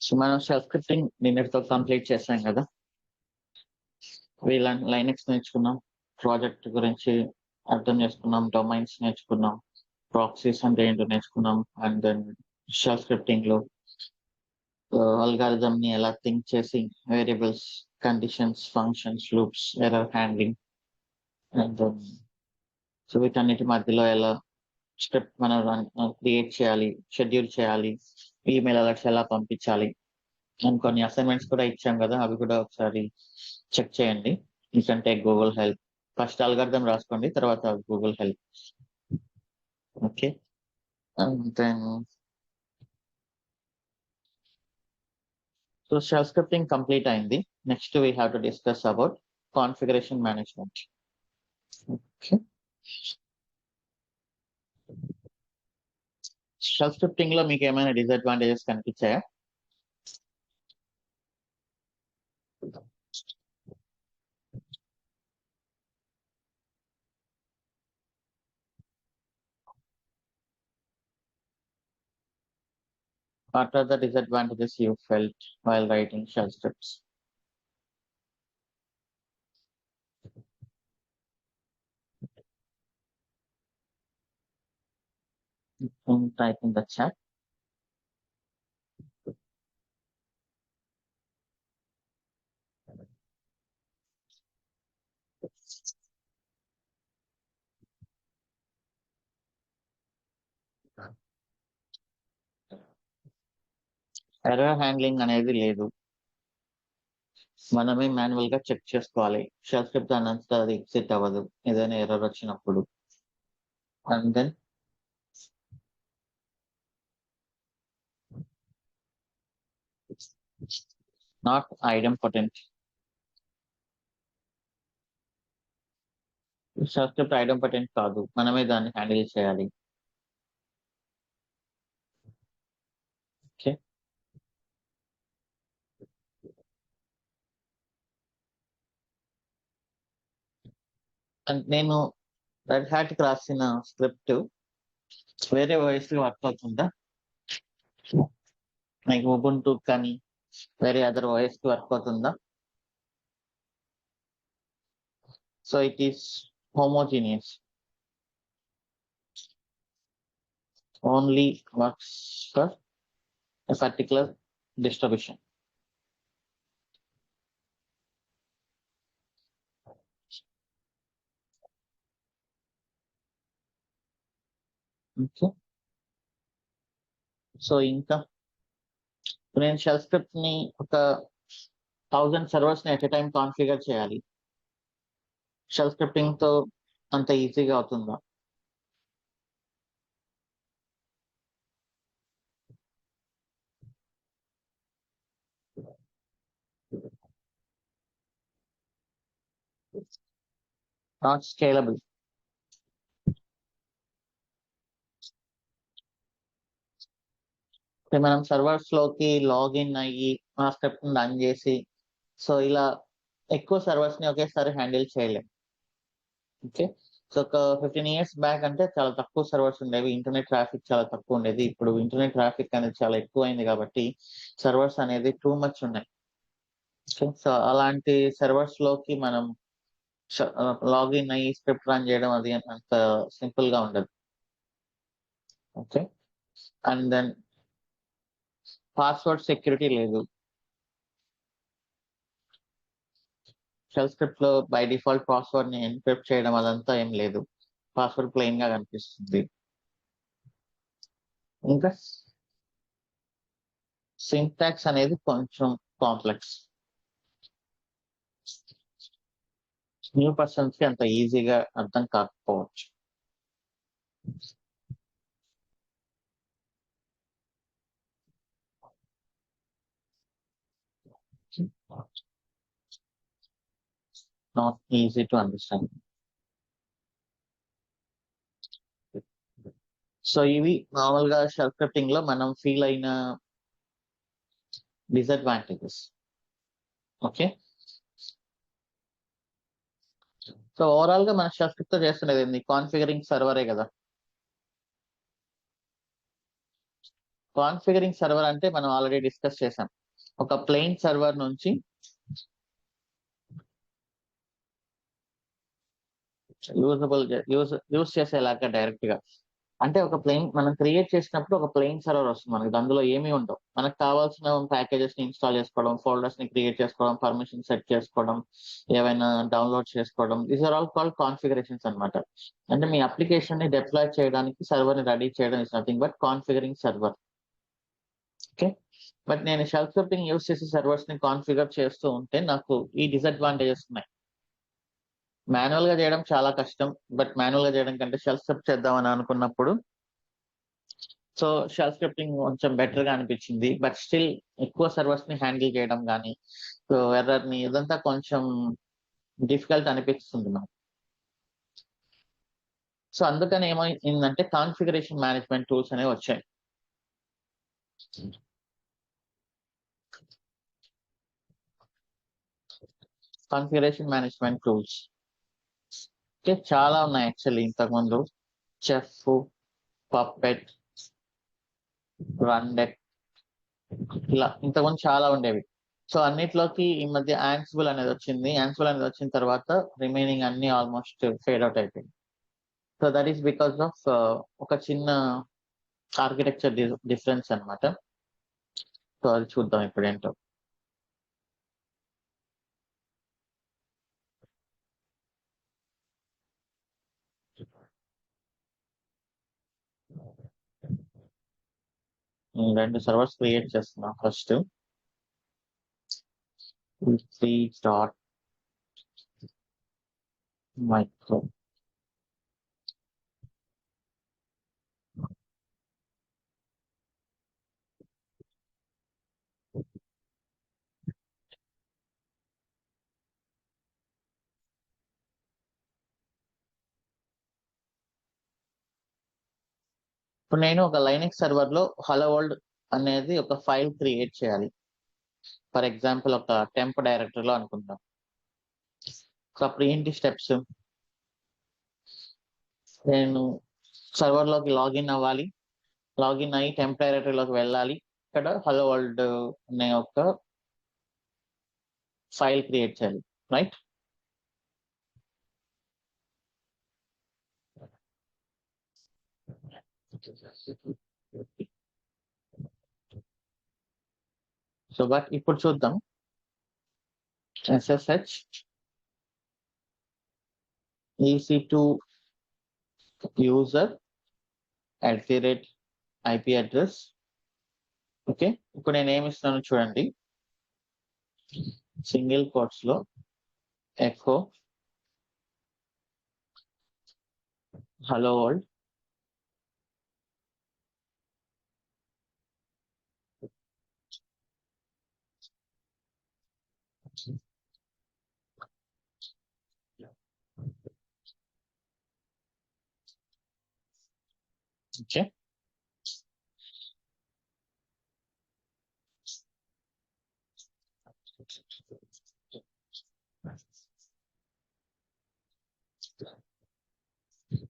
So మనం shell scripting నిన్నటితో complete చేసాం కదా. లైనక్స్ నేర్చుకున్నాం, ప్రాజెక్ట్ గురించి అర్థం చేసుకున్నాం, డొమైన్స్ నేర్చుకున్నాం, ప్రాక్సీస్ అంటే ఏంటో నేర్చుకున్నాం. అండ్ దెన్ షెల్ స్క్రిప్టింగ్ లో అల్గారిథం ని ఎలా థింక్ చేసి variables, conditions, functions, loops, error handling, and then so వీటన్నిటి మధ్యలో ఎలా స్క్రిప్ట్ మనం క్రియేట్ చేయాలి, షెడ్యూల్ చేయాలి, ఈమెయిల్ అలర్ట్స్ ఎలా పంపించాలి అండ్ కొన్ని అసైన్మెంట్స్ కూడా ఇచ్చాం కదా, అవి కూడా ఒకసారి చెక్ చేయండి. ఎందుకంటే గూగుల్ హెల్ప్ ఫస్ట్ అల్గారిథం రాసుకోండి, తర్వాత Google help. Okay, and then so shell scripting complete అయింది. Next we have to discuss about configuration management. Okay, shell scripting లో మీకు ఏమైనా డిసడ్వాంటేజెస్ కనిపించాయా? What are the disadvantages you felt while writing shell scripts? You can type in the chat. Error handling అనేది లేదు, మనమే manual గా check చేసుకోవాలి. Shell script అన్నంత అది ఎగ్జిట్ అవ్వదు ఏదైనా ఎర్రర్ వచ్చినప్పుడు. And then not idempotent. Shell script idempotent కాదు, మనమే దాన్ని హ్యాండిల్ చేయాలి. ఓకే, అండ్ నేను రెడ్ హ్యాట్ కి రాసిన స్క్రిప్ట్ వేరే వాయిస్ వర్క్ అవుతుందా? లైక్ ఉబుంటు కానీ వేరే అదర్ వాయిస్ కి వర్క్ అవుతుందా? So it is homogeneous, only works for a particular distribution. Okay, సో ఇంకా నేను షెల్ స్క్రిప్ట్ ని ఒక 1000 సర్వర్స్ ని ఎట్ ఎ టైం కాన్ఫిగర్ చేయాలి. షెల్ స్క్రిప్టింగ్ తో అంత ఈజీగా అవుతుందా? Not scalable. మనం సర్వర్స్ లోకి లాగిన్ అయ్యి ఆ స్క్రిప్ట్ రన్ చేసి సో ఇలా ఎక్కువ సర్వర్స్ ని ఒకేసారి హ్యాండిల్ చేయలేం. ఓకే, సో ఒక 15 years బ్యాక్ అంటే చాలా తక్కువ సర్వర్స్ ఉండేవి, ఇంటర్నెట్ ట్రాఫిక్ చాలా తక్కువ ఉండేది. ఇప్పుడు ఇంటర్నెట్ ట్రాఫిక్ అనేది చాలా ఎక్కువ అయింది కాబట్టి సర్వర్స్ అనేది టూ మచ్ ఉన్నాయి. సో అలాంటి సర్వర్స్ లోకి మనం లాగిన్ అయ్యి స్క్రిప్ట్ రన్ చేయడం అది అంత సింపుల్ గా ఉండదు. Okay, and then password security లేదు. షెల్ స్క్రిప్ట్ లో బై డిఫాల్ట్ పాస్వర్డ్ ని ఎన్క్రిప్ట్ చేయడం అదంతా ఏం లేదు, పాస్వర్డ్ ప్లెయిన్ గా కనిపిస్తుంది. ఇంకా సింటాక్స్ అనేది కొంచెం కాంప్లెక్స్, న్యూ పర్సన్స్ కి అంత ఈజీగా అర్థం కాకపోవచ్చు. Not easy to understand. So ఇవి మామూలుగా షెల్ స్క్రిప్టింగ్ లో మనం ఫీల్ అయిన డిసడ్వాంటేజెస్. ఓకే, సో ఓవరాల్ గా మన షెల్ స్క్రిప్ట్ తో చేస్తున్నది ఏంది? కాన్ఫిగరింగ్ సర్వరే కదా. కాన్ఫిగరింగ్ సర్వర్ అంటే మనం ఆల్రెడీ డిస్కస్ చేసాం. ఒక ప్లెయిన్ సర్వర్ నుంచి యూజ్ చేసేలాగా డైరెక్ట్ గా. అంటే ఒక ప్లెయిన్ మనం క్రియేట్ చేసినప్పుడు ఒక ప్లెయిన్ సర్వర్ వస్తుంది మనకి. అందులో ఏమీ ఉండవు. మనకు కావాల్సిన ప్యాకేజెస్ ని ఇన్స్టాల్ చేసుకోవడం, ఫోల్డర్స్ ని క్రియేట్ చేసుకోవడం, పర్మిషన్ సెట్ చేసుకోవడం, ఏవైనా డౌన్లోడ్ చేసుకోవడం, these are all called configurations అన్నమాట. అంటే మీ అప్లికేషన్ ని డిప్లాయ్ చేయడానికి సర్వర్ ని రెడీ చేయడం is nothing but configuring server. Okay. But నేను షెల్ స్క్రిప్టింగ్ యూస్ చేసి సర్వర్స్ ని కాన్ఫిగర్ చేస్తూ ఉంటే నాకు ఈ డిసడ్వాంటేజెస్ ఉన్నాయి. మాన్యువల్ గా చేయడం చాలా కష్టం. బట్ మాన్యువల్ గా చేయడం కంటే షెల్ స్క్రిప్ట్ చేద్దామని అనుకున్నప్పుడు సో షెల్ స్క్రిప్టింగ్ కొంచెం బెటర్ గా అనిపించింది. బట్ స్టిల్ ఎక్కువ సర్వర్స్ ని హ్యాండిల్ చేయడం కానీ, సో ఎర్రర్ ని ఇదంతా కొంచెం డిఫికల్ట్ అనిపిస్తుంది నాకు. సో అందుకని ఏమైందంటే కాన్ఫిగరేషన్ మేనేజ్మెంట్ టూల్స్ అనేవి వచ్చాయి. కాన్ఫిగరేషన్ మేనేజ్మెంట్ టూల్స్ చాలా ఉన్నాయి యాక్చువల్లీ. ఇంతకుముందు చెఫ్, పప్పెట్, రన్డెక్, ఇలా ఇంతకుముందు చాలా ఉండేవి. సో అన్నిట్లోకి ఈ మధ్య యాన్సిబుల్ అనేది వచ్చింది. యాన్సిబుల్ అనేది వచ్చిన తర్వాత రిమైనింగ్ అన్ని ఆల్మోస్ట్ ఫేడ్ అవుట్ అయిపోయింది. So that is because of ఒక చిన్న ఆర్కిటెక్చర్ డిఫరెన్స్ అన్నమాట. సో అది చూద్దాం ఇప్పుడు ఏంటో. రెండు సర్వర్స్ క్రియేట్ చేస్తున్నాం. First dot micro. ఇప్పుడు నేను ఒక లైనక్స్ సర్వర్ లో హలో వరల్డ్ అనేది ఒక ఫైల్ క్రియేట్ చేయాలి. ఫర్ ఎగ్జాంపుల్ ఒక టెంప్ డైరెక్టరీ లో అనుకుందాం. సో అప్పుడు ఏంటి స్టెప్స్? నేను సర్వర్ లోకి లాగిన్ అవ్వాలి. లాగిన్ అయ్యి టెంప్ డైరెక్టరీలోకి వెళ్ళాలి. ఇక్కడ హలో వరల్డ్ అనే ఒక ఫైల్ క్రియేట్ చేయాలి, రైట్? సో బట్ ఇప్పుడు చూద్దాం. SSH EC2 user @IP address. Okay. ఇప్పుడు నేను ఏమి ఇస్తున్నాను చూడండి. సింగిల్ కోట్స్ లో echo hello world. Okay.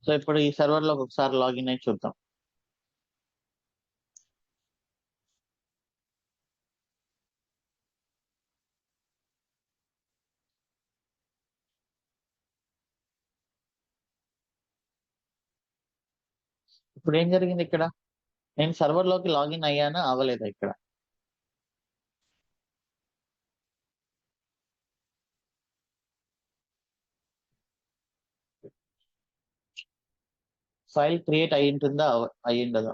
So ఇప్పుడు ఈ సర్వర్ లో ఒకసారి లాగిన్ అయి చూద్దాం. ఇప్పుడు ఏం జరిగింది ఇక్కడ? నేను సర్వర్ లోకి లాగిన్ అయ్యానా అవ్వలేదా? ఇక్కడ ఫైల్ క్రియేట్ అయి ఉంటుందా అయి ఉండదా?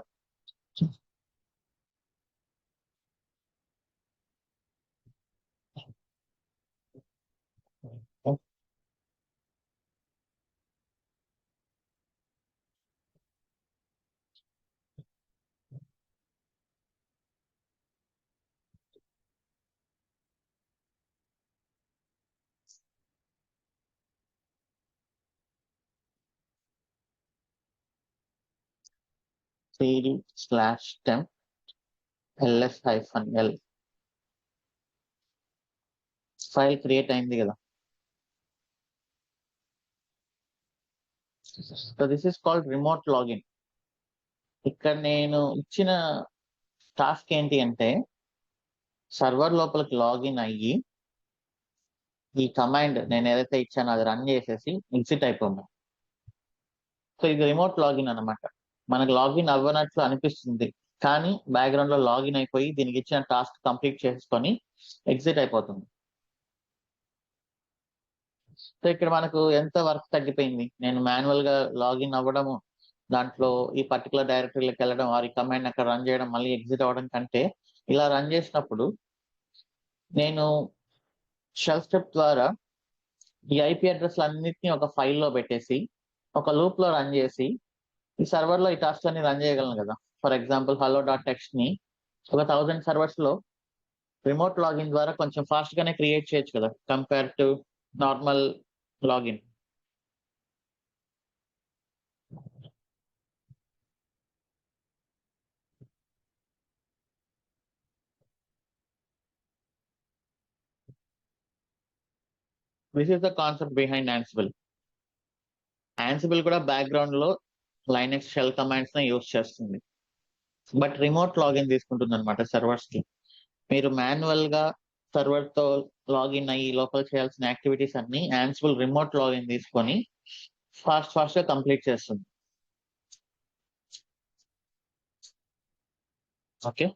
cd/temp ls-l ఫైల్ క్రియేట్ అయింది కదా. So this is called remote login. ఇక్కడ నేను ఇచ్చిన టాస్క్ ఏంటి అంటే సర్వర్ లోపలికి లాగిన్ అయ్యి ఈ కమాండ్ నేను ఏదైతే ఇచ్చానో అది రన్ చేసేసి ఎగ్జిట్ అయిపోయింది. సో ఇది రిమోట్ లాగిన్ అన్నమాట. మనకు లాగిన్ అవ్వనట్లు అనిపిస్తుంది, కానీ బ్యాక్గ్రౌండ్ లో లాగిన్ అయిపోయి దీనికి ఇచ్చిన టాస్క్ కంప్లీట్ చేసుకొని ఎగ్జిట్ అయిపోతుంది. సో ఇక్కడ మనకు ఎంత వర్క్ తగ్గిపోయింది. నేను మాన్యువల్ గా లాగిన్ అవ్వడము, దాంట్లో ఈ పర్టికులర్ డైరెక్టరీలోకి వెళ్ళడం, ఆ కమాండ్ అక్కడ రన్ చేయడం, మళ్ళీ ఎగ్జిట్ అవ్వడం కంటే ఇలా రన్ చేసినప్పుడు నేను షెల్ స్క్రిప్ట్ ద్వారా ఈ ఐపీ అడ్రస్ అన్నిటిని ఒక ఫైల్లో పెట్టేసి ఒక లూప్ లో రన్ చేసి ఈ సర్వర్ లో ఈ టాస్క్ అన్ని రన్ చేయగలను కదా. ఫర్ ఎగ్జాంపుల్ hello.txt ని ఒక 1000 సర్వర్స్ లో రిమోట్ లాగిన్ ద్వారా కొంచెం ఫాస్ట్ గానే క్రియేట్ చేయొచ్చు కదా, compare to normal login. This is the concept behind Ansible. Ansible కూడా బ్యాక్గ్రౌండ్ లో లైనక్స్ షెల్ కమాండ్స్ ని యూస్ చేస్తుంది, బట్ రిమోట్ లాగిన్ తీసుకుంటుంది అనమాట సర్వర్స్ కి. మీరు మాన్యువల్ గా సర్వర్ తో లాగిన్ అయ్యి లోపల చేయాల్సిన యాక్టివిటీస్ అన్ని Ansible రిమోట్ లాగిన్ తీసుకొని ఫాస్ట్ గా కంప్లీట్ చేస్తుంది. ఓకే,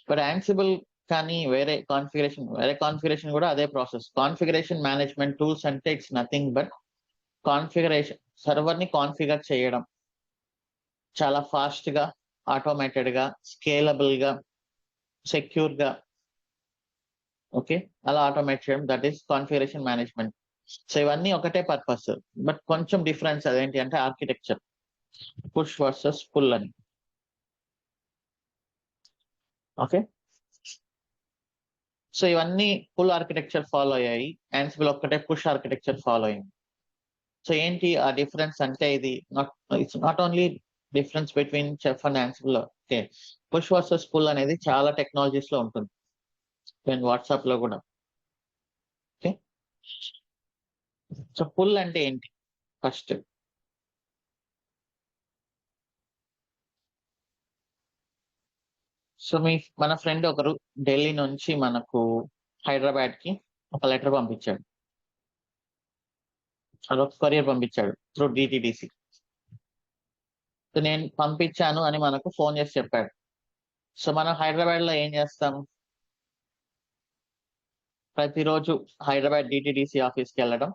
బట్ Ansible కానీ వేరే కాన్ఫిగరేషన్ కూడా అదే ప్రాసెస్. కాన్ఫిగరేషన్ మేనేజ్మెంట్ టూల్స్ అంటే it's nothing but configuration, server ని కాన్ఫిగర్ చేయడం చాలా ఫాస్ట్ గా, ఆటోమేటెడ్ గా, స్కేలబుల్ గా, సెక్యూర్ గా, ఓకే, అలా ఆటోమేట్ చేయడం, that is configuration management. So ఇవన్నీ ఒకటే పర్పస్, బట్ కొంచెం డిఫరెన్స్ అదేంటి అంటే ఆర్కిటెక్చర్, పుష్ వర్సెస్ పుల్ అని. ఓకే, సో ఇవన్నీ పుల్ ఆర్కిటెక్చర్ ఫాలో అయ్యాయి, Ansible ఒక్కటే పుష్ ఆర్కిటెక్చర్ ఫాలో అయింది. సో ఏంటి ఆ డిఫరెన్స్ అంటే ఇది it's not only difference between Chef and Ansible. Okay, push versus pull అనేది చాలా టెక్నాలజీస్ లో ఉంటుంది, అండ్ వాట్సాప్ లో కూడా. ఓకే, సో పుల్ అంటే ఏంటి ఫస్ట్. సో మన ఫ్రెండ్ ఒకరు ఢిల్లీ నుంచి మనకు హైదరాబాద్ కి ఒక లెటర్ పంపించాడు, అదొక కొరియర్ పంపించాడు త్రూ డిటిడిసి. సో నేను పంపించాను అని మనకు ఫోన్ చేసి చెప్పాడు. సో మనం హైదరాబాద్ లో ఏం చేస్తాం, ప్రతిరోజు హైదరాబాద్ డిటిడిసి ఆఫీస్కి వెళ్ళడం,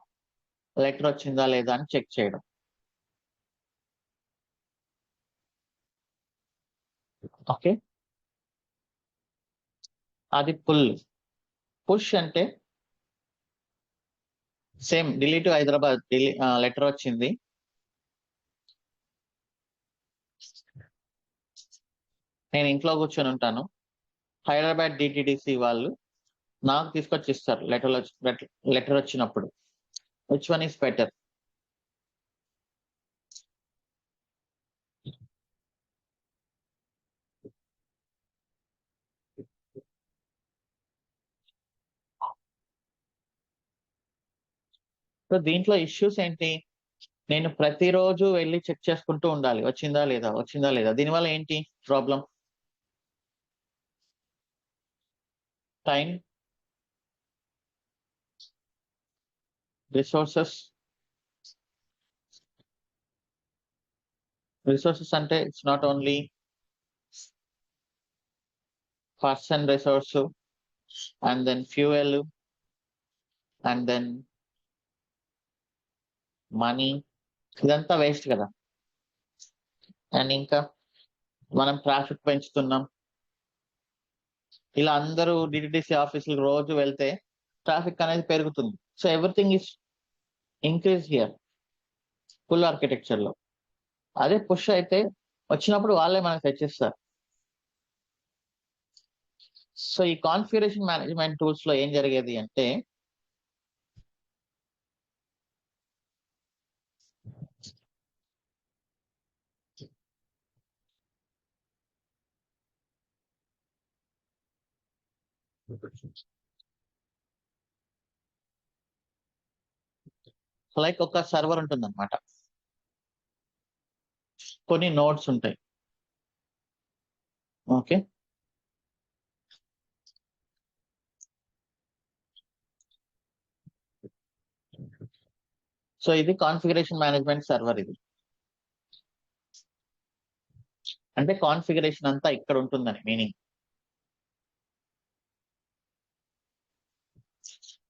లెటర్ వచ్చిందా లేదా అని చెక్ చేయడం. ఓకే, అది పుల్. పుష్ అంటే same Delhi to Hyderabad letter వచ్చింది, నేను ఇంట్లో కూర్చొని ఉంటాను, హైదరాబాద్ డిటిడిసి వాళ్ళు నాకు తీసుకొచ్చి ఇస్తారు లెటర్ వచ్చినప్పుడు. Which one is better? So దీంట్లో ఇష్యూస్ ఏంటి, నేను ప్రతిరోజు వెళ్ళి చెక్ చేసుకుంటూ ఉండాలి, వచ్చిందా లేదా, వచ్చిందా లేదా. దీనివల్ల ఏంటి ప్రాబ్లం? Time, resources. రిసోర్సెస్ అంటే it's not only person resource, and then fuel, and then money, ఇదంతా వేస్ట్ కదా. అండ్ ఇంకా మనం ట్రాఫిక్ పెంచుతున్నాం, ఇలా అందరూ డిటిడిసి ఆఫీసులు రోజు వెళ్తే ట్రాఫిక్ అనేది పెరుగుతుంది. So everything is increase here full architecture లో. అదే పుష్ అయితే వచ్చినప్పుడు వాళ్ళే మనకు తెచ్చిస్తారు. సో ఈ కాన్ఫిగరేషన్ మేనేజ్మెంట్ టూల్స్ లో ఏం జరిగేది అంటే, లైక్ ఒక సర్వర్ ఉంటుంది అనమాట, కొన్ని నోడ్స్ ఉంటాయి. ఓకే, సో ఇది కాన్ఫిగరేషన్ మేనేజ్మెంట్ సర్వర్. ఇది అంటే కాన్ఫిగరేషన్ అంతా ఇక్కడ ఉంటుందని meaning.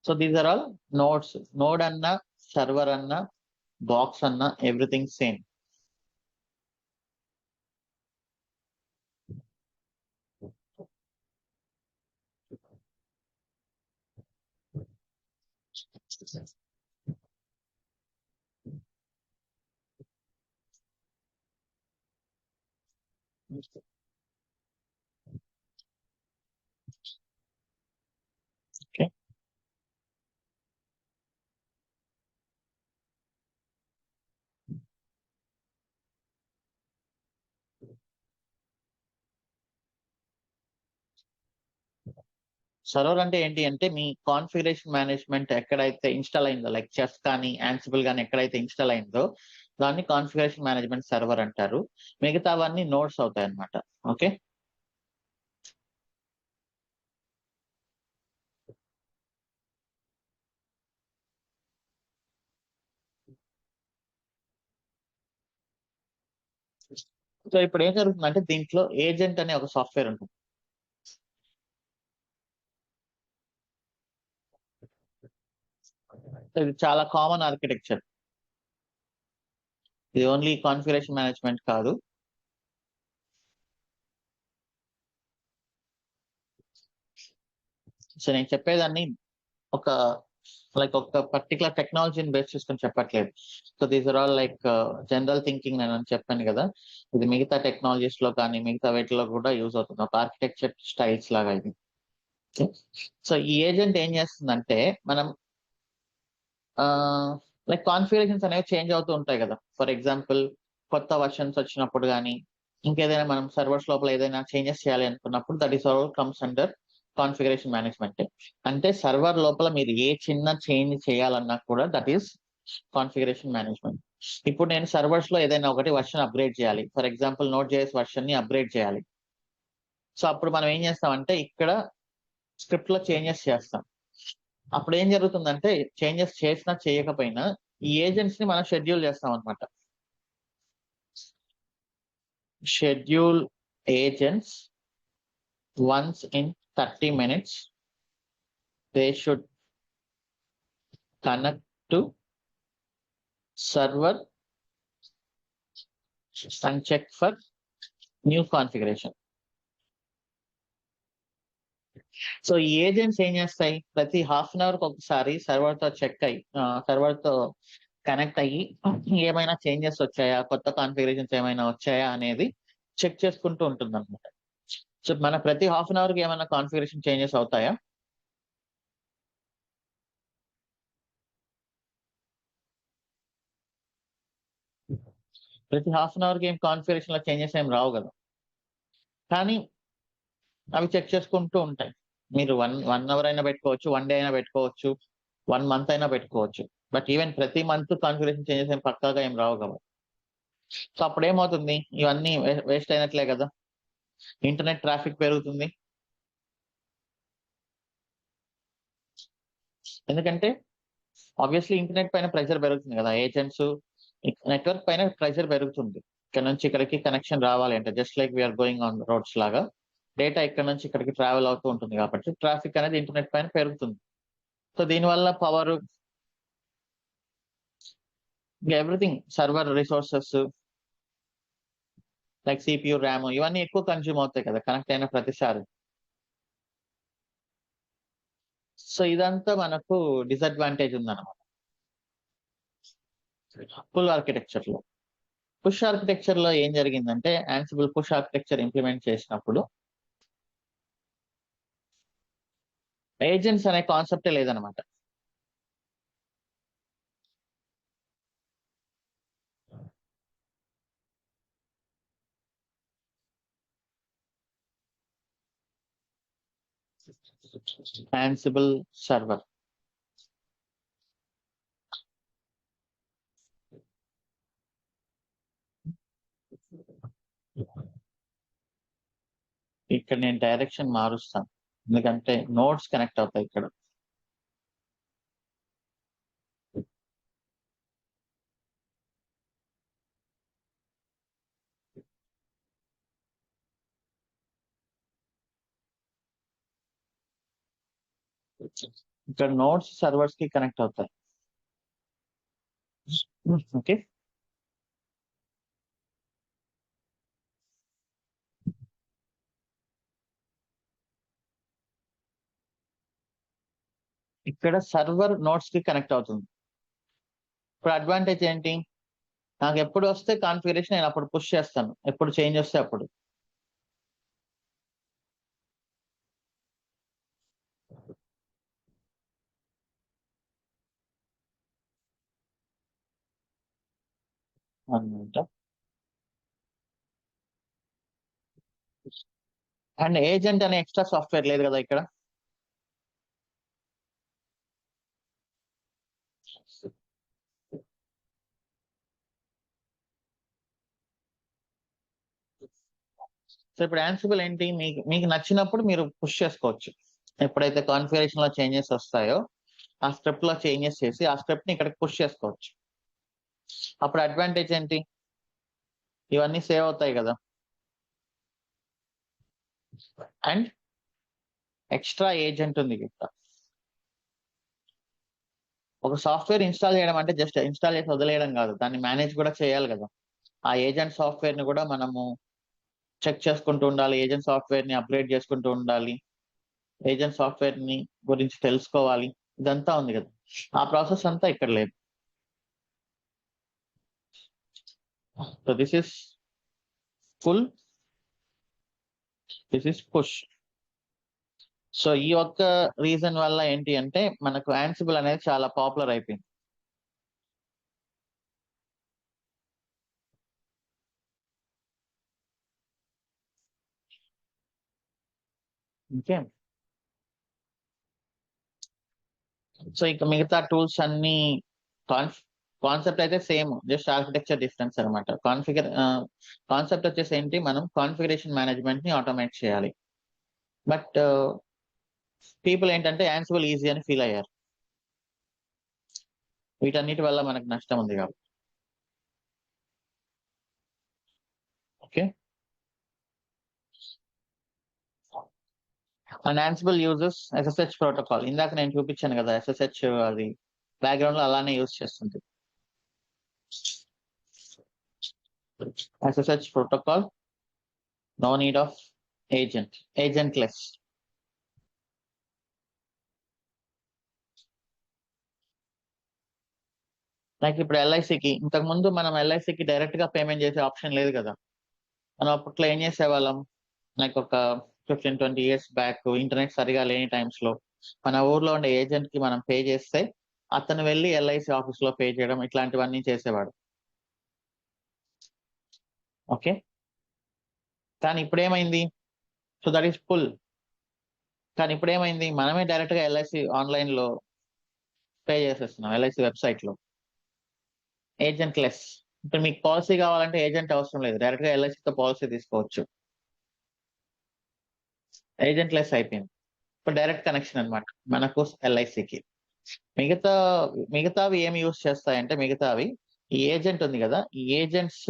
So these are all nodes. Node అన్నా, సర్వర్ అన్నా, బాక్స్ అన్నా, ఎవ్రీథింగ్ సేమ్. ఓకే. సర్వర్ అంటే ఏంటి అంటే మీ కాన్ఫిగరేషన్ మేనేజ్మెంట్ ఎక్కడైతే ఇన్స్టాల్ అయిందో, లైక్ చెస్ కానీ యాన్సిబుల్ కానీ ఎక్కడైతే ఇన్స్టాల్ అయిందో దాన్ని కాన్ఫిగరేషన్ మేనేజ్మెంట్ సర్వర్ అంటారు. మిగతావన్నీ నోడ్స్ అవుతాయి అన్నమాట. ఓకే. సో ఇప్పుడు ఏం జరుగుతుందంటే దీంట్లో ఏజెంట్ అనే ఒక సాఫ్ట్వేర్ ఉంటుంది. సో ఇది చాలా కామన్ ఆర్కిటెక్చర్. ఇది ఓన్లీ కాన్ఫిగరేషన్ మేనేజ్మెంట్ కాదు. సో నేను చెప్పేదాన్ని ఒక ఒక పర్టికులర్ టెక్నాలజీని బేస్ చేసుకొని చెప్పట్లేదు. So these are all general thinking నేను చెప్పాను కదా, ఇది మిగతా టెక్నాలజీస్ లో కానీ మిగతా వీటిలో కూడా యూజ్ అవుతుంది. ఒక ఆర్కిటెక్చర్ స్టైల్స్ లాగా ఇది. సో ఈ ఏజెంట్ ఏం చేస్తుందంటే మనం కాన్ఫిగరేషన్స్ అనేవి చేంజ్ అవుతూ ఉంటాయి కదా. ఫర్ ఎగ్జాంపుల్ కొత్త వర్షన్స్ వచ్చినప్పుడు కానీ ఇంకేదైనా మనం సర్వర్స్ లోపల ఏదైనా చేంజెస్ చేయాలి అనుకున్నప్పుడు that is all comes under configuration management. అంటే సర్వర్ లోపల మీరు ఏ చిన్న చేంజ్ చేయాలన్నా కూడా దట్ ఈస్ కాన్ఫిగరేషన్ మేనేజ్మెంట్. ఇప్పుడు నేను సర్వర్స్ లో ఏదైనా ఒకటి వర్షన్ అప్గ్రేడ్ చేయాలి. For example note JS version ని అప్గ్రేడ్ చేయాలి. సో అప్పుడు మనం ఏం చేస్తామంటే ఇక్కడ స్క్రిప్ట్ లో చేంజెస్ చేస్తాం. అప్పుడు ఏం జరుగుతుందంటే చేంజెస్ చేసినా చేయకపోయినా ఈ ఏజెంట్స్ ని మనం షెడ్యూల్ చేస్తాం అనమాట. Schedule agents once in 30 minutes they should connect to server and check for new configuration. So ఈ ఏజెంట్స్ ఏం చేస్తాయి, ప్రతి హాఫ్ అన్ అవర్ ఒకసారి సర్వర్ తో చెక్ అయ్యి సర్వర్ తో కనెక్ట్ అయ్యి ఏమైనా చేంజెస్ వచ్చాయా, కొత్త కాన్ఫిగరేషన్స్ ఏమైనా వచ్చాయా అనేది చెక్ చేసుకుంటూ ఉంటుంది అనమాట. సో మన ప్రతి హాఫ్ అన్ అవర్ కి ఏమైనా కాన్ఫిగరేషన్ చేంజెస్ అవుతాయా? ప్రతి హాఫ్ అన్ అవర్ కి ఏం కాన్ఫిగరేషన్ లో చేంజెస్ ఏం రావు కదా, కానీ అవి చెక్ చేసుకుంటూ ఉంటాయి. మీరు వన్ అవర్ అయినా పెట్టుకోవచ్చు, వన్ డే అయినా పెట్టుకోవచ్చు, 1 మంత్ అయినా పెట్టుకోవచ్చు. బట్ ఈవెన్ ప్రతి మంత్ కాన్ఫిగరేషన్ చేంజెస్ ఏం పక్కాగా ఏం రావు కదా. సో అప్పుడు ఏమవుతుంది, ఇవన్నీ వేస్ట్ అయినట్లే కదా. ఇంటర్నెట్ ట్రాఫిక్ పెరుగుతుంది. ఎందుకంటే ఆబ్వియస్లీ ఇంటర్నెట్ పైన ప్రెషర్ పెరుగుతుంది కదా. ఏజెంట్స్ నెట్వర్క్ పైన ప్రెషర్ పెరుగుతుంది. ఇక్కడ నుంచి ఇక్కడికి కనెక్షన్ రావాలి అంటే just like we are going on roads లాగా డేటా ఇక్కడ నుంచి ఇక్కడికి ట్రావెల్ అవుతూ ఉంటుంది కాబట్టి ట్రాఫిక్ అనేది ఇంటర్నెట్ పైన పెరుగుతుంది. సో దీనివల్ల power, everything, server resources like CPU, RAM ఇవన్నీ ఎక్కువ కన్జ్యూమ్ అవుతాయి కదా కనెక్ట్ అయిన ప్రతిసారి. సో ఇదంతా మనకు డిసడ్వాంటేజ్ ఉందన్నమాట ఫుల్ ఆర్కిటెక్చర్ లో. పుష్ ఆర్కిటెక్చర్ లో ఏం జరిగిందంటే యాన్సిబుల్ పుష్ ఆర్కిటెక్చర్ ఇంప్లిమెంట్ చేసినప్పుడు ఏజెంట్స్ అనే కాన్సెప్టే లేదనమాట. యాన్సిబుల్ సర్వర్ ఇక్కడ నేను డైరెక్షన్ మారుస్తాను ఎందుకంటే నోట్స్ కనెక్ట్ అవుతాయి ఇక్కడ. ఇక్కడ నోట్స్ సర్వర్స్ కి కనెక్ట్ అవుతాయి. ఓకే, ఇక్కడ సర్వర్ నోట్స్ కి కనెక్ట్ అవుతుంది. ఇప్పుడు అడ్వాంటేజ్ ఏంటి? నాకు ఎప్పుడు వస్తే కాన్ఫిగరేషన్ నేను అప్పుడు పుష్ చేస్తాను, ఎప్పుడు చేంజ్ వస్తే అప్పుడు. అనమాట. అండ్ ఏజెంట్ అనే ఎక్స్ట్రా సాఫ్ట్వేర్ లేదు కదా ఇక్కడ. సో ఇప్పుడు యాన్సిబుల్ ఏంటి, మీకు మీకు నచ్చినప్పుడు మీరు పుష్ చేసుకోవచ్చు. ఎప్పుడైతే కాన్ఫిగరేషన్ లో చేంజెస్ వస్తాయో ఆ స్క్రిప్ట్ లో చేంజెస్ చేసి ఆ స్క్రిప్ట్ ని ఇక్కడికి పుష్ చేసుకోవచ్చు. అప్పుడు అడ్వాంటేజ్ ఏంటి, ఇవన్నీ సేవ్ అవుతాయి కదా. అండ్ ఎక్స్ట్రా ఏజెంట్ ఉంది ఇక్కడ. ఒక సాఫ్ట్వేర్ ఇన్స్టాల్ చేయడం అంటే జస్ట్ ఇన్స్టాల్ చేసి వదిలేయడం కాదు, దాన్ని మేనేజ్ కూడా చేయాలి కదా. ఆ ఏజెంట్ సాఫ్ట్వేర్ ని కూడా మనము చెక్ చేసుకుంటూ ఉండాలి, ఏజెంట్ సాఫ్ట్వేర్ ని అప్గ్రేడ్ చేసుకుంటూ ఉండాలి, ఏజెంట్ సాఫ్ట్వేర్ ని గురించి తెలుసుకోవాలి. ఇదంతా ఉంది కదా, ఆ ప్రాసెస్ అంతా ఇక్కడ లేదు. So this is pull, this is push. So ఈ ఒక్క రీజన్ వల్ల ఏంటి అంటే మనకు యాన్సిబుల్ అనేది చాలా పాపులర్ అయిపోయింది. ఓకే, సో ఇక మిగతా టూల్స్ అన్ని కాన్సెప్ట్ అయితే సేమ్, జస్ట్ ఆర్కిటెక్చర్ డిఫరెన్స్ అనమాట. కాన్సెప్ట్ వచ్చేసి ఏంటి, మనం కాన్ఫిగరేషన్ మేనేజ్మెంట్ ని ఆటోమేట్ చేయాలి. బట్ పీపుల్ ఏంటంటే యాన్సిబుల్ ఈజీ అని ఫీల్ అయ్యారు. వీటన్నిటి వల్ల మనకు నష్టం ఉంది కాబట్టి. Okay, and Ansible uses SSH protocol. ఇందాక నేను చూపించాను కదా, ఎస్ఎస్హెచ్ అది బ్యాక్గ్రౌండ్ లో అలానే యూజ్ చేస్తుంది. SSH protocol, no need of agent, agentless. Like ఇప్పుడు ఎల్ఐసికి, ఇంతకు ముందు మనం ఎల్ఐసికి డైరెక్ట్ గా పేమెంట్ చేసే ఆప్షన్ లేదు కదా. మనం అప్పట్లో ఏం చేసేవాళ్ళం, లైక్ ఒక 15-20 years బ్యాక్ ఇంటర్నెట్ సరిగా లేని టైమ్స్ లో మన ఊర్లో ఉండే ఏజెంట్ కి మనం పే చేస్తే అతను వెళ్ళి ఎల్ఐసి ఆఫీస్ లో పే చేయడం, ఇట్లాంటివన్నీ చేసేవాడు. ఓకే, కానీ ఇప్పుడు ఏమైంది, సో దట్ ఈస్ పుల్. కానీ ఇప్పుడు ఏమైంది, మనమే డైరెక్ట్ గా ఎల్ఐసి ఆన్లైన్ లో పే చేసేస్తున్నాం, ఎల్ఐసి వెబ్సైట్ లో. Agent less. ఇప్పుడు మీకు పాలసీ కావాలంటే ఏజెంట్ అవసరం లేదు, డైరెక్ట్ గా ఎల్ఐసితో పాలసీ తీసుకోవచ్చు. ఏజెంట్ లెస్ అయిపోయింది. ఇప్పుడు డైరెక్ట్ కనెక్షన్ అన్నమాట మనకు ఎల్ఐసికి. మిగతా మిగతావి ఏమి యూస్ చేస్తాయంటే, మిగతావి ఈ ఏజెంట్ ఉంది కదా, ఈ ఏజెంట్స్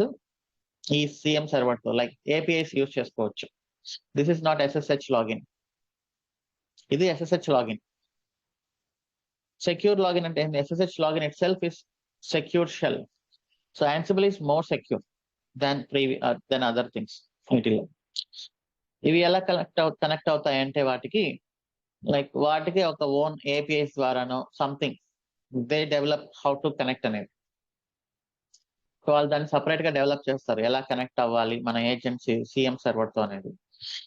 ఈ సిఎం సర్వర్ తో లైక్ ఏపీఐస్ యూస్ చేసుకోవచ్చు. This is not SSH login, ఇది ఎస్ఎస్హెచ్ లాగిన్. సెక్యూర్ లాగిన్ అంటే SSH login itself is secure shell. So Ansible is more secure than other things. వీటిలో ఇవి ఎలా కనెక్ట్ అవుతాయంటే వాటికి, లైక్ వాటికి ఒక ఓన్ ఏపీఐస్ ద్వారానో something they develop how to connect అనేది. సో వాళ్ళు దాన్ని సపరేట్ గా డెవలప్ చేస్తారు, ఎలా కనెక్ట్ అవ్వాలి మన ఏజెన్సీ సిఎం సర్వర్ తో అనేది.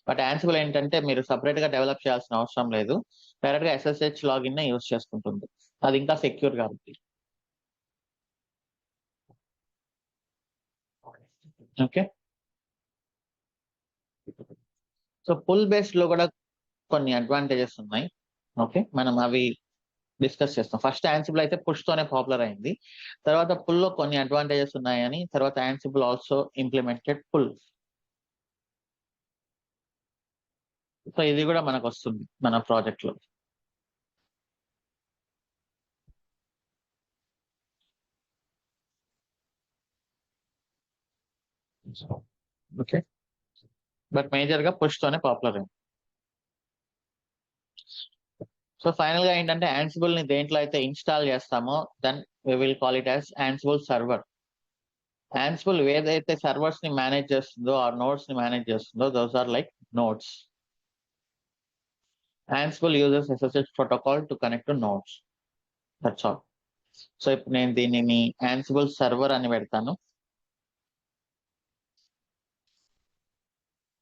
బట్ యాన్సిబుల్ ఏంటంటే మీరు సపరేట్ గా డెవలప్ చేయాల్సిన అవసరం లేదు, డైరెక్ట్ గా ఎస్ఎస్హెచ్ లాగిన్ నే యూస్ చేసుకుంటుంది, అది ఇంకా సెక్యూర్ కాబట్టి. ఓకే, సో పుల్ బేస్డ్ లో కూడా కొన్ని అడ్వాంటేజెస్ ఉన్నాయి. ఓకే, మనం అవి డిస్కస్ చేస్తాం. ఫస్ట్ యాన్సిబుల్ అయితే పుష్ తోనే పాపులర్ అయింది, తర్వాత పుల్ లో కొన్ని అడ్వాంటేజెస్ ఉన్నాయని, తర్వాత Ansible also implemented pull. So ఇది కూడా మనకు వస్తుంది మన ప్రాజెక్ట్ లో. ఓకే, బట్ మేజర్ గా పుష్ తోనే పాపులర్ అయింది. సో ఫైనల్ గా ఏంటంటే యాన్సిబుల్ ని దేంట్లో అయితే ఇన్స్టాల్ చేస్తామో then we will call it as Ansible server. Ansible ఏదైతే సర్వర్స్ ని మేనేజ్ చేస్తుందో ఆ నోడ్స్ ని మేనేజ్ చేస్తుందో those are like nodes. Ansible uses SSH protocol to connect to nodes. That's all. So ఇప్పుడు నేను దీనిని యాన్సిబుల్ సర్వర్ అని పెడతాను,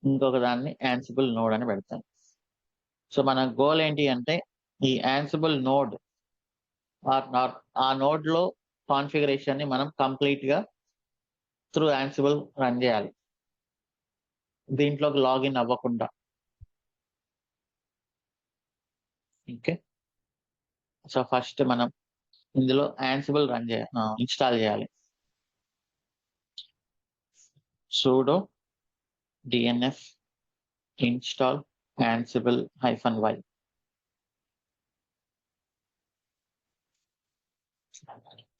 ఇంకొక దాన్ని యాన్సిబుల్ నోడ్ అని పెడతాను. సో మన గోల్ ఏంటి అంటే ఈ యాన్సిబుల్ నోడ్ ఆ నోడ్ లో కాన్ఫిగరేషన్ ని మనం కంప్లీట్ గా త్రూ యాన్సిబుల్ రన్ చేయాలి, దీంట్లోకి లాగిన్ అవ్వకుండా. ఓకే, సో ఫస్ట్ మనం ఇందులో యాన్సిబుల్ ఇన్స్టాల్ చేయాలి. sudo dnf install ansible-y.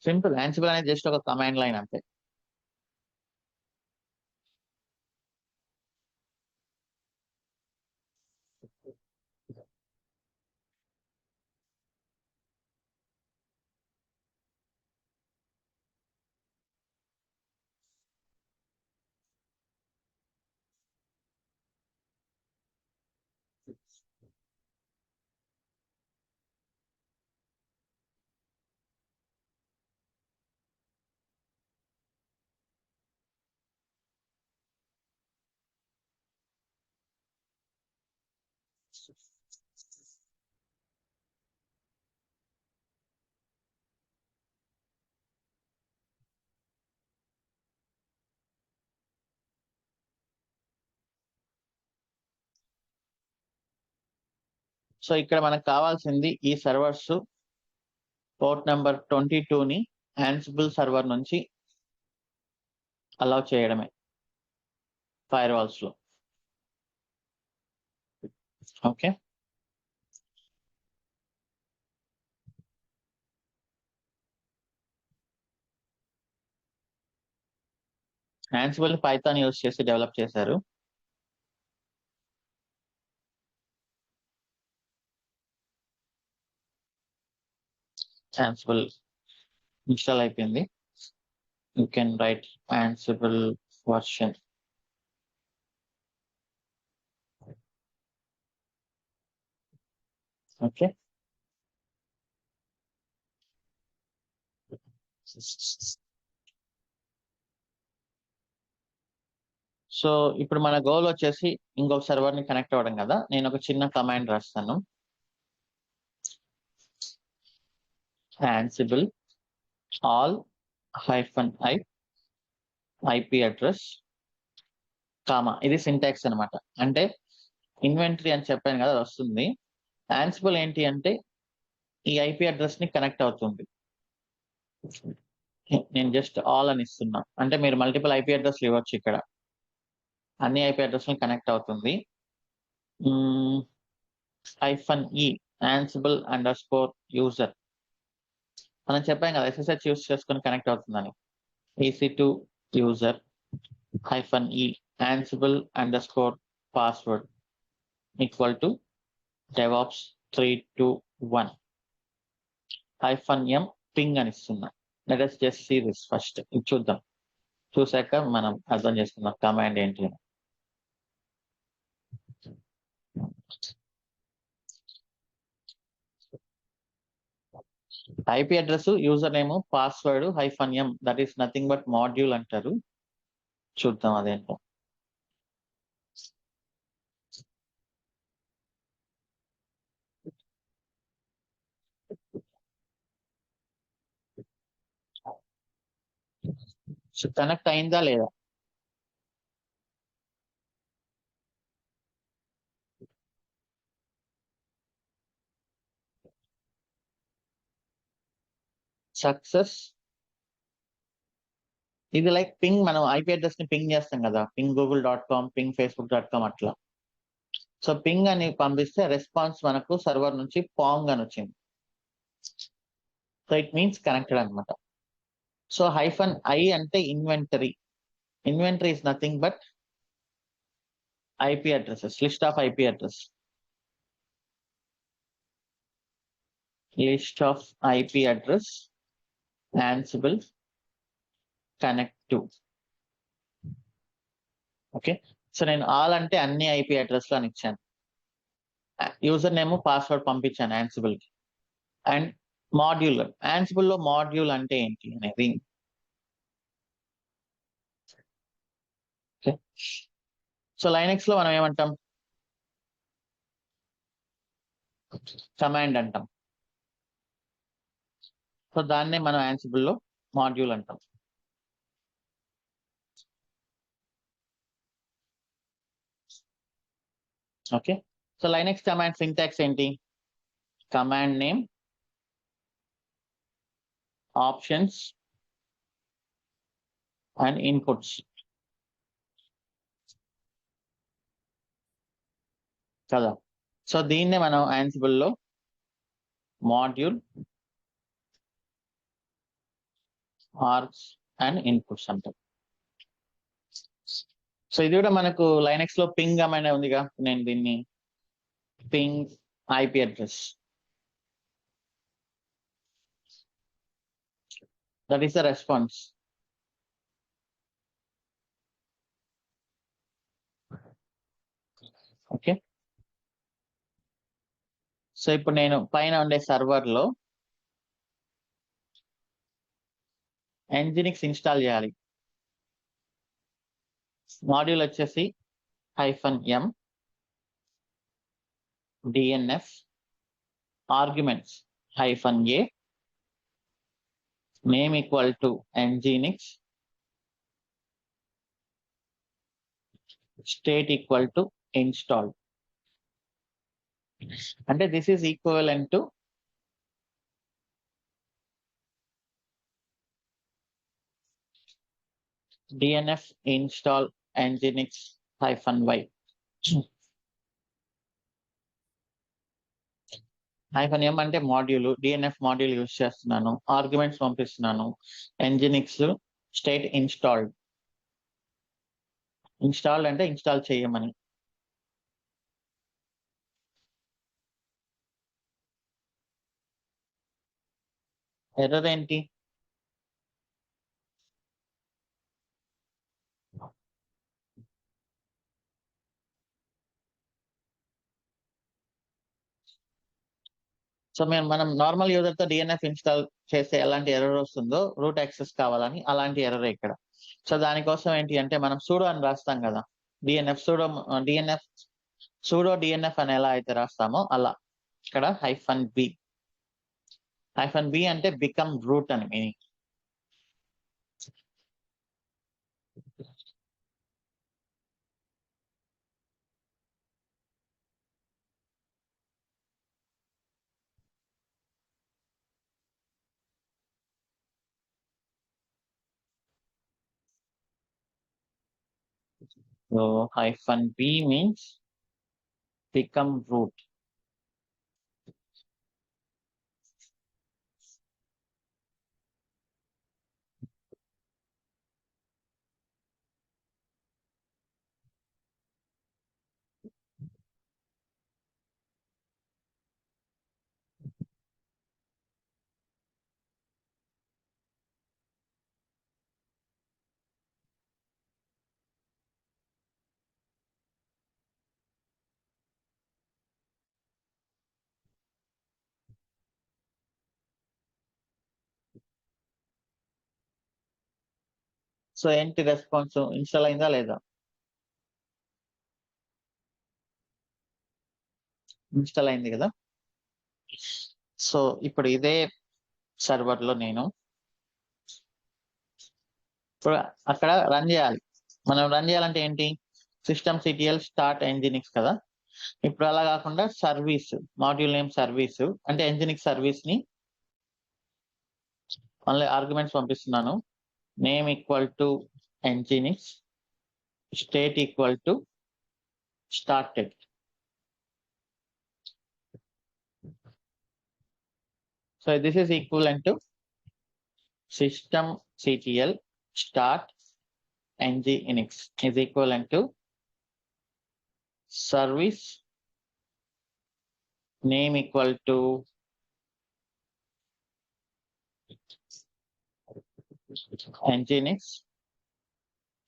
Simple, Ansible అనేది జస్ట్ ఒక కమాండ్ లైన్ అంతే. సో ఇక్కడ మనకు కావాల్సింది ఈ సర్వర్స్ పోర్ట్ నెంబర్ 22ని యాన్సిబుల్ సర్వర్ నుంచి అలౌ చేయడమే ఫైర్ వాల్స్ లో. ఓకే, యాన్సిబుల్ ని పైథాన్ యూజ్ చేసి డెవలప్ చేశారు. యాన్సిబుల్ ఇన్స్టాల్ అయిపోయింది. You can write Ansible version. Okay, so ఇప్పుడు మన గోల్ వచ్చేసి ఇంకొక సర్వర్ ని కనెక్ట్ అవ్వడం కదా. నేను ఒక చిన్న కమాండ్ రాస్తాను, Ansible all -i IP address comma. ఇది సింటాక్స్ అనమాట. అంటే ఇన్వెంటరీ అని చెప్పాను కదా, అది వస్తుంది. యాన్సిబుల్ ఏంటి అంటే ఈ IP అడ్రస్ ని కనెక్ట్ అవుతుంది. నేను జస్ట్ ఆల్ అని ఇస్తున్నా, అంటే మీరు మల్టిపుల్ IP అడ్రస్లు ఇవ్వచ్చు. ఇక్కడ అన్ని IP అడ్రస్ ని కనెక్ట్ అవుతుంది. -e ansible_user మనం చెప్పాం కదా SSH యూస్ చేసుకొని కనెక్ట్ అవుతుందని. EC2 user -e ansible_password equal to DevOps 321 -m ping అని ఇస్తున్నా. Let us just see this first. ఇది చూద్దాం, చూసాక మనం అర్థం చేసుకుందాం కమాండ్ ఏంటి అని. IP address, user name, password -m, that is nothing but module అంటారు. చూద్దాం అదేంటో. కనెక్ట్ అయిందా లేదా? సక్సెస్. ఇది లైక్ పింగ్, మనం IP అడ్రస్ ని పింగ్ చేస్తాం కదా, పింగ్ google.com, పింగ్ facebook.com అట్లా. సో పింగ్ అని పంపిస్తే రెస్పాన్స్ మనకు సర్వర్ నుంచి పాంగ్ అని వచ్చింది. సో ఇట్ మీన్స్ కనెక్టెడ్ అనమాట. సో -i అంటే inventory. Inventory is nothing but IP addresses, list of IP address. List of IP address Ansible connect to. Okay, so నేను all అంటే అన్ని ఐపీ అడ్రస్లు అని ఇచ్చాను. యూజర్ నేమ్ పాస్వర్డ్ పంపించాను Ansible కి. అండ్ మాడ్యూల్, Ansible లో మాడ్యూల్ అంటే ఏంటి అనేది. ఓకే, సో లైనక్స్ లో మనం ఏమంటాం, కమాండ్ అంటాం. సో దాన్నే మనం Ansible లో మాడ్యూల్ అంటాం. Okay, so Linux command syntax ఏంటి, command name, options and inputs కదా. సో దీన్నే మనం Ansible లో మాడ్యూల్, ఆర్గ్స్ అండ్ ఇన్పుట్స్ అంటాం. సో ఇది కూడా మనకు లైనక్స్ లో పింగ్ అనే ఉందిగా, నేను దీన్ని ping IP address, that is the response. Okay, so ఇప్పుడు నేను పైన ఉండే సర్వర్ లో Nginx ఇన్స్టాల్ చేయాలి. మాడ్యూల్ వచ్చేసి -m DNF arguments -a name equal to Nginx state equal to install. అంటే this is equivalent to DNF install Nginx -y. -m అంటే module, DNF module use చేస్తున్నాను, ఆర్గ్యుమెంట్స్ పంపిస్తున్నాను, Nginx స్టేట్ ఇన్స్టాల్డ్. ఇన్స్టాల్డ్ అంటే install చేయమని. Error ఏంటి, so మనం normal user తో DNF install చేస్తే ఎలాంటి ఎర్రర్ వస్తుందో, రూట్ యాక్సెస్ కావాలని అలాంటి ఎర్రర్ ఇక్కడ. సో దానికోసం ఏంటి అంటే మనం సూడో అని రాస్తాం కదా, DNF సూడో DNF అని ఎలా అయితే రాస్తామో అలా ఇక్కడ -b. -b అంటే బికమ్ రూట్ అని meaning. So -b means become root. So ఏంటి రెస్పాన్స్, ఇన్స్టాల్ అయిందా లేదా, ఇన్స్టాల్ అయింది కదా. సో ఇప్పుడు ఇదే సర్వర్ లో నేను ఇప్పుడు అక్కడ రన్ చేయాలి. మనం రన్ చేయాలంటే ఏంటి, systemctl start Nginx కదా. ఇప్పుడు అలా కాకుండా సర్వీస్, మాడ్యూల్ నేమ్ సర్వీస్ అంటే Nginx సర్వీస్ ని మళ్ళీ ఆర్గ్యుమెంట్స్ పంపిస్తున్నాను, name equal to Nginx state equal to started. So this is equivalent to systemctl start Nginx is equivalent to service name equal to nginx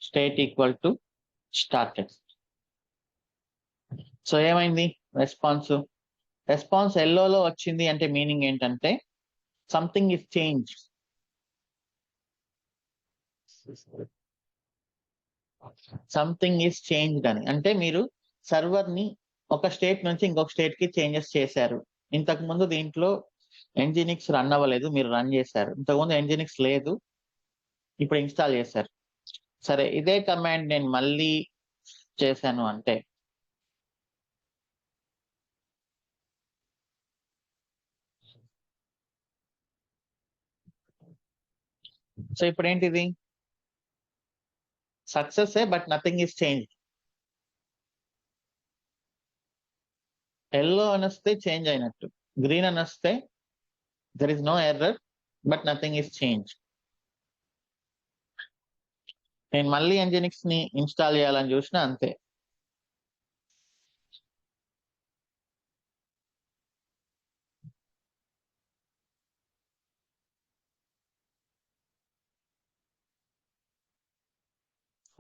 state equal to started. So ఏమైంది response ఎల్లోలో వచ్చింది అంటే meaning ఏంటంటే something is change. Something is changed అని అంటే మీరు server ని ఒక state నుంచి ఇంకొక స్టేట్ కి చేంజెస్ చేశారు. ఇంతకు ముందు దీంట్లో ఎన్జినిక్స్ రన్ అవ్వలేదు, మీరు రన్ చేశారు. ఇంతకుముందు ఎన్జినిక్స్ లేదు, ఇప్పుడు ఇన్స్టాల్ చేశారు. సరే, ఇదే కమాండ్ నేను మళ్ళీ చేశాను అంటే సో ఇప్పుడు ఏంటిది success, but nothing is change. Yellow అనొస్తే చేంజ్ అయినట్టు, గ్రీన్ అనొస్తే there is no error but nothing is change. నేను మళ్ళీ ఎన్జినిక్స్ ని ఇన్స్టాల్ చేయాలని చూసినా అంతే.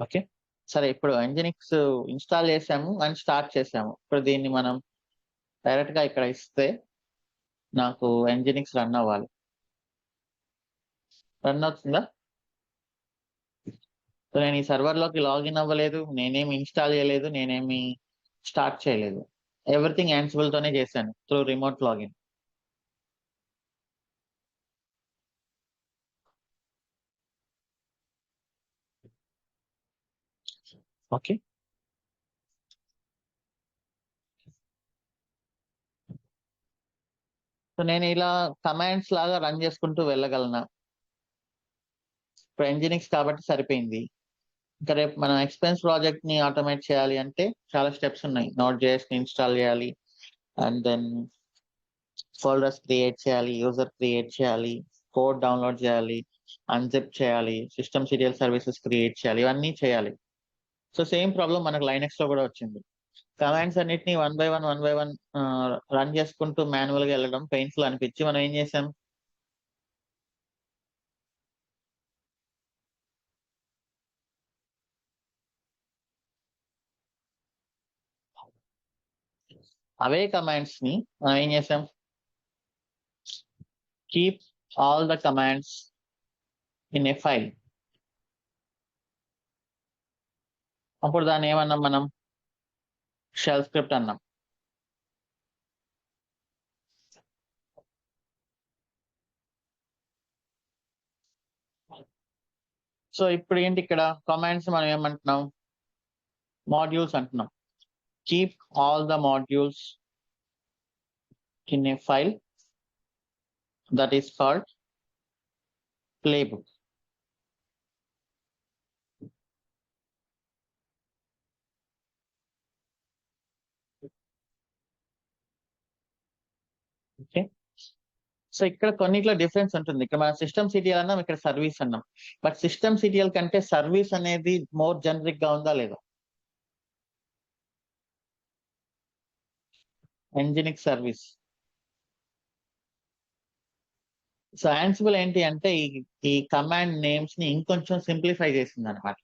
ఓకే, సరే, ఇప్పుడు ఎన్జినిక్స్ ఇన్స్టాల్ చేసాము అండ్ స్టార్ట్ చేసాము. ఇప్పుడు దీన్ని మనం డైరెక్ట్ గా ఇక్కడ ఇస్తే నాకు ఎన్జినిక్స్ రన్ అవ్వాలి. రన్ అవుతుందా? సో నేను ఈ సర్వర్ లోకి లాగిన్ అవ్వలేదు, నేనేమి ఇన్స్టాల్ చేయలేదు, నేనేమి స్టార్ట్ చేయలేదు. ఎవ్రీథింగ్ యాన్సిబుల్ తోనే చేశాను through remote login. Okay, so నేను ఇలా కమాండ్స్ లాగా రన్ చేసుకుంటూ వెళ్ళగలనా? ఇప్పుడు ఎన్జినిక్స్ కాబట్టి సరిపోయింది. ఇంకా రేపు మనం ఎక్స్పెన్స్ ప్రాజెక్ట్ ని ఆటోమేట్ చేయాలి అంటే చాలా స్టెప్స్ ఉన్నాయి. Node.js ని ఇన్స్టాల్ చేయాలి, అండ్ దెన్ ఫోల్డర్స్ క్రియేట్ చేయాలి, యూజర్ క్రియేట్ చేయాలి, కోడ్ డౌన్లోడ్ చేయాలి, అన్జిప్ చేయాలి, సిస్టమ్ సీరియల్ సర్వీసెస్ క్రియేట్ చేయాలి, ఇవన్నీ చేయాలి. సో సేమ్ ప్రాబ్లం మనకు లైనక్స్ లో కూడా వచ్చింది. కమాండ్స్ అన్నిటిని వన్ బై వన్ రన్ చేసుకుంటూ మాన్యువల్ గా వెళ్ళడం పెయిన్ఫుల్ అనిపించి మనం ఏం చేసాం, అవే కమాండ్స్ ని మనం ఏం చేసాం, keep all the commands in a file. అప్పుడు దాన్ని ఏమన్నాం మనం, షెల్ స్క్రిప్ట్ అన్నాం. సో ఇప్పుడు ఏంటి, ఇక్కడ కమాండ్స్ మనం ఏమంటున్నాం, మాడ్యూల్స్ అంటున్నాం. Keep all the modules in a file that is called playbook. Okay, so ఇక్కడ కొన్నిట్లో డిఫరెన్స్ ఉంటుంది. ఇక్కడ మన సిస్టమ్ సిటిఎల్ అన్నాం, ఇక్కడ సర్వీస్ అన్నాం. బట్ సిస్టమ్ సిటిఎల్ కంటే సర్వీస్ అనేది మోర్ జనరిక్ గా ఉందా లేదా? ఎన్జినిక్ సర్వీస్. సో యాన్సిబుల్ ఏంటి అంటే ఈ కమాండ్ నేమ్స్ ని ఇంకొంచెం సింప్లిఫై చేసింది అనమాట.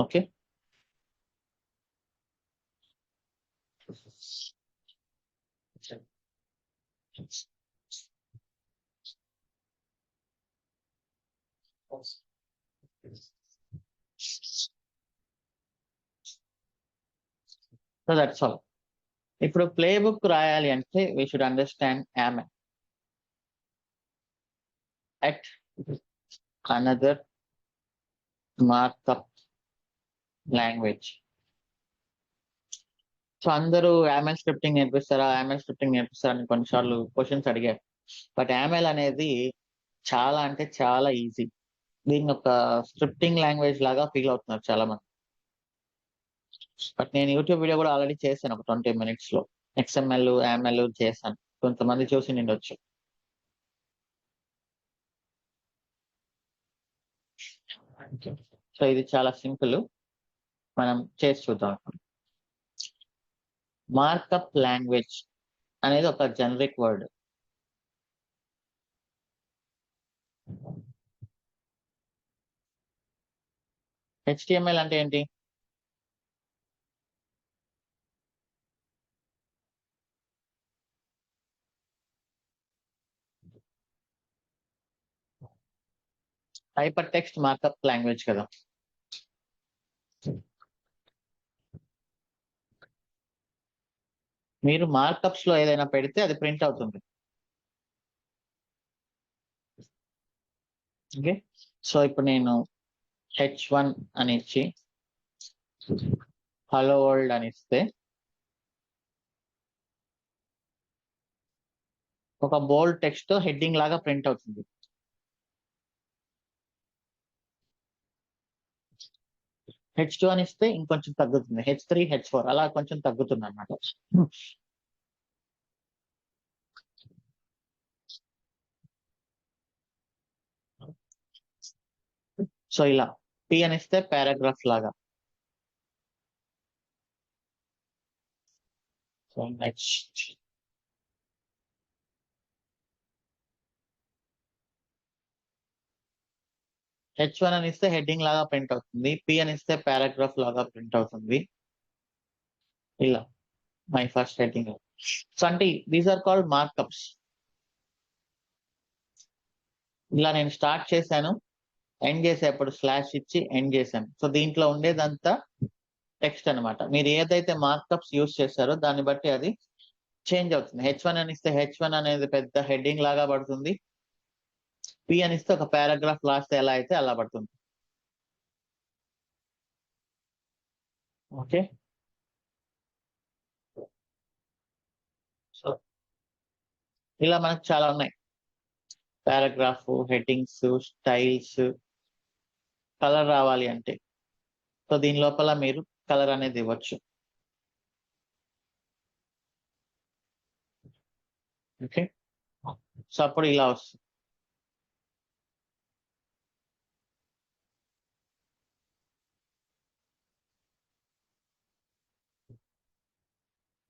Okay, so that's all. ఇప్పుడు ప్లే బుక్ రాయాలి అంటే we should understand YAML at another markup language. So అందరూ యామెల్ స్క్రిప్టింగ్ నేర్పిస్తారా అని కొన్నిసార్లు క్వశ్చన్స్ అడిగారు. బట్ యామెల్ అనేది చాలా అంటే చాలా ఈజీ. దీన్ని ఒక స్క్రిప్టింగ్ లాంగ్వేజ్ లాగా ఫీల్ అవుతున్నారు చాలా మంది. బట్ నేను యూట్యూబ్ వీడియో కూడా ఆల్రెడీ చేశాను, ఒక 20 minutes లో XML యామెల్ చేశాను. కొంతమంది చూసి నిండొచ్చు. సో ఇది చాలా సింపుల్, మనం చేసి చూద్దాం. మార్కప్ లాంగ్వేజ్ అనేది ఒక జనరిక్ వర్డ్. HTML అంటే ఏంటి? హైపర్ టెక్స్ట్ మార్కప్ లాంగ్వేజ్ కదా. మీరు మార్కప్స్ లో ఏదైనా పెడితే అది ప్రింట్ అవుతుంది. ఓకే, సో ఇప్పుడు నేను H1 అని ఇచ్చి హలో వరల్డ్ అని ఇస్తే ఒక బోల్డ్ టెక్స్ట్ తో హెడ్డింగ్ లాగా ప్రింట్ అవుతుంది. H2 అని ఇస్తే ఇంకొంచెం తగ్గుతుంది, H3, H4 అలా కొంచెం తగ్గుతుంది అన్నమాట. సో ఇలా P అని ఇస్తే పారాగ్రాఫ్ లాగా. సో నెక్స్ట్ H1 అని ఇస్తే హెడ్డింగ్ లాగా ప్రింట్ అవుతుంది, P అని ఇస్తే పారాగ్రాఫ్ లాగా ప్రింట్ అవుతుంది. ఇలా మై ఫస్ట్ హెడ్డింగ్. సో అంటే దీస్ ఆర్ కాల్డ్ మార్కప్స్. ఇలా నేను స్టార్ట్ చేశాను, ఎండ్ చేసేప్పుడు స్లాష్ ఇచ్చి ఎండ్ చేశాను. సో దీంట్లో ఉండేదంతా టెక్స్ట్ అన్నమాట. మీరు ఏదైతే మార్కప్స్ యూస్ చేస్తారో దాన్ని బట్టి అది చేంజ్ అవుతుంది. H1 అని ఇస్తే H1 అనేది పెద్ద హెడ్డింగ్ లాగా పడుతుంది, P అని ఇస్తే ఒక పారాగ్రాఫ్ లాస్ట్ ఎలా అయితే అలా పడుతుంది. ఓకే, సో ఇలా మనకు చాలా ఉన్నాయి. పారాగ్రాఫ్, హెడ్డింగ్స్, స్టైల్స్, కలర్ రావాలి అంటే సో దీని లోపల మీరు కలర్ అనేది ఇవ్వచ్చు. ఓకే, సో అప్పుడు ఇలా వస్తుంది.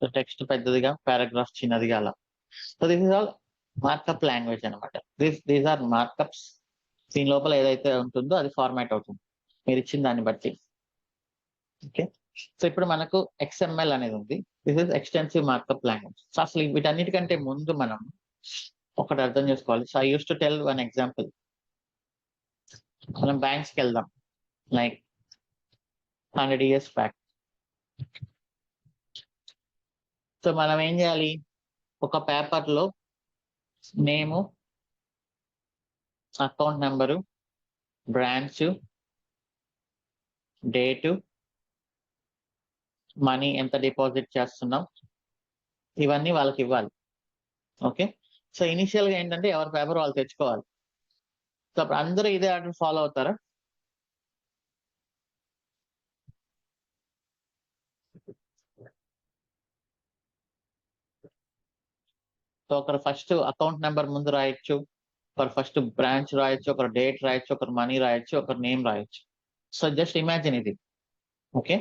సో టెక్స్ట్ పెద్దదిగా, పారాగ్రాఫ్ చిన్నదిగా అలా. So this is all markup language అనమాట. These are markups. దీని లోపల ఏదైతే ఉంటుందో అది ఫార్మాట్ అవుతుంది మీరు ఇచ్చిన దాన్ని బట్టి. ఓకే, సో ఇప్పుడు మనకు XML అనేది ఉంది. This is extensive markup language. So అసలు వీటన్నిటికంటే ముందు మనం ఒకటి అర్థం చేసుకోవాలి. So I use to tell one example. మనం బ్యాంక్స్కి వెళ్దాం, లైక్ 100 years బ్యాక్. సో మనం ఏం చేయాలి, ఒక పేపర్లో name, account number, branch, date, money ఎంత డిపాజిట్ చేస్తున్నాం, ఇవన్నీ వాళ్ళకి ఇవ్వాలి. ఓకే, సో ఇనిషియల్ గా ఏంటంటే ఎవరి పేపర్ వాళ్ళు తెచ్చుకోవాలి. సో అప్పుడు అందరూ ఇదే ఆర్డర్ ఫాలో అవుతారా? సో ఒకరు ఫస్ట్ అకౌంట్ నెంబర్ ముందు రాయొచ్చు, ఒకరు ఫస్ట్ బ్రాంచ్ రాయొచ్చు, ఒకరు డేట్ రాయొచ్చు, ఒకరు మనీ రాయొచ్చు, ఒకరు నేమ్ రాయొచ్చు. సో జస్ట్ ఇమాజిన్ ఇది. ఓకే,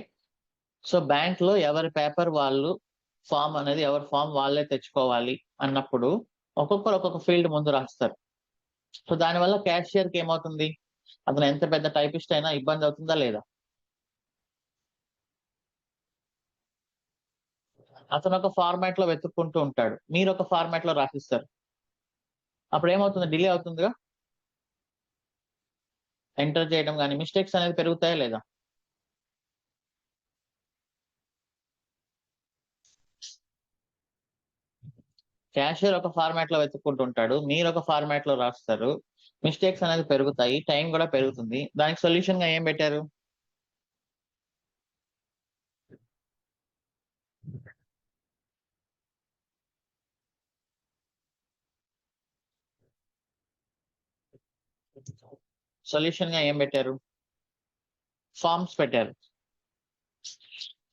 సో బ్యాంక్ లో ఎవరి పేపర్ వాళ్ళు, ఫామ్ అనేది ఎవరి ఫామ్ వాళ్ళే తెచ్చుకోవాలి అన్నప్పుడు ఒక్కొక్కరు ఒక్కొక్క ఫీల్డ్ ముందు రాస్తారు. సో దానివల్ల క్యాషియర్ కి ఏమవుతుంది, అతను ఎంత పెద్ద టైపిస్ట్ అయినా ఇబ్బంది అవుతుందా లేదా? అతను ఒక ఫార్మాట్ లో వెతుక్కుంటూ ఉంటాడు, మీరు ఒక ఫార్మాట్ లో రాసిస్తారు. అప్పుడు ఏమవుతుంది, డిలే అవుతుందిగా. ఎంటర్ చేయడం కానీ మిస్టేక్స్ అనేది పెరుగుతాయా లేదా? క్యాషియర్ ఒక ఫార్మాట్ లో వెతుక్కుంటూ ఉంటాడు, మీరు ఒక ఫార్మాట్ లో రాస్తారు, మిస్టేక్స్ అనేది పెరుగుతాయి, టైం కూడా పెరుగుతుంది. దానికి సొల్యూషన్ గా ఏం పెట్టారు? సొల్యూషన్ గా ఏం పెట్టారు? ఫార్మ్స్ పెట్టారు.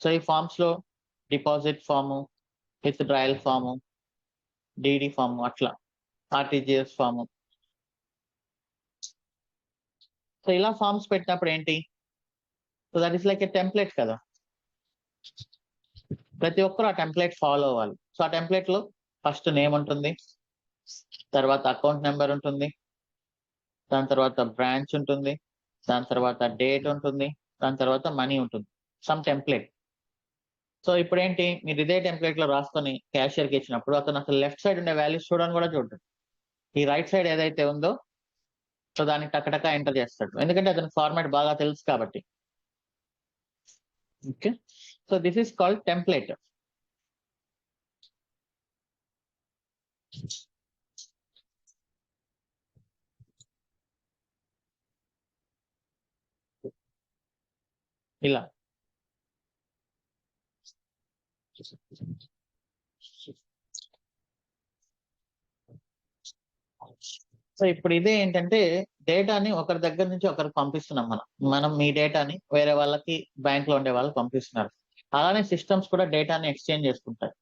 సో ఈ ఫార్మ్స్ లో deposit form, withdrawal form, DD form, అట్లా ఆర్టీజీఎస్ ఫాము. సో ఇలా ఫార్మ్స్ పెట్టినప్పుడు ఏంటి, so that is like a template కదా. ప్రతి ఒక్కరు ఆ టెంప్లెట్ ఫాలో అవ్వాలి. సో ఆ టెంప్లెట్ లో ఫస్ట్ నేమ్ ఉంటుంది, తర్వాత అకౌంట్ నెంబర్ ఉంటుంది, దాని తర్వాత బ్రాంచ్ ఉంటుంది, దాని తర్వాత డేట్ ఉంటుంది, దాని తర్వాత మనీ ఉంటుంది, సమ్ టెంప్లెట్. సో ఇప్పుడు ఏంటి, మీరు ఇదే టెంప్లెట్ లో రాసుకొని క్యాషియర్కి ఇచ్చినప్పుడు అతను అసలు లెఫ్ట్ సైడ్ ఉండే వాల్యూస్ చూడని కూడా చూడడు. ఈ రైట్ సైడ్ ఏదైతే ఉందో సో దానికి టక్కటక్క ఎంటర్ చేస్తాడు, ఎందుకంటే అతనికి ఫార్మాట్ బాగా తెలుసు కాబట్టి. Okay, so this is called template. ఇలా సో ఇప్పుడు ఇదే ఏంటంటే డేటాని ఒకరి దగ్గర నుంచి ఒకరికి పంపిస్తున్నాం మనం మీ డేటాని వేరే వాళ్ళకి బ్యాంక్ లో ఉండే వాళ్ళకి పంపిస్తున్నారు. అలానే సిస్టమ్స్ కూడా డేటాని ఎక్స్చేంజ్ చేసుకుంటాయి.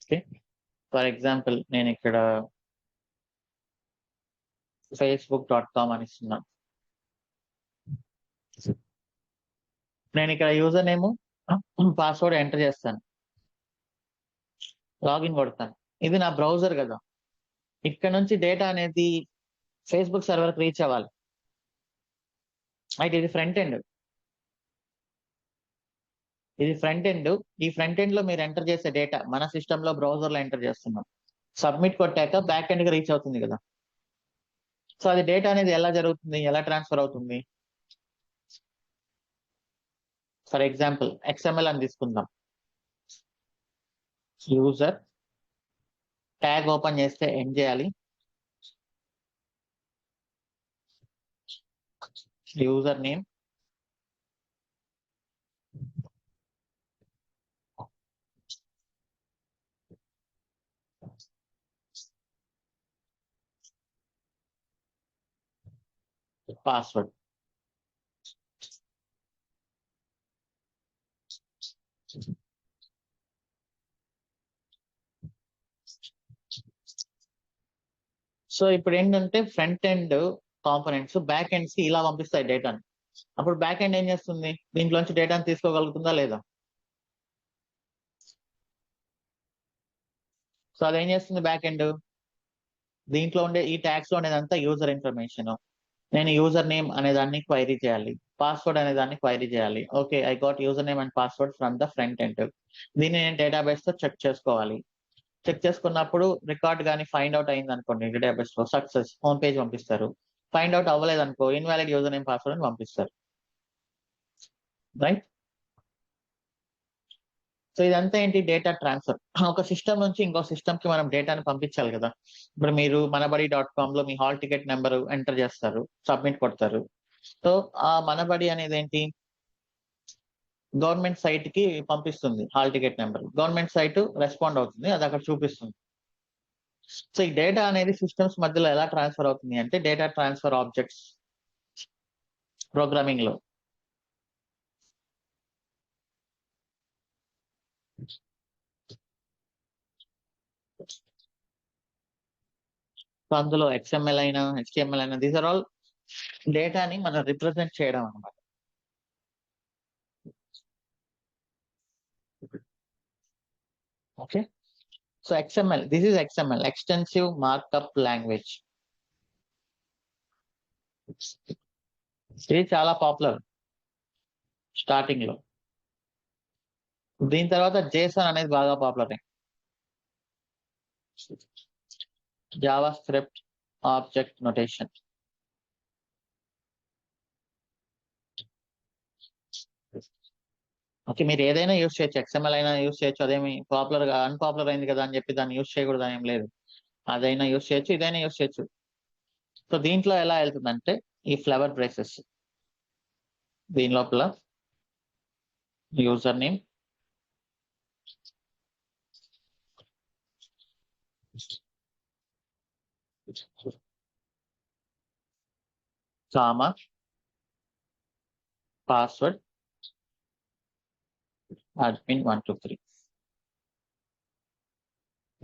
ఓకే, ఫర్ ఎగ్జాంపుల్ నేను ఇక్కడ facebook.com అని ఇస్తున్నాను. నేను ఇక్కడ యూజర్ నేమ్ పాస్వర్డ్ ఎంటర్ చేస్తాను, లాగిన్ కొడతాను. ఇది నా బ్రౌజర్ కదా, ఇక్కడ నుంచి డేటా అనేది ఫేస్బుక్ సర్వర్కి రీచ్ అవ్వాలి. అయితే ఇది ఫ్రంట్ ఎండ్, ఇది ఫ్రంట్ ఎండ్. ఈ ఫ్రంట్ ఎండ్ లో మీరు ఎంటర్ చేసే డేటా మన సిస్టమ్ లో బ్రౌజర్ లో ఎంటర్ చేస్తున్నాం. సబ్మిట్ కొట్టాక బ్యాక్ ఎండ్ కి రీచ్ అవుతుంది కదా. సో అది డేటా అనేది ఎలా జరుగుతుంది, ఎలా ట్రాన్స్ఫర్ అవుతుంది? ఫర్ ఎగ్జాంపుల్ XML అని తీసుకుందాం. యూజర్ ట్యాగ్ ఓపెన్ చేస్తే ఏం చేయాలి, యూజర్ నేమ్, పాస్వర్డ్. సో ఇప్పుడు ఏంటంటే front end components back ends కి ఇలా పంపిస్తాయి డేటాని. అప్పుడు బ్యాక్ ఎండ్ ఏం చేస్తుంది, దీంట్లోంచి డేటాని తీసుకోగలుగుతుందా లేదా? సో అదేం చేస్తుంది బ్యాక్ ఎండ్, దీంట్లో ఉండే ఈ ట్యాగ్స్ లో ఉండేదంతా యూజర్ ఇన్ఫర్మేషన్. నేను యూజర్ నేమ్ అనే దాన్ని క్వైరీ చేయాలి, పాస్వర్డ్ అనే దాన్ని క్వైరీ చేయాలి. Okay, I got user name and password from the front end. దీన్ని నేను డేటాబేస్ తో చెక్ చేసుకోవాలి. చెక్ చేసుకున్నప్పుడు రికార్డ్ కానీ ఫైండ్ అవుట్ అయింది అనుకోండి, డేటాబేస్ లో సక్సెస్ హోమ్ పేజ్ పంపిస్తారు. ఫైండ్ అవుట్ అవ్వలేదు అనుకో, ఇన్వాలిడ్ యూజర్ నేమ్ పాస్వర్డ్ అని పంపిస్తారు. రైట్, సో ఇదంతా ఏంటి, డేటా ట్రాన్స్ఫర్. ఒక సిస్టమ్ నుంచి ఇంకో సిస్టమ్ కి మనం డేటాని పంపించాలి కదా. ఇప్పుడు మీరు మనబడి.com లో మీ హాల్ టికెట్ నెంబర్ ఎంటర్ చేస్తారు, సబ్మిట్ కొడతారు. సో ఆ మనబడి అనేది ఏంటి, గవర్నమెంట్ సైట్ కి పంపిస్తుంది hall ticket number. Government site respond అవుతుంది, అది అక్కడ చూపిస్తుంది. సో ఈ డేటా అనేది సిస్టమ్స్ మధ్యలో ఎలా ట్రాన్స్ఫర్ అవుతుంది అంటే డేటా ట్రాన్స్ఫర్ ఆబ్జెక్ట్స్ ప్రోగ్రామింగ్ లో. సో అందులో XML అయినా HTML అయినా దీస్ ఆర్ ఆల్ డేటాని మనం రిప్రజెంట్ చేయడం అనమాట. Okay, so XML, this is XML, extensive markup language. ఇది చాలా పాపులర్ స్టార్టింగ్ లో. దీని తర్వాత JSON అనేది బాగా పాపులర్ అయింది, Java script object notation. Okay, మీరు ఏదైనా యూస్ చేయొచ్చు, XML అయినా యూస్ చేయొచ్చు. అదేమి పాపులర్ గా అన్పాపులర్ అయింది కదా అని చెప్పి దాన్ని యూస్ చేయకూడదు అని ఏం లేదు. అదైనా యూస్ చేయొచ్చు, ఇదైనా యూస్ చేయొచ్చు. సో దీంట్లో ఎలా వెళ్తుందంటే ఈ ఫ్లవర్ బ్రేసెస్, దీని లోపల user name, comma, password, admin 123.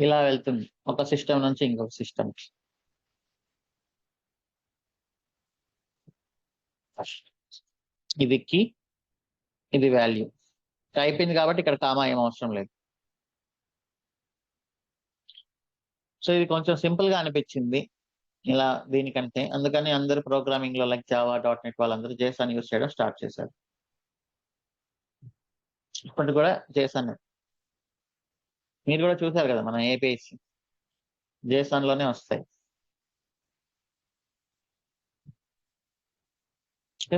ఇలా వెళ్తుంది ఒక సిస్టమ్ నుంచి ఇంకొక సిస్టమ్. ఇది కీ, ఇది వాల్యూ. అయిపోయింది కాబట్టి ఇక్కడ కామా ఏం అవసరం లేదు. సో ఇది కొంచెం సింపుల్ గా అనిపించింది, ఇలా దీనికంటే. అందుకని అందరూ ప్రోగ్రామింగ్ లో లైక్ జావా, .NET వాళ్ళందరూ జేసన్ యూజ్ చేయడం స్టార్ట్ చేశారు. ఇప్పటికి కూడా జేసన్ మీరు కూడా చూసారు కదా మన ఏపీఐస్ జేసన్ లోనే వస్తాయి.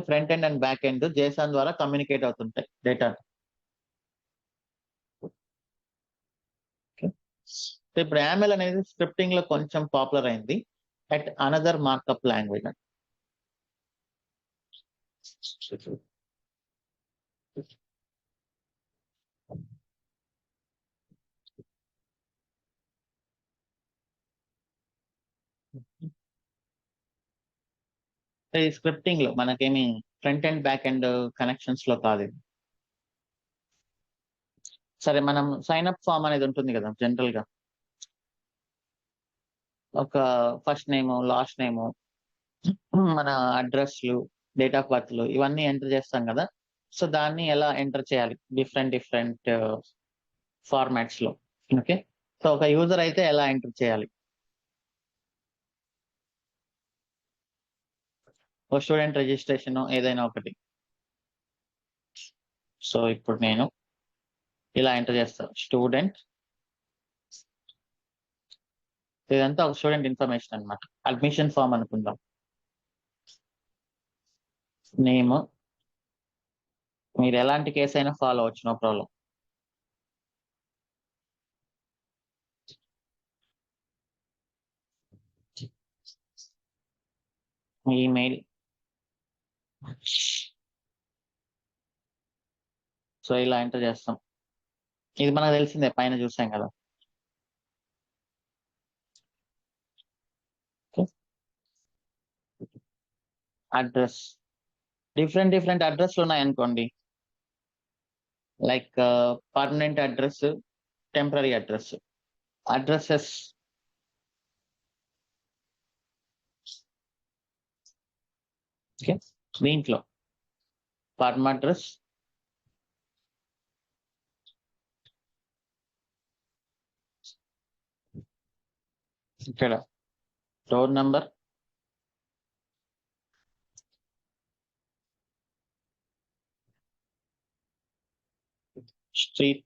Front end and back end Jason ద్వారా కమ్యూనికేట్ అవుతుంటాయి డేటా. ఇప్పుడు యామెల్ అనేది స్క్రిప్టింగ్ లో కొంచెం పాపులర్ అయింది అట్ అనదర్ మార్కప్ లాంగ్వేజ్. ఈ స్క్రిప్టింగ్ లో మనకేమి front end back end connections లో కాదు ఇది. సరే, మనం సైన్ అప్ ఫామ్ అనేది ఉంటుంది కదా జనరల్ గా, ఒక ఫస్ట్ నేమ్, లాస్ట్ నేమ్, మన అడ్రస్లు, డేట్ ఆఫ్ బర్త్లు ఇవన్నీ ఎంటర్ చేస్తాం కదా. సో దాన్ని ఎలా ఎంటర్ చేయాలి డిఫరెంట్ డిఫరెంట్ ఫార్మాట్స్ లో. ఓకే, సో ఒక యూజర్ అయితే ఎలా ఎంటర్ చేయాలి, ఒక స్టూడెంట్ రిజిస్ట్రేషన్ ఏదైనా ఒకటి. సో ఇప్పుడు నేను ఇలా ఎంటర్ చేస్తాను స్టూడెంట్. ఇదంతా ఒక స్టూడెంట్ ఇన్ఫర్మేషన్ అన్నమాట. అడ్మిషన్ ఫామ్ అనుకుందాం. నేమ్, మీరు ఎలాంటి కేసు అయినా ఫాలో అవ్వచ్చు, నో ప్రాబ్లం. ఈమెయిల్. సో ఇలా ఎంటర్ చేస్తాం. ఇది మనకు తెలిసిందే, పైన చూసాం కదా. అడ్రస్, డిఫరెంట్ డిఫరెంట్ అడ్రస్లు ఉన్నాయి అనుకోండి. Like permanent address, temporary address, addresses. Okay, దీంట్లో పర్మ అడ్రస్, ఇక్కడ door number, street,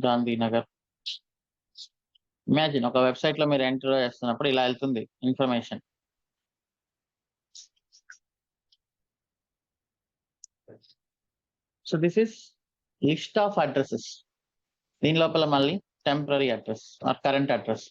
Gandhinagar. Imagine ఒక వెబ్సైట్ లో మీరు ఎంటర్ చేస్తున్నప్పుడు ఇలా వెళ్తుంది information. So this is list of addresses. దీని లోపల మళ్ళీ temporary address or current address.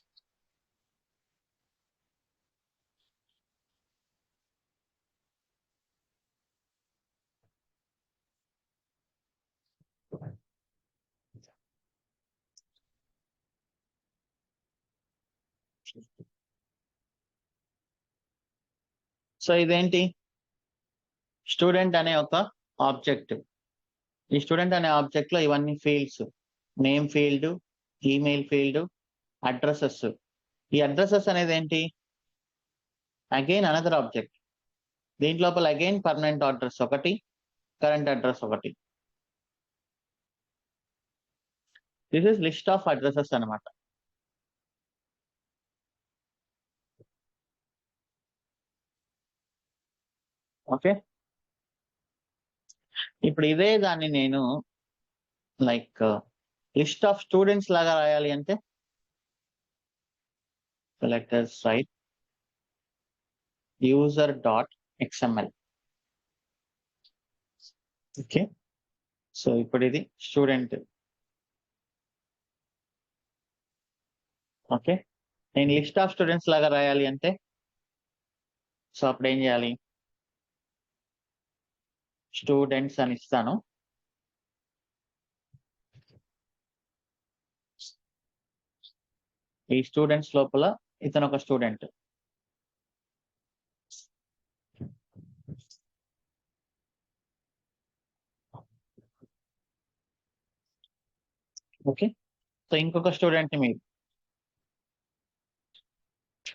So ఇదేంటి, స్టూడెంట్ అనే ఒక ఆబ్జెక్ట్. ఈ స్టూడెంట్ అనే ఆబ్జెక్ట్ లో ఇవన్నీ fields, name field, email field, addresses. ఈ అడ్రసెస్ అనేది ఏంటి, అగైన్ అనదర్ ఆబ్జెక్ట్. దీంట్ లోపల అగైన్ పర్మనెంట్ అడ్రస్ ఒకటి, కరెంట్ అడ్రస్ ఒకటి. This is list of addresses అనమాట. ఓకే, ఇప్పుడు ఇదే దాన్ని నేను లైక్ లిస్ట్ ఆఫ్ స్టూడెంట్స్ లాగా రాయాలి అంటే letters right user dot XML. Okay, so ఇప్పుడు ఇది స్టూడెంట్. ఓకే, నేను లిస్ట్ ఆఫ్ స్టూడెంట్స్ లాగా రాయాలి అంటే సో అప్పుడు ఏం చేయాలి, స్టూడెంట్స్ అని ఇస్తాను. ఈ స్టూడెంట్స్ లోపల ఇతను ఒక స్టూడెంట్. ఓకే, సో ఇంకొక స్టూడెంట్ ని మీరు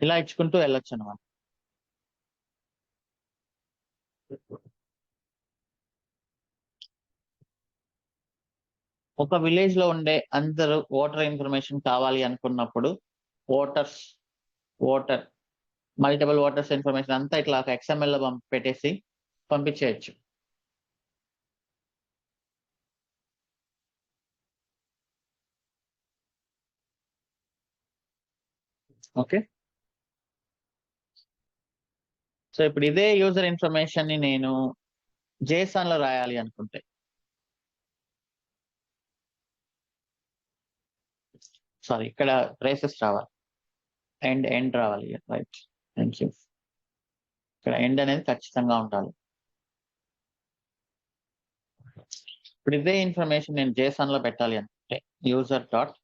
ఇలా ఇచ్చుకుంటూ వెళ్ళొచ్చు అనమాట. ఒక విలేజ్ లో ఉండే అందరూ ఓటర్ ఇన్ఫర్మేషన్ కావాలి అనుకున్నప్పుడు ఓటర్ మల్టిపుల్ ఓటర్స్ ఇన్ఫర్మేషన్ అంతా ఇట్లా ఒక XML లో పెట్టేసి పంపించేయచ్చు. ఓకే, సో ఇప్పుడు ఇదే యూజర్ ఇన్ఫర్మేషన్ ని నేను JSON లో రాయాలి అనుకుంటే, సారీ ఇక్కడ బ్రేసెస్ రావాలి, ఎండ్ రావాలి, రైట్, థ్యాంక్ యూ. ఇక్కడ ఎండ్ అనేది ఖచ్చితంగా ఉండాలి. ఇప్పుడు ఇదే ఇన్ఫర్మేషన్ నేను JSON లో పెట్టాలి అనుకుంటే user.json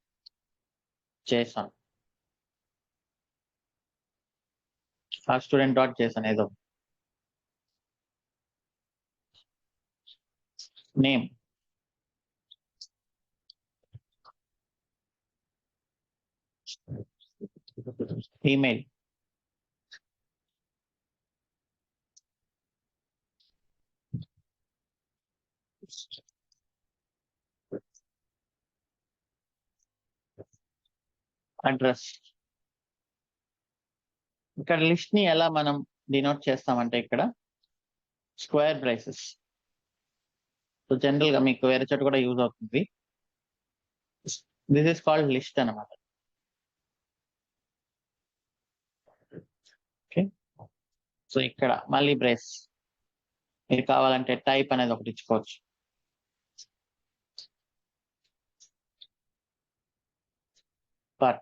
student.json ఏదో నేమ్, ఈమెయిల్, అడ్రస్. ఇక్కడ లిస్ట్ ని ఎలా మనం డినోట్ చేస్తామంటే ఇక్కడ స్క్వేర్ బ్రేసెస్. సో జనరల్ గా మీకు వేరే చోట కూడా యూజ్ అవుతుంది. దిస్ ఇస్ కాల్డ్ లిస్ట్ అనమాట. ఓకే, సో ఇక్కడ మళ్ళీ బ్రేస్, మీరు కావాలంటే టైప్ అనేది ఒకటి ఇచ్చుకోవచ్చు. Per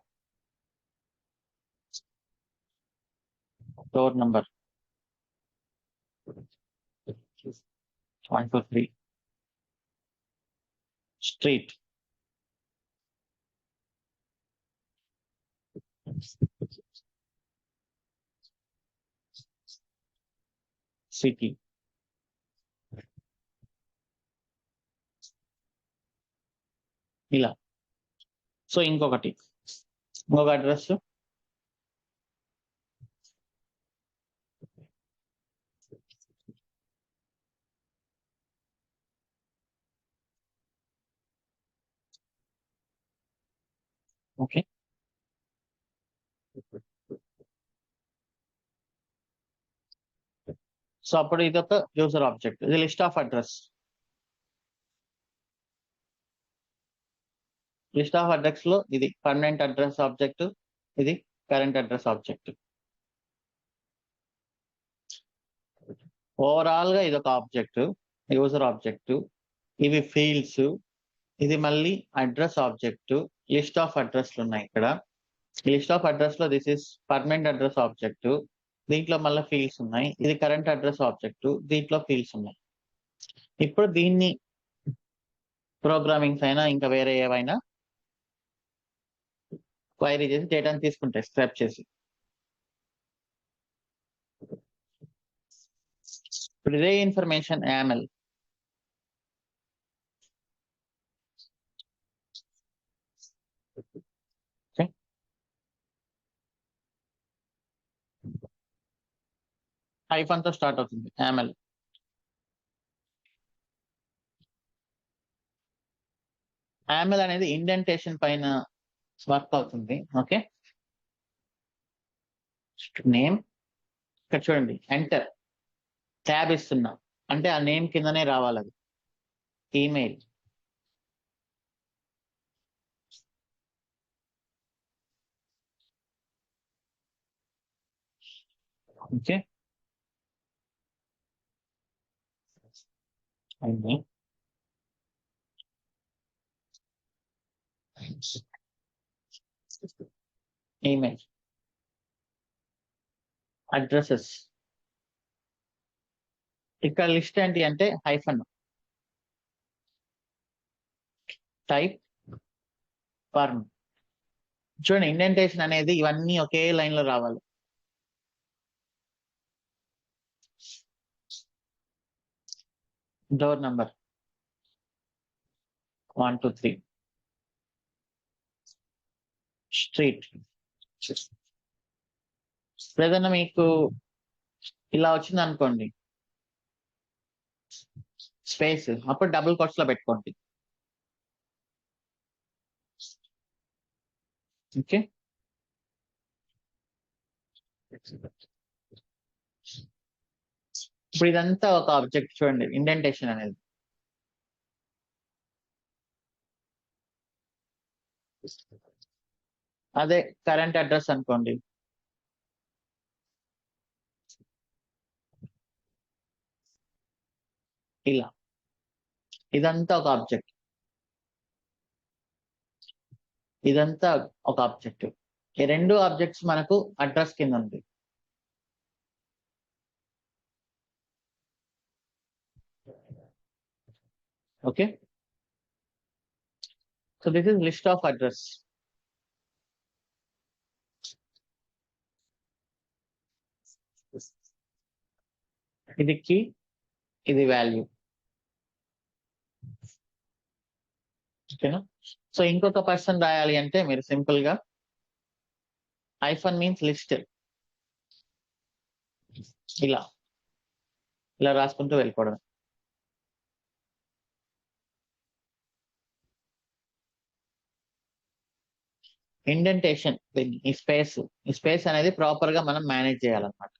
door number 123, street, city, ఇలా. సో ఇంకొక అడ్రస్ ఓకే. సో అప్పుడు ఇది ఒక యూజర్ ఆబ్జెక్ట్, ఇది list of address. List of address లో ఇది పర్మనెంట్ అడ్రస్ ఆబ్జెక్ట్, ఇది కరెంట్ అడ్రస్ ఆబ్జెక్ట్. ఓవరాల్ గా ఇది ఒక ఆబ్జెక్ట్, యూజర్ ఆబ్జెక్ట్. ఇవి ఫీల్డ్స్, ఇది మళ్ళీ అడ్రస్ ఆబ్జెక్ట్. లిస్ట్ ఆఫ్ అడ్రస్లు ఉన్నాయి ఇక్కడ. లిస్ట్ ఆఫ్ అడ్రస్ లో this is permanent address object, దీంట్లో మళ్ళీ ఫీల్డ్స్ ఉన్నాయి. ఇది కరెంట్ అడ్రస్ ఆబ్జెక్ట్, దీంట్లో ఫీల్డ్స్ ఉన్నాయి. ఇప్పుడు దీన్ని ప్రోగ్రామింగ్స్ అయినా ఇంకా వేరే ఏవైనా క్వైరీ చేసి డేటాను తీసుకుంటాయి స్క్రాప్ చేసి. ఇప్పుడు ఇదే ఇన్ఫర్మేషన్ YAML, హైఫన్ తో స్టార్ట్ అవుతుంది YAML. YAML అనేది ఇండెంటేషన్ పైన వర్క్ అవుతుంది. ఓకే, నేమ్, ఇక్కడ చూడండి ఎంటర్, ట్యాబ్ ఇస్తున్నా అంటే ఆ నేమ్ కిందనే రావాలి అది. Email, okay, email, addresses. ఇక్కడ లిస్ట్ ఏంటి అంటే హైఫన్, టైప్, ఫర్మ్. చూడండి ఇండెంటేషన్ అనేది ఇవన్నీ ఒకే లైన్ లో రావాలి. Door number 123, street. ఏదైనా మీకు ఇలా వచ్చింది అనుకోండి స్పేస్, అప్పుడు డబుల్ కోట్స్ లో పెట్టుకోండి. ఓకే. ఇప్పుడు ఇదంతా ఒక ఆబ్జెక్ట్ చూడండి, ఇండెంటేషన్ అనేది. అదే కరెంట్ అడ్రస్ అనుకోండి. ఇలా ఇదంతా ఒక ఆబ్జెక్ట్. ఇదంతా ఒక ఆబ్జెక్ట్. ఈ 2 ఆబ్జెక్ట్స్ మనకు అడ్రస్ కింద ఉంది. Okay. So this is list of address. ఇది కీ, ఇది వాల్యూ. ఓకేనా? సో ఇంకొక పర్సన్ రాయాలి అంటే మీరు సింపుల్ గా హైఫన్ మీన్స్ లిస్ట్, ఇలా ఇలా రాసుకుంటూ వెళ్ళిపోవడం. ఇండెంటేషన్, ఈ స్పేస్ అనేది ప్రాపర్ గా మనం మేనేజ్ చేయాలన్నమాట.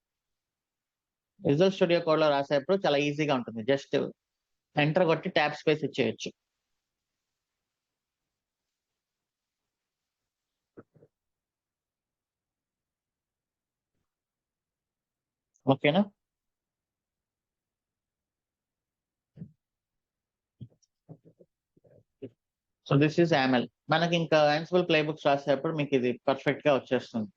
విజువల్ స్టూడియో కోడ్ లో రాసేటప్పుడు చాలా ఈజీగా ఉంటుంది. జస్ట్ ఎంటర్ కొట్టి ట్యాబ్ స్పేస్ ఇచ్చేయచ్చు. ఓకేనా? So this is YAML. మనకి ఇంకా యాన్సిబుల్ ప్లే బుక్స్ రాసేటప్పుడు మీకు ఇది పర్ఫెక్ట్ గా వచ్చేస్తుంది.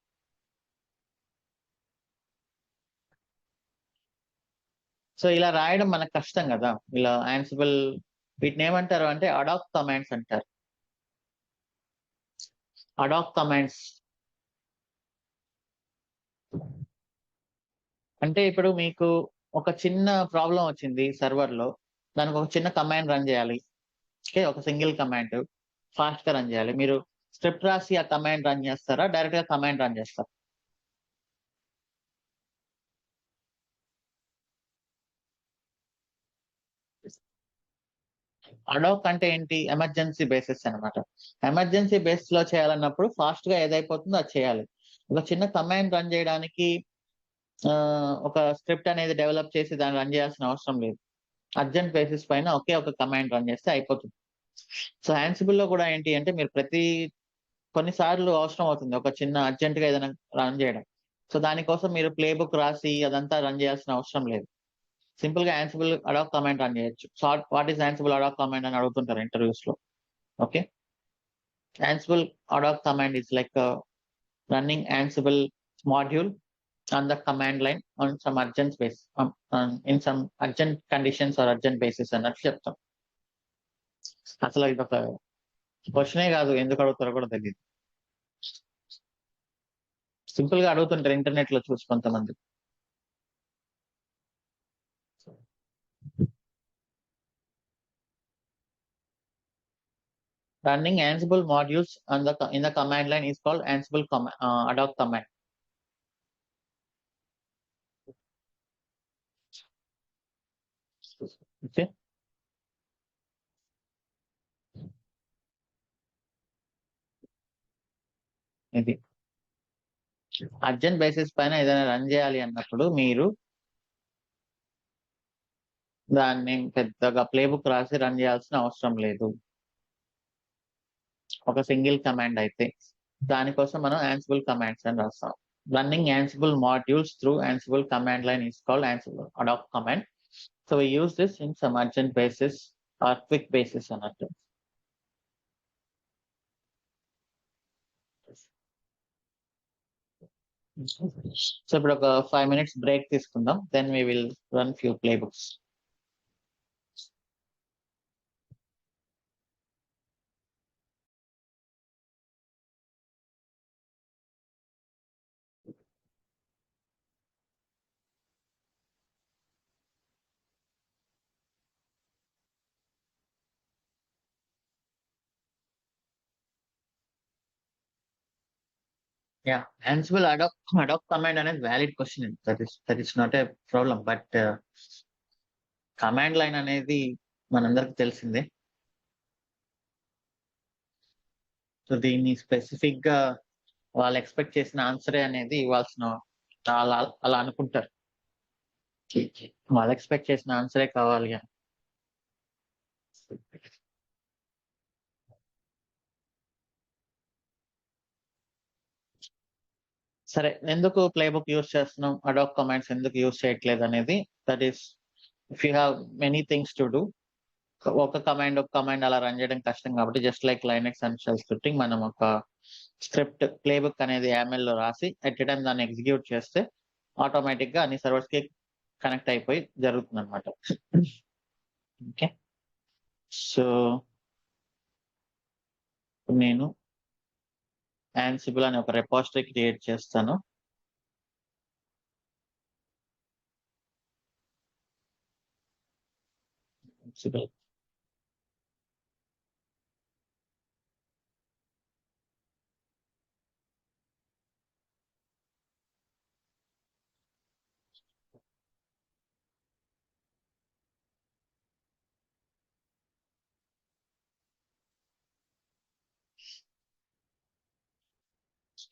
సో ఇలా రాయడం మనకు కష్టం కదా. ఇలా యాన్సిబుల్, వీటిని ఏమంటారు అంటే అడాక్ కమాండ్స్ అంటారు. అడాక్ కమాండ్స్ అంటే ఇప్పుడు మీకు ఒక చిన్న ప్రాబ్లం వచ్చింది సర్వర్ లో, దానికి ఒక చిన్న కమాండ్ రన్ చేయాలి. ఓకే, ఒక సింగిల్ కమాండ్ ఫాస్ట్ గా రన్ చేయాలి. మీరు స్క్రిప్ట్ రాసి ఆ కమాండ్ రన్ చేస్తారా, డైరెక్ట్ గా కమాండ్ రన్ చేస్తారా? అడాక్ అంటే ఏంటి? ఎమర్జెన్సీ బేసిస్ అన్నమాట. ఎమర్జెన్సీ బేస్ లో చేయాలన్నప్పుడు ఫాస్ట్ గా ఏదైపోతుందో అది చేయాలి. ఒక చిన్న కమాండ్ రన్ చేయడానికి ఒక స్క్రిప్ట్ అనేది డెవలప్ చేసి దాన్ని రన్ చేయాల్సిన అవసరం లేదు. అర్జెంట్ బేసిస్ పైన ఒకే ఒక కమాండ్ రన్ చేస్తే అయిపోతుంది. సో యాన్సిబుల్ లో కూడా ఏంటి అంటే మీరు కొన్నిసార్లు అవసరం అవుతుంది ఒక చిన్న అర్జెంట్ గా ఏదైనా రన్ చేయడం. సో దానికోసం మీరు ప్లే బుక్ రాసి అదంతా రన్ చేయాల్సిన అవసరం లేదు. సింపుల్ గా యాన్సిబుల్ అడాక్ కమాండ్ రన్ చేయొచ్చు. So what is Ansible ad hoc command అని అడుగుతుంటారు ఇంటర్వ్యూస్ లో. Okay, Ansible ad hoc command is like running Ansible module on the command line on some urgent basis, in some urgent conditions or urgent basis అన్నట్టు చెప్తాం. అసలు ఇది ఒక క్వశ్చనే కాదు, ఎందుకు అడుగుతారో కూడా తెలియదు. సింపుల్ గా అడుగుతుంటారు ఇంటర్నెట్ లో చూసి కొంతమంది. Running Ansible modules on in the command line is called Ansible adoc command. Okay. ఇది అర్జెంట్ బేసిస్ పైన ఏదైనా రన్ చేయాలి అన్నప్పుడు మీరు దాన్ని పెద్దగా ప్లే బుక్ రాసి రన్ చేయాల్సిన అవసరం లేదు. ఒక సింగిల్ కమాండ్ అయితే దానికోసం మనం Ansible కమాండ్స్ అని రాస్తాం. Running Ansible modules through Ansible command line is called Ansible adoc command. So we use this in some urgent basis or quick basis అన్నట్టు. సో ఇప్పుడు ఒక 5 minutes బ్రేక్ తీసుకుందాం, then we will run few playbooks. Yeah, Ansible adoc command అనేది valid question. That is not a problem, but command line అనేది మనందరికి తెలిసిందే. So దీన్ని specific గా వాళ్ళు ఎక్స్పెక్ట్ చేసిన ఆన్సరే అనేది ఇవ్వాల్సిన అలా అలా అనుకుంటారు. వాళ్ళు ఎక్స్పెక్ట్ చేసిన ఆన్సరే కావాలి అని. సరే, ఎందుకు ప్లే బుక్ యూజ్ చేస్తున్నాం, అడాక్ కమాండ్స్ ఎందుకు యూజ్ చేయట్లేదు అనేది, that is if you have many things to do, ఒక కమాండ్ అలా రన్ చేయడం కష్టం కాబట్టి just like Linux and shell scripting మనం ఒక స్క్రిప్ట్ ప్లే బుక్ అనేది YAML లో రాసి ఎట్ టైం దాన్ని ఎగ్జిక్యూట్ చేస్తే ఆటోమేటిక్ గా అన్ని సర్వర్స్ కి కనెక్ట్ అయిపోయి జరుగుతుంది అనమాట. ఓకే, సో నేను Ansible అనే ఒక రెపాజిటరీ క్రియేట్ చేస్తాను. Ansible.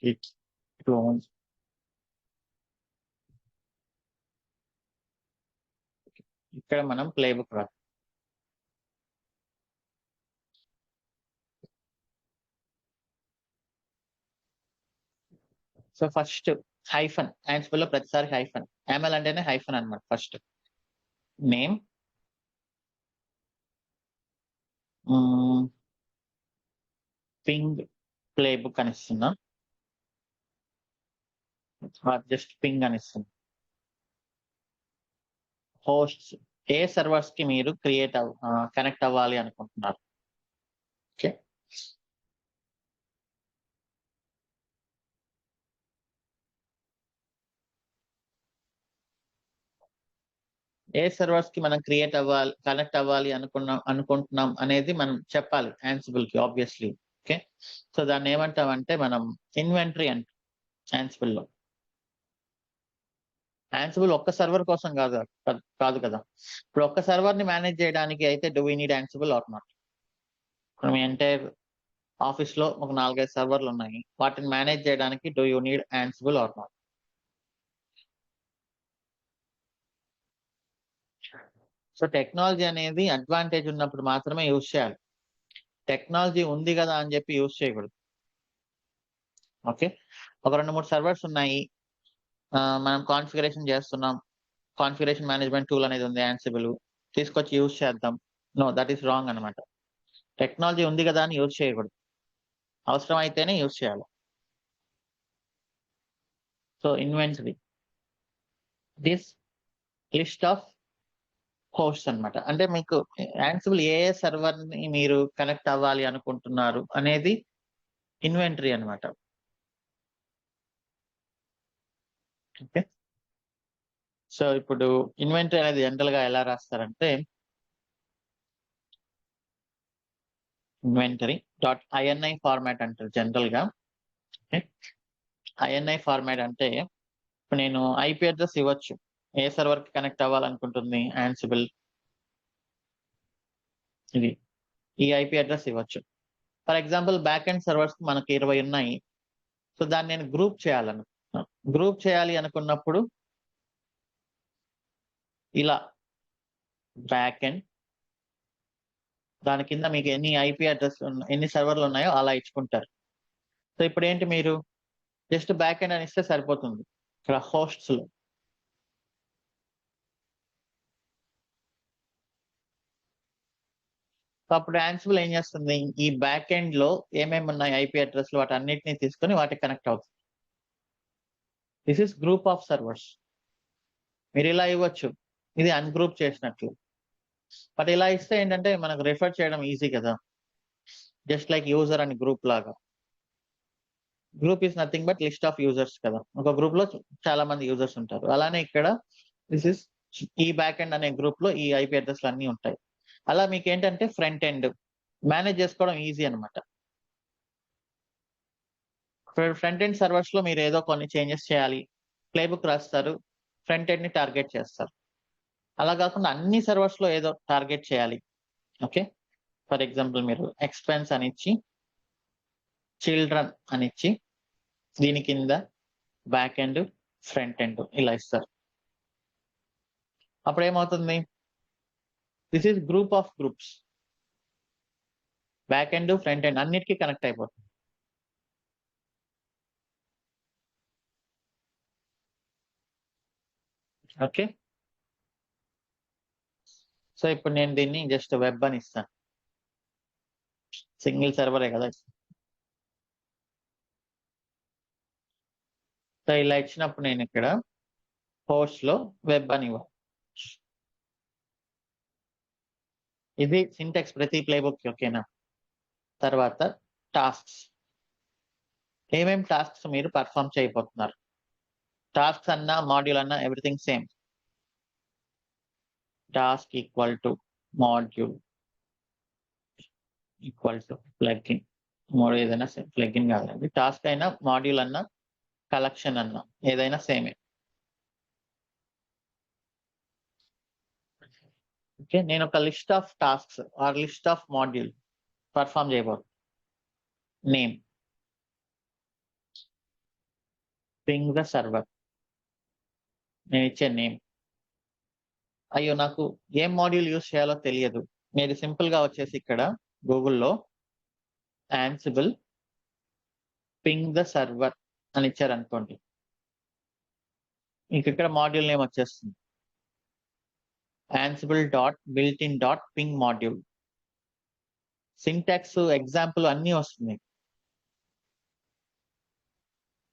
It clones. ఇక్కడ మనం ప్లే బుక్ రా. సో ఫస్ట్ హైఫన్, Ansible లో ప్రతిసారి హైఫన్, YAML అంటేనే హైఫన్ అన్నమాట. First name, ping play book అని ఇస్తున్నా, జస్ట్ పింగ్ అని ఇస్తున్నా. హోస్ట్స్, ఏ సర్వర్స్ కి మీరు కనెక్ట్ అవ్వాలి అనుకుంటున్నారు. ఓకే, ఏ సర్వర్స్ కి మనం కనెక్ట్ అవ్వాలి అనుకుంటున్నాం అనేది మనం చెప్పాలి Ansible కి ఆబ్వియస్లీ. ఓకే, సో దాన్ని ఏమంటామంటే మనం ఇన్వెంటరీ అంట Ansible లో. Ansible ఒక్క సర్వర్ కోసం కాదు కదా. ఇప్పుడు ఒక్క సర్వర్ ని మేనేజ్ చేయడానికి అయితే do we need Ansible or not? ఇప్పుడు మీ ఎంటైర్ ఆఫీస్ లో ఒక 4-5 సర్వర్లు ఉన్నాయి, వాటిని మేనేజ్ చేయడానికి do you need Ansible or not? So technology అనేది అడ్వాంటేజ్ ఉన్నప్పుడు మాత్రమే యూజ్ చేయాలి. టెక్నాలజీ ఉంది కదా అని చెప్పి యూజ్ చేయకూడదు. ఓకే, ఒక 2-3 సర్వర్స్ ఉన్నాయి, మనం కాన్ఫిగరేషన్ చేస్తున్నాం, కాన్ఫిగరేషన్ మేనేజ్మెంట్ టూల్ అనేది ఉంది Ansible, తీసుకొచ్చి యూజ్ చేద్దాం. నో, దట్ ఈస్ రాంగ్ అనమాట. టెక్నాలజీ ఉంది కదా అని యూజ్ చేయకూడదు, అవసరం అయితేనే యూజ్ చేయాలి. So inventory, this list of hosts అన్నమాట. అంటే మీకు Ansible ఏ సర్వర్ ని మీరు కనెక్ట్ అవ్వాలి అనుకుంటున్నారు అనేది ఇన్వెంటరీ అన్నమాట. ఓకే, సో ఇప్పుడు ఇన్వెంటరీ అనేది జనరల్ గా ఎలా రాస్తారంటే inventory.ini ఫార్మాట్ అంటారు జనరల్ గా. INI ఫార్మాట్ అంటే ఇప్పుడు నేను ఐపీ అడ్రస్ ఇవ్వచ్చు, ఏ సర్వర్ కి కనెక్ట్ అవ్వాలనుకుంటుంది Ansible, ఇది ఈ ఐపీ అడ్రస్ ఇవ్వచ్చు. For example back end servers మనకి 20 ఉన్నాయి, సో దాన్ని నేను గ్రూప్ చేయాలి అనుకున్నప్పుడు ఇలా బ్యాక్ ఎండ్, దాని కింద మీకు ఎన్ని ఐపీ అడ్రస్ ఎన్ని సర్వర్లు ఉన్నాయో అలా ఇచ్చుకుంటారు. సో ఇప్పుడు ఏంటి, మీరు జస్ట్ బ్యాక్ ఎండ్ అని ఇస్తే సరిపోతుంది ఇక్కడ హోస్ట్స్ లో. సో అప్పుడు Ansible ఏం చేస్తుంది, ఈ బ్యాక్ ఎండ్ లో ఏమేమి ఉన్నాయి ఐపీ అడ్రస్లు వాటి అన్నిటిని తీసుకొని వాటికి కనెక్ట్ అవుతుంది. This is group of servers. మీరు ఇలా ఇవ్వచ్చు, ఇది అన్గ్రూప్ చేసినట్లు. బట్ ఇలా ఇస్తే ఏంటంటే మనకు రిఫర్ చేయడం ఈజీ కదా, జస్ట్ లైక్ యూజర్ అని గ్రూప్ లాగా. Group is nothing but list of users కదా, ఒక గ్రూప్ లో చాలా మంది యూజర్స్ ఉంటారు. అలానే ఇక్కడ దిస్ ఇస్ ఈ బ్యాక్ ఎండ్ అనే గ్రూప్ లో ఈ ఐపీ అడ్రస్లు అన్ని ఉంటాయి. అలా మీకు ఏంటంటే ఫ్రంట్ ఎండ్ మేనేజ్ చేసుకోవడం ఈజీ అనమాట. ఫ్రంట్ ఎండ్ సర్వర్స్ లో మీరు ఏదో కొన్ని చేంజెస్ చేయాలి, ప్లేబుక్ రాస్తారు, ఫ్రంట్ ఎండ్ ని టార్గెట్ చేస్తారు. అలా కాకుండా అన్ని సర్వర్స్ లో ఏదో టార్గెట్ చేయాలి. ఓకే, ఫర్ ఎగ్జాంపుల్ మీరు ఎక్స్పెన్స్ అని ఇచ్చి, చిల్డ్రన్ అని ఇచ్చి, దీని కింద బ్యాక్ ఎండ్, ఫ్రంట్ ఎండ్ ఇలా ఇస్తారు. అప్పుడు ఏమవుతుంది, this is group of groups. Back end, front end అన్నిటికీ కనెక్ట్ అయిపోతుంది. ఓకే, సో ఇప్పుడు నేను దీన్ని జస్ట్ వెబ్ అని ఇస్తాను. సింగిల్ సర్వరే కదా. సో ఇలా ఇచ్చినప్పుడు నేను ఇక్కడ హోస్ట్ లో వెబ్ అని ఇవ్వాలి. ఇది సింటాక్స్ ప్రతి ప్లేబుక్. ఓకేనా, తర్వాత టాస్క్స్. ఏమేం టాస్క్స్ మీరు పర్ఫామ్ చేయబోతున్నారు? టాస్క్స్ అన్నా మాడ్యూల్ అన్నా everything same. Task equal to module equal to plugin. ఏదైనా సేమ్, ప్లగ్ఇన్ కాదండి. టాస్క్ అయినా మాడ్యూల్ అన్నా కలెక్షన్ అన్నా ఏదైనా సేమే. ఓకే, నేను ఒక list of tasks or list of module perform చేయబోతున్నాను. నేమ్, పింగ్ ద సర్వర్, నేను ఇచ్చే నేమ్. అయ్యో నాకు ఏం మాడ్యూల్ యూస్ చేయాలో తెలియదు, మీరు సింపుల్ గా వచ్చేసి ఇక్కడ గూగుల్లో యాన్సిబుల్ పింగ్ ద సర్వర్ అని ఇచ్చారనుకోండి, మీకు ఇక్కడ మాడ్యూల్ నేమ్ వచ్చేస్తుంది. Ansible dot built in dot ping module. Syntax example అన్నీ వస్తుంది.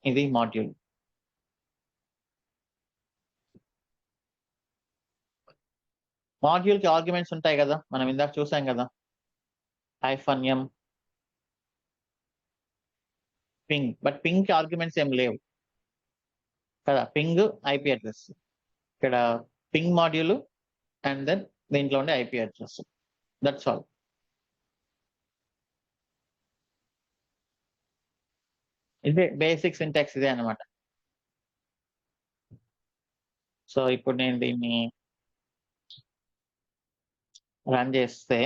ఇది మాడ్యూల్. మాడ్యూల్ కి ఆర్గ్యుమెంట్స్ ఉంటాయి కదా, మనం ఇందాక చూసాం కదా. -m పింగ్, బట్ పింగ్ కి ఆర్గ్యుమెంట్స్ ఏం లేవు కదా. పింగ్ ఐపీ అడ్రస్, ఇక్కడ పింగ్ మాడ్యూల్ అండ్ దెన్ దీంట్లో ఉండే ఐపీ అడ్రస్, దట్స్ ఆల్. ఇదే బేసిక్ సింటాక్స్, ఇదే అనమాట. సో ఇప్పుడు నేను దీన్ని రన్ చేస్తే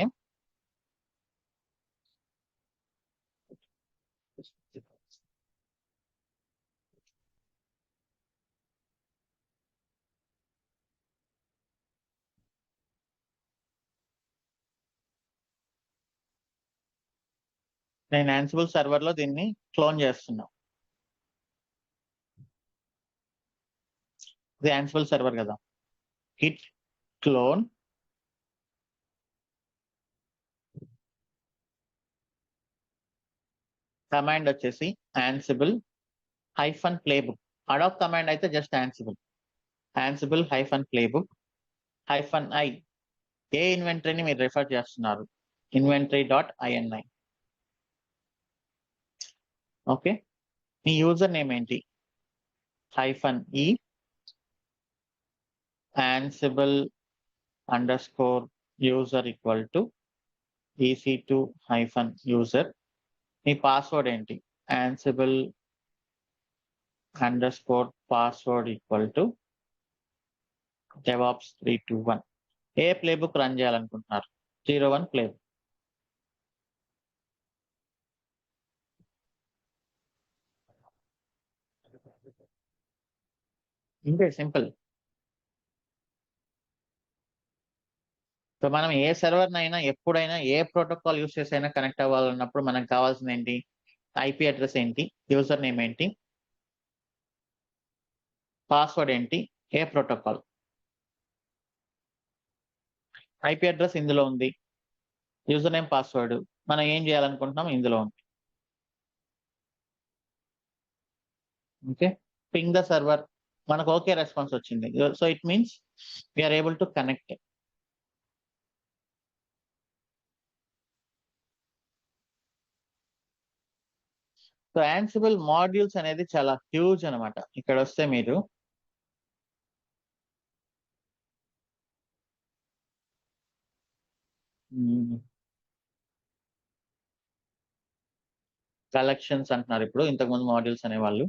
నేను యాన్సిబుల్ సర్వర్ లో దీన్ని క్లోన్ చేస్తున్నా. ఇది యాన్సిబుల్ సర్వర్ కదా. హిట్ క్లోన్, కమాండ్ వచ్చేసి Ansible hyphen playbook. Ad hoc command అయితే just Ansible. Ansible hyphen playbook hyphen I. ఏ ఇన్వెంటరీని మీరు రిఫర్ చేస్తున్నారు? Inventory dot INI. ఓకే, మీ యూజర్ నేమ్ ఏంటి? -e ansible _user equal to EC2-user. మీ పాస్వర్డ్ ఏంటి? ansible _password equal to DevOps321. ఏ ప్లేబుక్ రన్ చేయాలనుకుంటున్నారు? 01 ప్లేబుక్. ఇంతే, సింపుల్. సో మనం ఏ సర్వర్నైనా ఎప్పుడైనా ఏ ప్రోటోకాల్ యూస్ చేసి అయినా కనెక్ట్ అవ్వాలన్నప్పుడు మనకు కావాల్సింది ఏంటి? ఐపీ అడ్రస్ ఏంటి, యూజర్ నేమ్ ఏంటి, పాస్వర్డ్ ఏంటి, ఏ ప్రోటోకాల్. ఐపీ అడ్రస్ ఇందులో ఉంది, యూజర్ నేమ్ పాస్వర్డ్ మనం ఏం చేయాలనుకుంటున్నాం ఇందులో ఉంది. ఓకే, పింగ్ ద సర్వర్, మనకు ఓకే రెస్పాన్స్ వచ్చింది. So it means we're able to connect. So Ansible modules అనేది చాలా హ్యూజ్ అనమాట. ఇక్కడ వస్తే మీరు కలెక్షన్స్ అంటున్నారు, ఇప్పుడు ఇంతకుముందు మాడ్యూల్స్ అనేవాళ్ళు.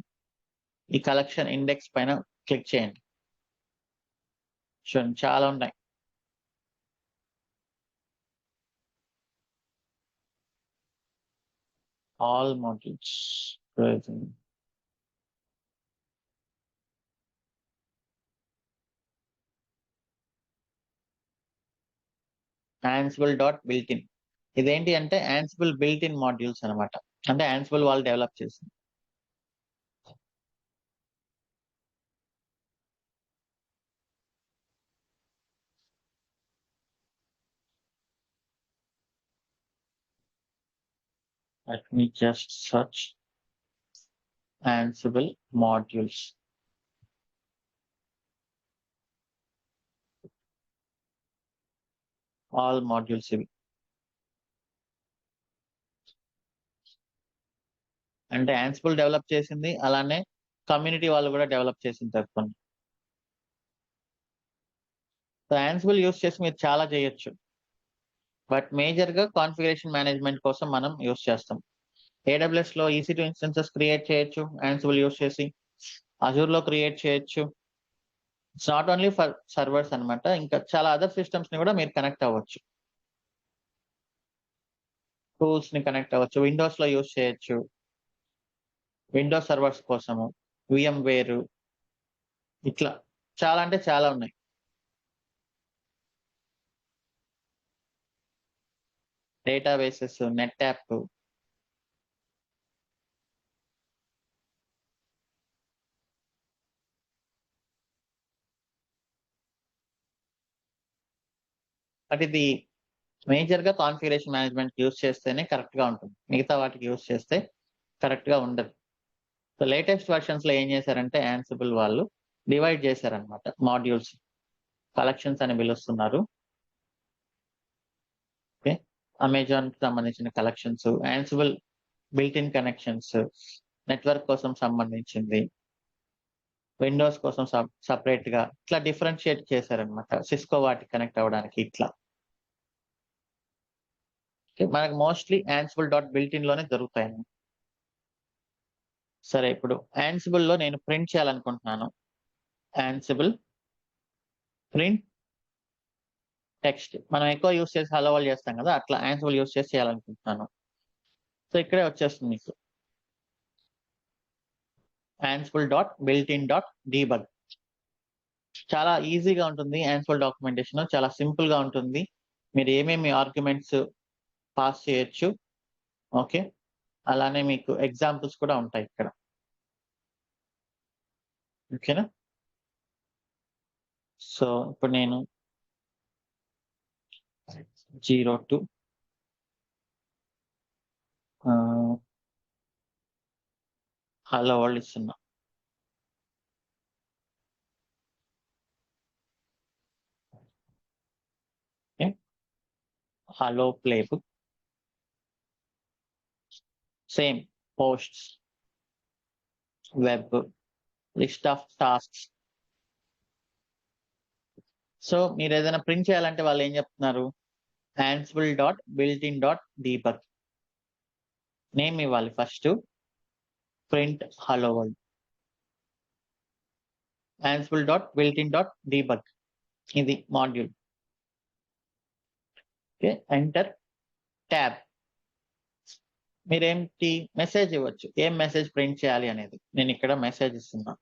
ఈ కలెక్షన్ ఇండెక్స్ పైన క్లిక్ చేయండి, చూడండి చాలా ఉన్నాయి. All modules, Ansible dot built in. ఇదేంటి అంటే యాన్సిబుల్ బిల్ట్ ఇన్ మాడ్యూల్స్ అనమాట. అంటే యాన్సిబుల్ వాళ్ళు డెవలప్ చేసింది. Let me just search Ansible modules. All modules ఇవి. అంటే Ansible డెవలప్ చేసింది, అలానే కమ్యూనిటీ వాళ్ళు కూడా డెవలప్ చేసిన తప్పని. సో Ansible యూస్ చేసి మీరు చాలా చేయొచ్చు. బట్ మేజర్‌గా కాన్ఫిగరేషన్ మేనేజ్మెంట్ కోసం మనం యూస్ చేస్తాం. AWSలో EC2 ఇన్స్టెన్సెస్ క్రియేట్ చేయొచ్చు Ansible యూస్ చేసి. అజూర్‌లో క్రియేట్ చేయొచ్చు. It's not only for servers అన్నమాట. ఇంకా చాలా అదర్ సిస్టమ్స్‌ని కూడా మీరు కనెక్ట్ అవ్వచ్చు. టూల్స్‌ని కనెక్ట్ అవ్వచ్చు. విండోస్‌లో యూస్ చేయొచ్చు. విండోస్ సర్వర్స్ కోసము, VMware ఇట్లా చాలా అంటే చాలా ఉన్నాయి. డేటాబేసెస్, నెట్‌యాప్. బట్ ఇది మేజర్‌గా కాన్ఫిగరేషన్ మేనేజ్మెంట్‌కి యూజ్ చేస్తేనే కరెక్ట్‌గా ఉంటుంది. మిగతా వాటికి యూజ్ చేస్తే కరెక్ట్‌గా ఉండదు. సో లేటెస్ట్ వెర్షన్స్‌లో ఏం చేశారంటే Ansible వాళ్ళు డివైడ్ చేశారన్నమాట మాడ్యూల్స్. కలెక్షన్స్ అని పిలుస్తున్నారు. ఓకే. అమెజాన్‌కి సంబంధించిన collections, Ansible built in connections, network కోసం సంబంధించింది, విండోస్ కోసం సెపరేట్‌గా ఇట్లా డిఫరెన్షియేట్ చేశారన్నమాట. సిస్కో వాటికి కనెక్ట్ అవ్వడానికి ఇట్లా. మనకు మోస్ట్‌లీ Ansible డాట్ బిల్ట్ ఇన్‌లోనే దొరుకుతాయండి. సరే, ఇప్పుడు Ansibleలో నేను ప్రింట్ చేయాలనుకుంటున్నాను. Ansible print text. మనం ఎక్కువ యూజ్ చేసి హలో వరల్డ్ చేస్తాం కదా! అట్లా Ansible యూజ్ చేసి చేయాలనుకుంటున్నాను. సో ఇక్కడే వచ్చేస్తుంది మీకు. Ansible dot built in dot debug. చాలా ఈజీగా ఉంటుంది Ansible డాక్యుమెంటేషన్. చాలా సింపుల్‌గా ఉంటుంది. మీరు ఏమేమి ఆర్గ్యుమెంట్స్ పాస్ చేయొచ్చు. ఓకే. అలానే మీకు ఎగ్జాంపుల్స్ కూడా ఉంటాయి ఇక్కడ. ఓకేనా? సో ఇప్పుడు నేను 02 హలో వరల్డ్ ఇస్తున్నా. Okay. Hello playbook. Same posts, web, list of tasks. So మీరు ఏదైనా ప్రింట్ చేయాలంటే వాళ్ళు ఏం చెప్తున్నారు? Ansible dot built in dot debug. Name ఇవ్వాలి first. Print hello world. Ansible dot built in dot debug. ఇది మాడ్యూల్. ఓకే. Enter tab. మీరేంటి message ఇవ్వచ్చు. ఏం మెసేజ్ ప్రింట్ చేయాలి అనేది. నేను ఇక్కడ మెసేజ్ ఇస్తున్నా.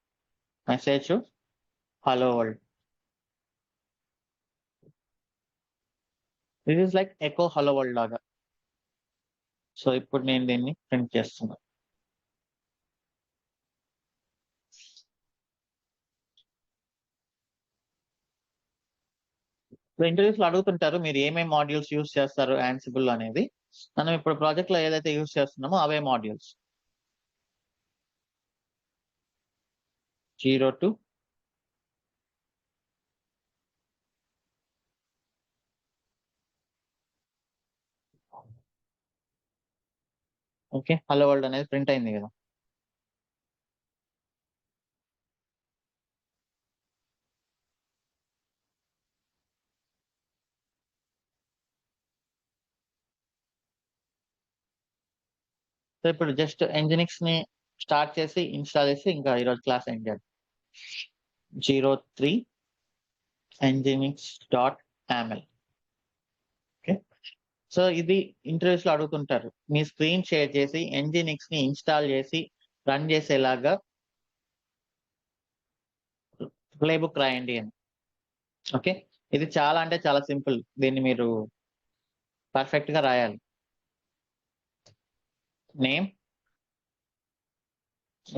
Message hello world. This is like echo hello world లాగా. సో ఇప్పుడు నేను దీన్ని ప్రింట్ చేస్తున్నా. ఇంటర్వ్యూస్‌లో అడుగుతుంటారు మీరు ఏమేం మాడ్యూల్స్ యూజ్ చేస్తారు Ansible అనేది. మనం ఇప్పుడు ప్రాజెక్ట్‌లో ఏదైతే యూజ్ చేస్తున్నామో అవే మాడ్యూల్స్. 02 ఓకే. హలో వరల్డ్ అనేది ప్రింట్ అయింది కదా! సో ఇప్పుడు జస్ట్ Nginxని స్టార్ట్ చేసి ఇన్‌స్టాల్ చేసి ఇంకా ఈరోజు క్లాస్ ఎండ్ చేద్దాం. 03 nginx.yaml. ఓకే. సో ఇది ఇంటర్వ్యూస్‌లో అడుగుతుంటారు. మీ స్క్రీన్ షేర్ చేసి Nginxని ఇన్‌స్టాల్ చేసి రన్ చేసేలాగా ప్లేబుక్ రాయండి అని. ఓకే. ఇది చాలా అంటే చాలా సింపుల్. దీన్ని మీరు పర్ఫెక్ట్ గా రాయాలి. Name,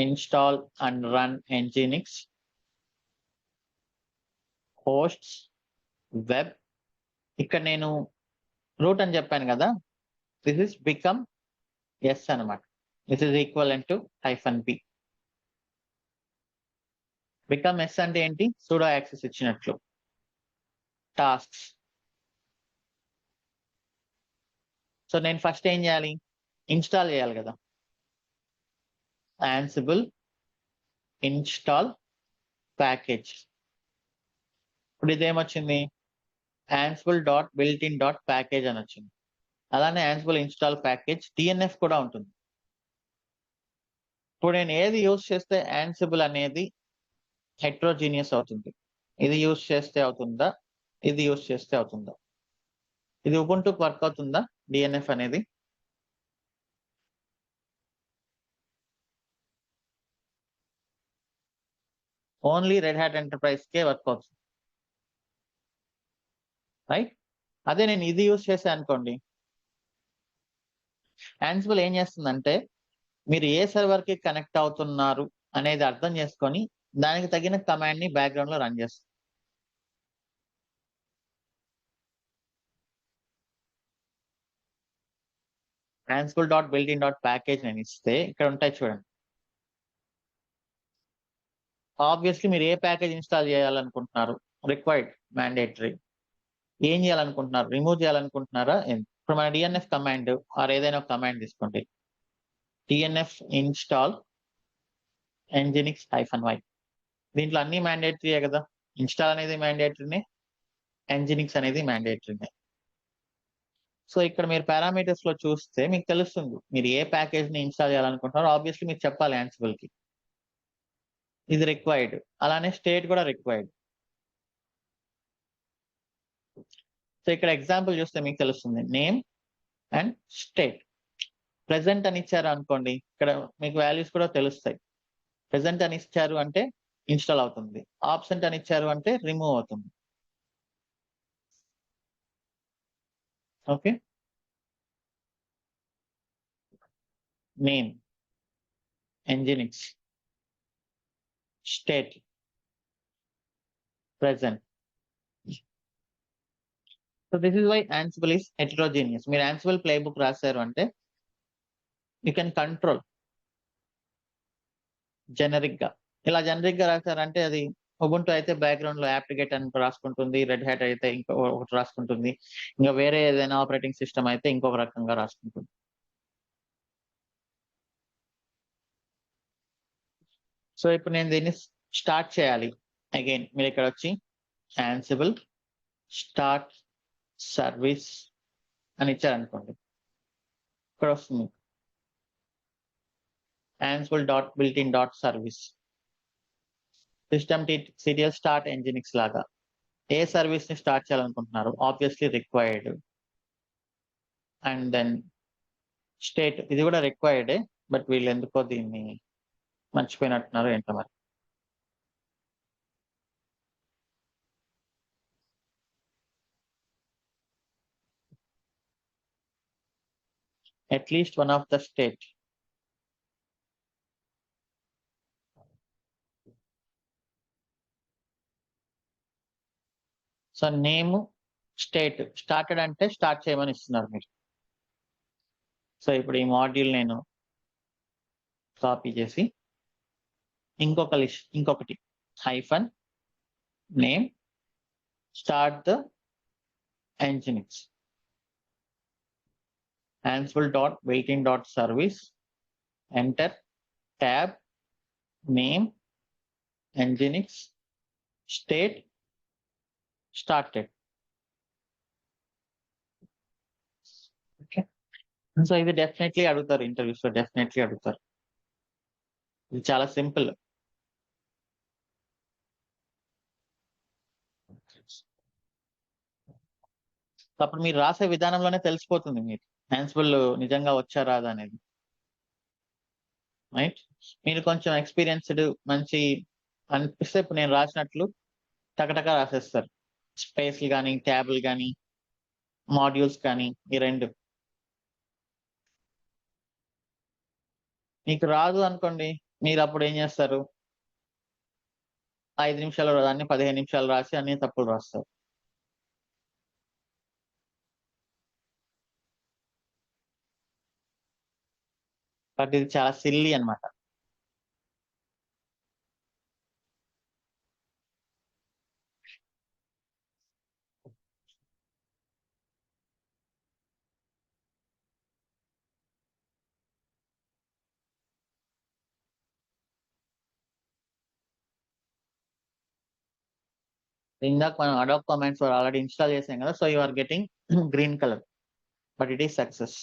install and run nginx, hosts, web. ఇక్కడ నేను రూట్ అని చెప్పాను కదా, దిస్ ఇస్ బికమ్ ఎస్ అనమాట. This is equivalent to -b. Become yes అంటే ఏంటి? సూడో యాక్సెస్ ఇచ్చినట్లు. టాస్క్స్. సో నేను ఫస్ట్ ఏం చేయాలి? ఇన్స్టాల్ చేయాలి కదా. Ansible install package. ఇప్పుడు ఇదేమొచ్చింది? Ansible dot built in dot package అని వచ్చింది. అలానే Ansible ఇన్స్టాల్ ప్యాకేజ్ DNF కూడా ఉంటుంది. ఇప్పుడు నేను ఏది యూజ్ చేస్తే Ansible అనేది హెట్రోజీనియస్ అవుతుంది? ఇది యూజ్ చేస్తే అవుతుందా, ఇది యూజ్ చేస్తే అవుతుందా? ఇది ఉబుంటుకు వర్క్ అవుతుందా DNF అనేది? ఓన్లీ రెడ్ హ్యాట్ ఎంటర్ప్రైజ్ కే వర్క్ అవుతుంది, రైట్? అదే నేను ఇది యూజ్ చేసా అనుకోండి, Ansible ఏం చేస్తుందంటే మీరు ఏ సర్వర్ కి కనెక్ట్ అవుతున్నారు అనేది అర్థం చేసుకొని దానికి తగిన కమాండ్ ని బ్యాక్గ్రౌండ్ లో రన్ చేస్తుంది. Ansible dot built in dot package నేను ఇస్తే ఇక్కడ ఉంటాయి చూడండి. ఆబ్వియస్లీ మీరు ఏ ప్యాకేజ్ ఇన్స్టాల్ చేయాలనుకుంటున్నారు? Required, mandatory. ఏం చేయాలనుకుంటున్నారు? రిమూవ్ చేయాలనుకుంటున్నారా? ఇప్పుడు మన DNF కమాండ్ ఆర్ ఏదైనా ఒక కమాండ్ తీసుకోండి. DNF install nginx -y. దీంట్లో అన్ని మ్యాండేటరీయే కదా. ఇన్స్టాల్ అనేది మ్యాండేటరీనే, nginx అనేది మ్యాండేటరీనే. సో ఇక్కడ మీరు పారామీటర్స్ లో చూస్తే మీకు తెలుస్తుంది మీరు ఏ ప్యాకేజ్ ని ఇన్స్టాల్ చేయాలనుకుంటున్నారో. ఆబ్వియస్లీ మీరు చెప్పాలి Ansible కి ఇది రిక్వైర్డ్. అలానే స్టేట్ కూడా రిక్వైర్డ్. సో ఇక్కడ ఎగ్జాంపుల్ చూస్తే మీకు తెలుస్తుంది నేమ్ అండ్ స్టేట్. ప్రెసెంట్ అని ఇచ్చారు అనుకోండి, ఇక్కడ మీకు వాల్యూస్ కూడా తెలుస్తాయి. ప్రెసెంట్ అని ఇచ్చారు అంటే ఇన్స్టాల్ అవుతుంది, ఆబ్సెంట్ అని ఇచ్చారు అంటే రిమూవ్ అవుతుంది. Okay. Name, nginx, state, present. So this is why Ansible is heterogeneous. మీరు Ansible ప్లేబుక్ రాశారు అంటే యూ కెన్ కంట్రోల్ జెనరిక్ గా. ఇలా జెనరిక్ గా రాశారంటే అది ఉబుంటు అయితే బ్యాక్గ్రౌండ్ లో యాప్టిగేట్ అని రాసుకుంటుంది, రెడ్ హ్యాట్ అయితే ఒకటి రాసుకుంటుంది, ఇంకా వేరే ఏదైనా ఆపరేటింగ్ సిస్టమ్ అయితే ఇంకొక రకంగా రాసుకుంటుంది. సో ఇప్పుడు నేను దీన్ని స్టార్ట్ చేయాలి. అగైన్ మీరు ఇక్కడ వచ్చి Ansible స్టార్ట్ సర్వీస్ అని ఇచ్చారనుకోండి, ఇక్కడ వస్తుంది Ansible dot built in dot service. systemctl start nginx లాగా ఏ సర్వీస్ ని స్టార్ట్ చేయాలనుకుంటున్నారు? Obviously required. And then state, ఇది కూడా రిక్వైర్డే, బట్ వీళ్ళు ఎందుకో దీన్ని మర్చిపోయినట్టున్నారు ఏంటో మరి. At least one of the state. So name, state. Started అంటే స్టార్ట్ చేయమని ఇస్తున్నారు మీరు. సో ఇప్పుడు ఈ మాడ్యూల్ నేను కాపీ చేసి ఇంకొకటి hyphen name start the nginx, Ansible dot built in dot service, enter, tab, name, nginx, state, started. Okay. So ఇది డెఫినెట్లీ అడుగుతారు ఇంటర్వ్యూస్ లో, డెఫినెట్లీ అడుగుతారు. ఇది చాలా సింపుల్. అప్పుడు మీరు రాసే విధానంలోనే తెలిసిపోతుంది మీరు Ansible నిజంగా వచ్చా రాదా అనేది, రైట్? మీరు కొంచెం ఎక్స్పీరియన్స్డ్ మంచి అనిపిస్తే ఇప్పుడు నేను రాసినట్లు టకటక రాసేస్తారు. స్పేస్లు కానీ, ట్యాబ్లు కానీ, మాడ్యూల్స్ కానీ ఈ 2. మీకు రాదు అనుకోండి, మీరు అప్పుడు ఏం చేస్తారు? 5 నిమిషాల్లో దాన్ని 15 నిమిషాలు రాసి అన్ని తప్పులు రాస్తారు. బట్ ఇది చాలా సిల్లీ అన్నమాట. ఇందాక మనం అడాబ్ కామెంట్స్ ఆల్రెడీ ఇన్స్టాల్ చేసాం కదా, so you are getting green colour, but it is success.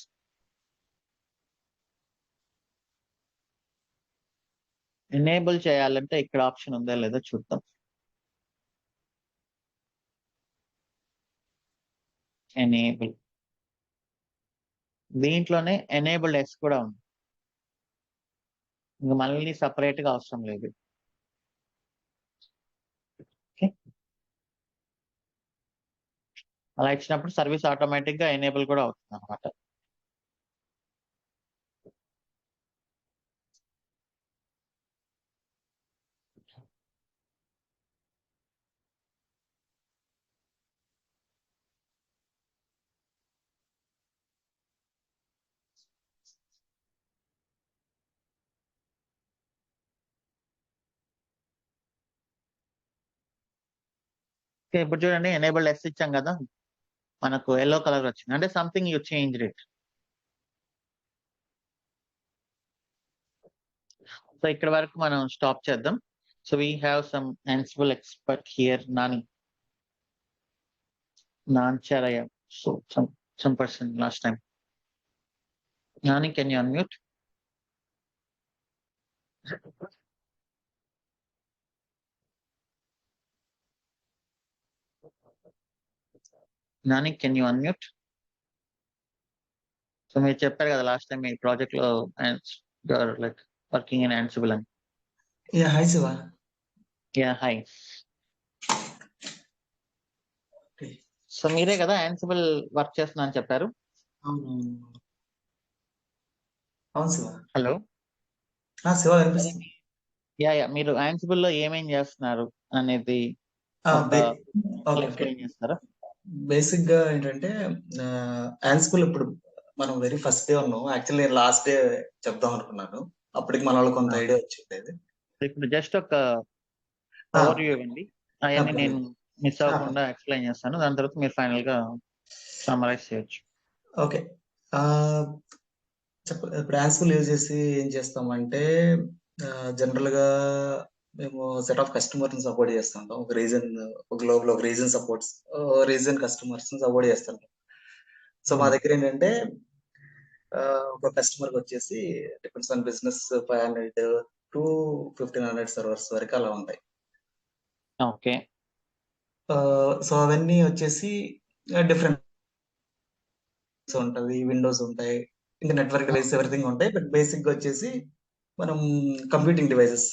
Enable చేయాలంటే ఇక్కడ ఆప్షన్ ఉందా లేదో చూద్దాం. ఎనేబుల్, దీంట్లోనే ఎనేబుల్డ్ ఎస్ కూడా ఉంది. ఇంకా మళ్ళీ సపరేట్ గా అవసరం లేదు. ఓకే, అలా ఇచ్చినప్పుడు సర్వీస్ ఆటోమేటిక్ గా ఎనేబుల్ కూడా అవుతుంది అనమాట. ఓకే, ఇప్పుడు చూడండి ఎనేబుల్డ్ ఎస్ ఇచ్చాం కదా, మనకు ఎల్లో కలర్ వచ్చింది, అంటే something you change it. So ఇక్కడ వరకు మనం స్టాప్ చేద్దాం. So we have some Ansible expert here, Nancharaya. So some person last time. Nani, can you unmute? Nani, can you unmute? So మీరు చెప్పారు కదా లాస్ట్ టైం మీ project లో like working in Ansible అని. Yeah hi Shiva. Yeah hi. So మీరే కదా Ansible work చేస్తున్నా అని చెప్పారు. అవును శివ. హలో శివ వినిపిస్తుంది. యా మీరు Ansible లో ఏమేం చేస్తున్నారు అనేది ఎక్స్ప్లెయిన్ చేస్తారా? బేసిక్ గా ఏంటంటే Ansible ఇప్పుడు మనం వెరీ ఫస్ట్ డే ఉన్నాం. యాక్చువల్లీ నేను లాస్ట్ డే చెప్దాం అనుకున్నాను, అప్పటికి మన వాళ్ళకి కొంత ఐడియా వచ్చింది. ఇప్పుడు జస్ట్ ఒక ఓవర్ వ్యూ ఇవ్వండి, అవన్నీ నేను మిస్ అవ్వకుండా ఎక్స్ప్లెయిన్ చేస్తాను, దాని తర్వాత మీరు ఫైనల్ గా సమ్మరైజ్ చేయొచ్చు. ఓకే, ఇప్పుడు Ansible యూజ్ చేసి ఏం చేస్తామంటే జనరల్ గా మేము సెట్ ఆఫ్ కస్టమర్స్ సపోర్ట్ చేస్తుంటాం. ఒక రీజన్, ఒక గ్లోబల్ ఒక reason supports reason customers support చేస్తుంటాం. సో మా దగ్గర ఏంటంటే ఒక కస్టమర్ వచ్చేసి depends on business 500 to 1500 servers వరకు అలా ఉంటాయి. ఓకే, సో అవన్నీ వచ్చేసి డిఫరెంట్ ఉంటది, విండోస్ ఉంటాయి, ఇంకా నెట్వర్క్ డివైసెస్ ఎవ్రీథింగ్ ఉంటాయి. బట్ బేసిక్ గా వచ్చేసి మనం computing devices,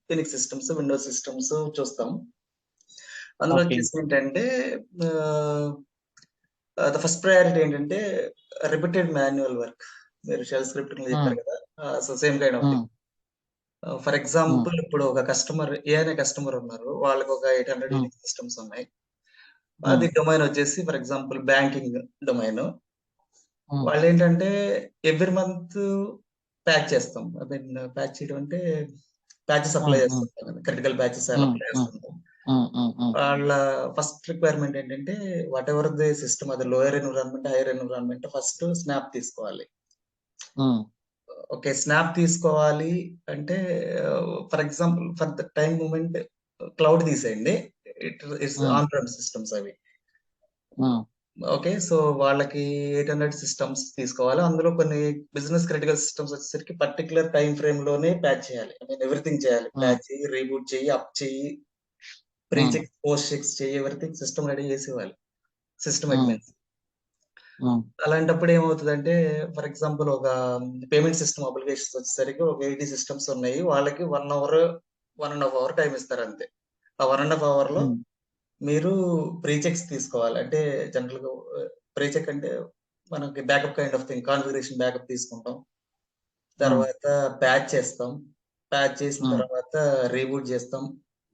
Linux systems, Windows systems చూస్తాం. అందులో వచ్చేసి ఏంటంటే ద ఫస్ట్ ప్రయారిటీ ఏంటంటే రిపీటెడ్ మాన్యువల్ వర్క్. మీరు షెల్ స్క్రిప్టింగ్ చెప్పారు కదా, so same kind of thing. For example ఇప్పుడు ఒక కస్టమర్ ఏ అనే కస్టమర్ ఉన్నారు, వాళ్ళకి ఒక 800 లినక్స్ సిస్టమ్స్ ఉన్నాయి. అది డొమైన్ వచ్చేసి ఫర్ ఎగ్జాంపుల్ బ్యాంకింగ్ డొమైన్. వాళ్ళు ఏంటంటే ఎవ్రీ మంత్ ప్యాచ్ చేస్తాం. ఐ మీన్ ప్యాచ్ చేయడం అంటే ప్యాచెస్ అప్లై చేస్తుంటాం, క్రిటికల్ ప్యాచెస్ అప్లై చేస్తుంటాం. వాళ్ళ ఫస్ట్ రిక్వైర్మెంట్ ఏంటంటే వాట్ ఎవర్ ది సిస్టమ్, అది lower environment higher environment, first snap తీసుకోవాలి. ఓకే, స్నాప్ తీసుకోవాలి అంటే for example for the time moment cloud తీసేయండి, ఇట్స్ ఆన్ ప్రెమ్ సిస్టమ్స్ అవి. ఓకే, సో వాళ్ళకి 800 సిస్టమ్స్ తీసుకోవాలి. అందులో కొన్ని బిజినెస్ క్రిటికల్ సిస్టమ్స్ వచ్చేసరికి పర్టికులర్ టైం ఫ్రేమ్ లోనే ప్యాచ్ చేయాలి. ఐ మీన్ ఎవ్రీథింగ్ చేయాలి, ప్యాచ్ చేయి, రీబూట్ చేయి, అప్ చేయి, ప్రీ చెక్, పోస్ట్ చెక్స్ చేయి, ఎవ్రీథింగ్ సిస్టమ్ రెడీ చేసి ఇవ్వాలి సిస్టమ్ అడ్మిన్స్. అలాంటప్పుడు ఏమవుతుందంటే ఫర్ ఎగ్జాంపుల్ ఒక పేమెంట్ సిస్టమ్ అప్లికేషన్స్ వచ్చేసరికి ఒక 80 సిస్టమ్స్ ఉన్నాయి, వాళ్ళకి 1 hour 1.5 hour టైం ఇస్తారు అంతే. ఆ 1.5 hour లో మీరు ప్రీ చెక్స్ తీసుకోవాలి. అంటే జనరల్ గా ప్రీ చెక్ అంటే మనకి backup kind of thing, configuration backup తీసుకుంటాం. ఉమ్, తర్వాత ప్యాచ్ చేస్తాం. ప్యాచ్ చేసిన ఉమ్, తర్వాత రీబూట్ చేస్తాం.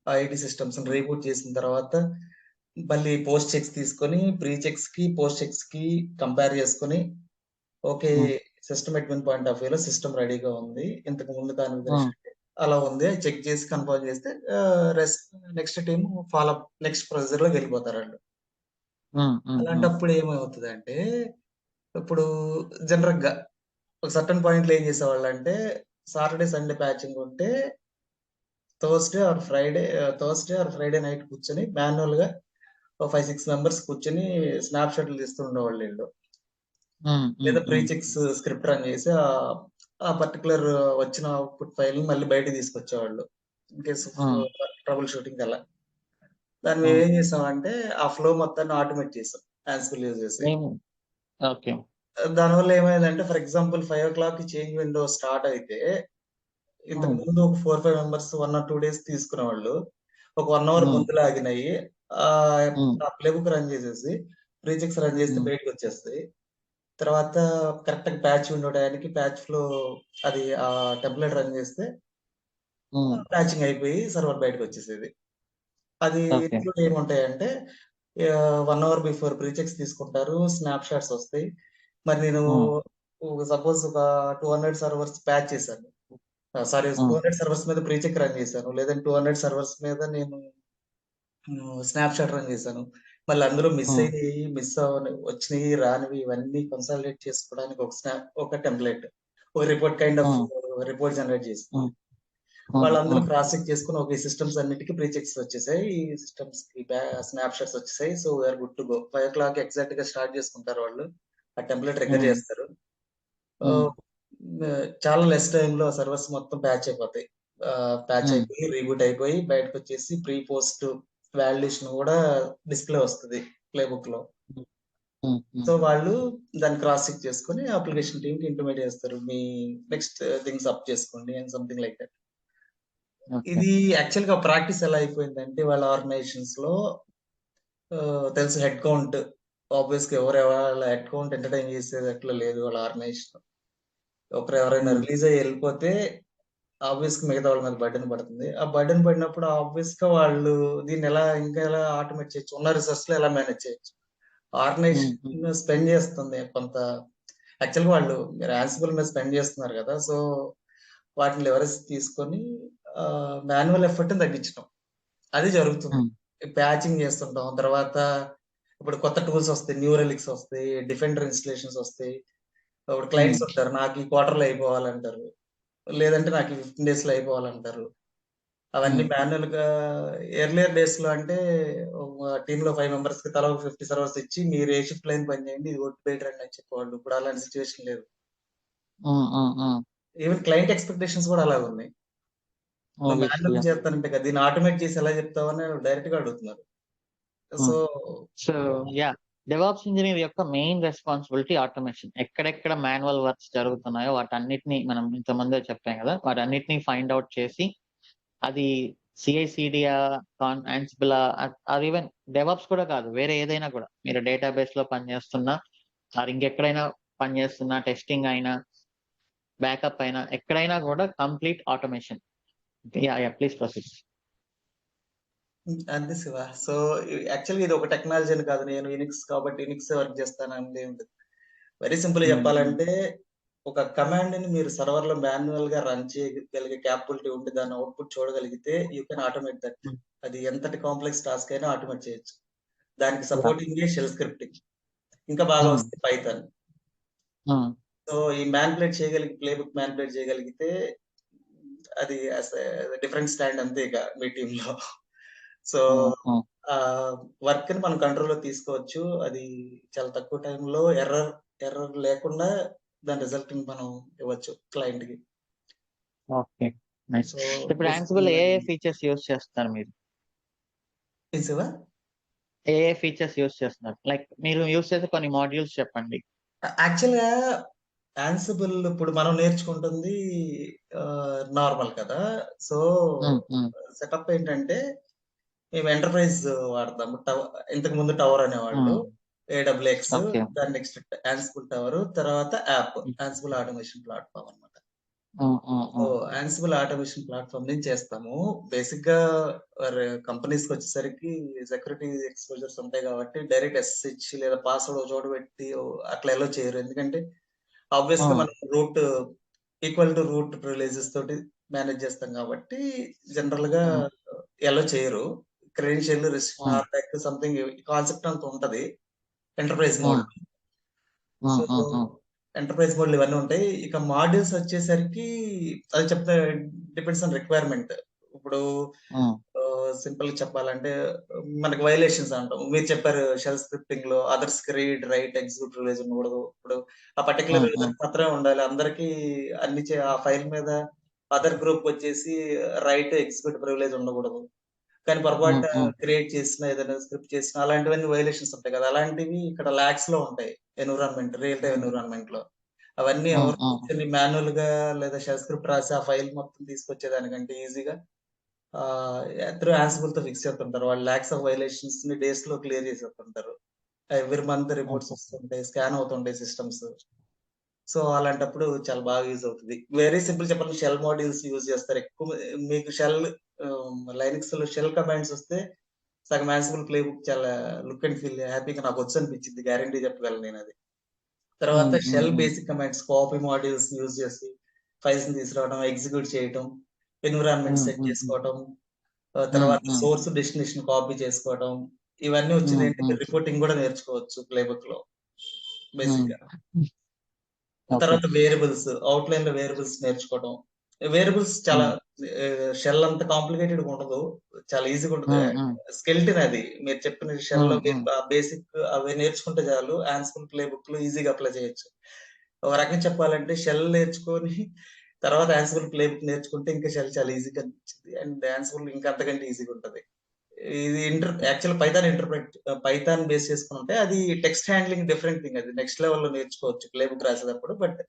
ఐటీ సిస్టమ్స్ రీబూట్ చేసిన తర్వాత మళ్ళీ పోస్ట్ చెక్స్ తీసుకొని ప్రీ చెక్స్ కి పోస్ట్ చెక్స్ కి కంపేర్ చేసుకొని okay, um, system admin point of వ్యూలో సిస్టమ్ రెడీగా ఉంది, ఇంతకు ముందు ఉమ్, కాన్ఫిగరేషన్ అలా ఉంది, చెక్ చేసి కన్ఫర్మ్ చేస్తే rest next team follow next procedure లోకి వెళ్ళిపోతారు వాళ్ళు. ఉమ్, ఉమ్, ఉమ్, అలాంటప్పుడు ఏమవుతుందంటే ఇప్పుడు జనరల్ గా ఒక సర్టన్ పాయింట్ లో ఏం చేసేవాళ్ళు అంటే సాటర్డే సండే ప్యాచింగ్ ఉంటే థర్స్డే ఆర్ ఫ్రైడే నైట్ కూర్చొని మాన్యువల్ గా ఒక 5-6 మెంబర్స్ కూర్చొని స్నాప్ షాట్లు తీస్తూ ఉండేవాళ్ళు వీళ్ళు. ఉమ్, ఉమ్, లేదా pre um, checks script run చేసి ఆ పర్టికులర్ వచ్చిన అవుట్పుట్ ఫైల్ మళ్ళీ బయటకు తీసుకొచ్చేవాళ్ళు in case um, trouble shooting. దాన్ని మేము ఉమ్. ఏం చేసామంటే ఆ ఫ్లో మొత్తాన్ని ఆటోమేట్ చేసాం యాన్సిబుల్ యూజ్ చేసి. ఓకే. దానివల్ల ఏమైందంటే for example 5 o'clock change window start అయితే ఇంతకు ఉమ్, ముందు ఒక 4-5 మెంబర్స్ 1 or 2 days తీసుకునేవాళ్ళు. ఒక 1 hour ఉమ్, ముందు లాగిన్ అయ్యి ఆ ఉమ్, ప్లేబుక్ రన్ చేసేసి ప్రీ చెక్స్ రన్ చేస్తే ఉమ్, బయటకు వచ్చేస్తాయి. తర్వాత కరెక్ట్ గా ప్యాచ్ విండో టయానికి ప్యాచ్ ఫ్లో అది ఆ టెంప్లెట్ రన్ చేస్తే ఉమ్. ప్యాచింగ్ అయిపోయి సర్వర్ బయటకు వచ్చేసేది. అది ఓకే. ఇంక్లూడ్ ఏముంటాయంటే 1 hour బిఫోర్ ప్రీ చెక్స్ తీసుకుంటారు, స్నాప్ షాట్స్ వస్తాయి. మరి నేను ఉమ్, సపోజ్ ఒక 200 సర్వర్స్ ప్యాచ్ చేశాను, సారీ ఉమ్, 200 సర్వర్స్ మీద ప్రీ చెక్ రన్ చేశాను, లేదంటే 200 సర్వర్స్ మీద నేను స్నాప్ షాట్ రన్ చేశాను. మళ్ళీ అందులో ఉమ్, మిస్ అవని వచ్చినవి రానివి ఇవన్నీ కన్సాలిడేట్ చేసుకోవడానికి ఒక టెంప్లెట్, ఒక report kind of um, report generate చేసి ఉమ్, ఉమ్, వాళ్ళు అందులో ఉమ్, క్రాస్ చెక్ చేసుకుని ఒక సిస్టమ్స్ అన్నిటికీ ప్రీ చెక్స్ వచ్చేసాయి, ఈ సిస్టమ్స్ కి స్నాప్ షాట్స్ వచ్చేసాయి. So we're good to go. 5 o'clock exact గా స్టార్ట్ చేసుకుంటారు వాళ్ళు, ఆ టెంప్లెట్ రెగ్యులర్ ఉమ్, చేస్తారు. ఉమ్, చాలా లెస్ టైమ్ లో సర్వర్స్ మొత్తం ప్యాచ్ అయిపోతాయి. ప్యాచ్ ఉమ్, అయిపోయి రీబూట్ అయిపోయి బయటకు వచ్చేసి ప్రీ పోస్ట్ వాలిడేషన్ కూడా డిస్ప్లే వస్తుంది ప్లేబుక్ లో. Um, so um. వాళ్ళు దాన్ని క్రాస్ చెక్ చేసుకుని అప్లికేషన్ టీమ్ కి ఇంటిమేట్ చేస్తారు, మీ నెక్స్ట్ థింగ్స్ అప్ చేసుకోండి and something like that. Okay. ఇది యాక్చువల్ గా ప్రాక్టీస్ ఎలా అయిపోయిందంటే వాళ్ళ ఆర్గనైజేషన్స్ లో తెలుసు హెడ్ కౌంట్ ఆబ్వియస్ గా వాళ్ళ హెడ్ కౌంట్ ఎంటర్టైన్ చేసేది అట్లా లేదు వాళ్ళ ఆర్గనైజేషన్. ఎవరైనా ఉమ్, రిలీజ్ అయ్యి వెళ్ళిపోతే ఆబ్వియస్ గా మిగతా వాళ్ళ మీద బర్డెన్ పడుతుంది. ఆ బర్డెన్ పడినప్పుడు ఆబ్వియస్ గా వాళ్ళు దీన్ని ఇంకా ఎలా ఆటోమేట్ చేయొచ్చు, ఉన్న రిసోర్స్ లో ఎలా మేనేజ్ చేయొచ్చు. ఉమ్, ఉమ్, ఆర్గనైజేషన్ స్పెండ్ చేస్తుంది కొంత, యాక్చువల్గా వాళ్ళు మీరు యాన్సిబుల్ మీద స్పెండ్ చేస్తున్నారు కదా, సో వాటిని లెవరేజ్ తీసుకొని మాన్యువల్ ఎఫర్ట్ తగ్గించడం అది జరుగుతుంది. ఉమ్, ప్యాచింగ్ చేస్తుంటాం. తర్వాత ఇప్పుడు కొత్త టూల్స్ వస్తాయి, న్యూ రిలిక్స్ వస్తాయి, డిఫెండర్ ఇన్స్టలేషన్స్ వస్తాయి. ఇప్పుడు ఉమ్, క్లయింట్స్ వస్తారు, నాకు ఈ క్వార్టర్ లో అయిపోవాలంటారు, లేదంటే నాకు ఈ 15 days లో అయిపోవాలంటారు. అవన్నీ ఉమ్, మాన్యువల్ గా ఎర్లియర్ డేస్ లో అంటే టీమ్ లో 5 మెంబర్స్ కి తలా ఒక 50 సర్వర్స్ ఇచ్చి మీరు ఏ షిఫ్ట్ లైన్ పని చేయండి, ఇది ఒట్టి బయట రండి అని చెప్పేవాళ్ళు. ఇప్పుడు అలాంటి సిచ్యువేషన్ లేదు. ఉమ్, ఉమ్, ఉమ్. ఈవెన్ క్లయింట్ ఎక్స్పెక్టేషన్స్ కూడా అలాగే ఉన్నాయి. నువ్వు Obviously, మాన్యువల్ yeah. చేస్తానంటే కదా, దీన్ని ఆటోమేట్ చేసి ఎలా చెప్తావని డైరెక్ట్ గా అడుగుతున్నారు. So so yeah, DevOps engineer యొక్క మెయిన్ రెస్పాన్సిబిలిటీ ఆటోమేషన్. ఎక్కడెక్కడ మాన్యువల్ వర్క్స్ జరుగుతున్నాయో వాటన్నిటిని మనం ఇంతకుముందే చెప్పాం కదా, వాటన్నిటిని ఫైండ్ అవుట్ చేసి అది సిఐసిడియా ఆన్సిబుల్ అది ఈవెన్ డెవాప్స్ కూడా కాదు, వేరే ఏదైనా కూడా మీరు డేటాబేస్ లో పనిచేస్తున్నా అది ఇంకెక్కడైనా పనిచేస్తున్నా, టెస్టింగ్ అయినా బ్యాకప్ అయినా ఎక్కడైనా కూడా complete automation. Yeah yeah, please proceed. అంతే శివ. సో యాక్చువల్గా ఇది ఒక టెక్నాలజీ అని కాదు, నేను యూనిక్స్ కాబట్టి యూనిక్స్ వర్క్ చేస్తాను అనేది ఏం లేదు. వెరీ సింపుల్ చెప్పాలంటే ఒక కమాండ్ ని మీరు సర్వర్ లో మాన్యువల్ గా రన్ చేయగలిగే క్యాపబిలిటీ ఉండి దాని అవుట్పుట్ చూడగలిగితే యూ కెన్ ఆటోమేట్ దట్. అది ఎంతటి కాంప్లెక్స్ టాస్క్ అయినా ఆటోమేట్ చేయొచ్చు. దానికి సపోర్టింగ్ షెల్ స్క్రిప్టింగ్, ఇంకా బాగా వస్తే పైథాన్. సో ఈ మ్యాన్పులేట్ ప్లేబుక్ మ్యాన్పులేట్ చేయగలిగితే అది డిఫరెంట్ స్టాండ్ అంతే ఇక మీ టీమ్ లో. సో ఆ వర్క్ ని మనం కంట్రోల్ లో తీసుకోవచ్చు. అది చాలా తక్కువ టైంలో ఎర్రర్ లేకుండా దాని రిజల్ట్ ని మనం ఇవ్వచ్చు క్లయింట్ కి. Okay, nice. సో ఇప్పుడు యాన్సిబుల్ ఏ ఫీచర్స్ యూస్ చేస్తారు మీరు? ఏ ఫీచర్స్ యూస్ చేస్తున్నారు? లైక్ మీరు యూస్ చేసే కొన్ని మాడ్యూల్స్ చెప్పండి. యాక్చువల్ గా యాన్సిబుల్ ఇప్పుడు మనం నేర్చుకుంటుంది నార్మల్ కదా. సో సెటప్ ఏంటంటే మేము ఎంటర్ప్రైజ్ వాడతాము. ఇంతకు ముందు టవర్ అనేవాళ్ళు. AWX, okay. దాని నెక్స్ట్ Ansible టవర్, తర్వాత యాప్ Ansible ఆటోమేషన్ ప్లాట్ఫామ్ అన్నమాట. సో Ansible ఆటోమేషన్ ప్లాట్ఫామ్ నుంచి చేస్తాము. బేసిక్‌గా కంపెనీస్‌కి వచ్చేసరికి సెక్యూరిటీ ఎక్స్‌పోజర్స్ ఉంటాయి కాబట్టి డైరెక్ట్ SSH లేదా పాస్వర్డ్ ఒక చోట పెట్టి అట్లా ఎలో చేయరు. ఎందుకంటే ఆబ్వియస్‌గా మనం ఈక్వల్ టు రూట్ ప్రివిలేజెస్ తోటి మేనేజ్ చేస్తాం కాబట్టి జనరల్‌గా ఎలో చేయరు. క్రెడెన్షియల్, రిస్ట్రిక్షన్, ఆర్‌బ్యాక్ సంథింగ్ కాన్సెప్ట్ అంతా ఉంటది ఎంటర్ప్రైజ్ మోడ్. సో ఎంటర్ప్రైజ్ మోడ్‌లో ఇవన్నీ ఉంటాయి. ఇక మాడ్యూల్స్ వచ్చేసరికి అది చెప్తే డిపెండ్స్ ఆన్ రిక్వైర్మెంట్. ఇప్పుడు సింపుల్‌గా చెప్పాలంటే మనకి వైలేషన్స్ అంటాం. మీరు చెప్పారు షెల్ స్క్రిప్టింగ్‌లో అదర్స్‌కి రీడ్, రైట్, ఎగ్జిక్యూట్ ప్రివిలేజ్ ఉండకూడదు. ఇప్పుడు ఆ పర్టిక్యులర్ యూజర్‌కి మాత్రమే ఉండాలి. అందరికీ అన్ని ఆ ఫైల్ మీద అదర్ గ్రూప్ వచ్చేసి రైట్, ఎగ్జిక్యూట్ ప్రివిలేజ్ ఉండకూడదు. కానీ పొరపాటున క్రియేట్ చేసినా, ఏదైనా స్క్రిప్ట్ చేసినా అలాంటివన్నీ వైలేషన్స్ ఉంటాయి కదా! అలాంటివి ఇక్కడ లాక్స్‌లో ఉంటాయి. రియల్ టైమ్ ఎన్విరాన్మెంట్‌లో. అవన్నీ ఎవరు కూర్చొని మాన్యుయల్‌గా లేదా షెల్ స్క్రిప్ట్ రాసి ఆ ఫైల్ మొత్తం తీసుకొచ్చేదానికంటే ఈజీగా త్రూ యాన్సిబుల్‌తో ఫిక్స్ చేస్తుంటారు. వాళ్ళు లాక్స్ ఆఫ్ వైలేషన్స్‌ని డేస్‌లో క్లియర్ చేసేస్తుంటారు. ఎవ్రీ మంత్ రిపోర్ట్స్ వస్తుంటాయి. స్కాన్ అవుతుంటాయి సిస్టమ్స్. సో, అలాంటప్పుడు చాలా బాగా యూజ్ అవుతది. వెరీ సింపుల్ చెప్పాలంటే షెల్ మాడ్యూల్స్ యూజ్ చేస్తారు. ఎక్కువ మీకు లైనక్స్‌లో షెల్ కమాండ్స్ వస్తే సగం యాన్సిబుల్ ప్లే బుక్ చాలా లుక్ అండ్ ఫీల్ హ్యాపీగా నాకొచ్చు అనిపించింది. గ్యారంటీ చెప్పగలను నేనది. తర్వాత shell basic commands, copy modules use చేసి ఫైల్స్‌ని తీసుకురావడం, ఎగ్జిక్యూట్ చేయటం, ఎన్విరాన్మెంట్ సెట్ చేసుకోవటం, తర్వాత సోర్స్ డెస్టినేషన్ కాపీ చేసుకోవటం, ఇవన్నీ వచ్చిందేంటంటే రిపోర్టింగ్ కూడా నేర్చుకోవచ్చు ప్లే బుక్‌లో బేసిక్‌గా. తర్వాత వేరియబుల్స్, అవుట్‌లైన్‌లో వేరియబుల్స్ నేర్చుకోవడం. వేరియబుల్స్ చాలా షెల్ అంత కాంప్లికేటెడ్‌గా ఉండదు. చాలా ఈజీగా ఉంటది. స్కెలిటన్ అది. మీరు చెప్పిన షెల్‌లో బేసిక్ అవి నేర్చుకుంటే చాలు యాన్సిబుల్ ప్లే బుక్‌లో ఈజీగా అప్లై చేయొచ్చు. ఒక రకంగా చెప్పాలంటే షెల్ నేర్చుకొని తర్వాత యాన్సిబుల్ ప్లే బుక్ నేర్చుకుంటే ఇంకా షెల్ చాలా ఈజీగా అనిపించింది. అండ్ యాన్సిబుల్ ఇంకా అంతకంటే ఈజీగా ఉంటది. ఇది యాక్చువల్ పైథాన్ బేస్ చేసుకొని ఉంటే అది టెక్స్ట్ హ్యాండ్లింగ్ డిఫరెంట్ థింగ్ అది. నెక్స్ట్ లెవెల్‌లో నేర్చుకోవచ్చు ప్లే బుక్ రాసేటప్పుడు. బట్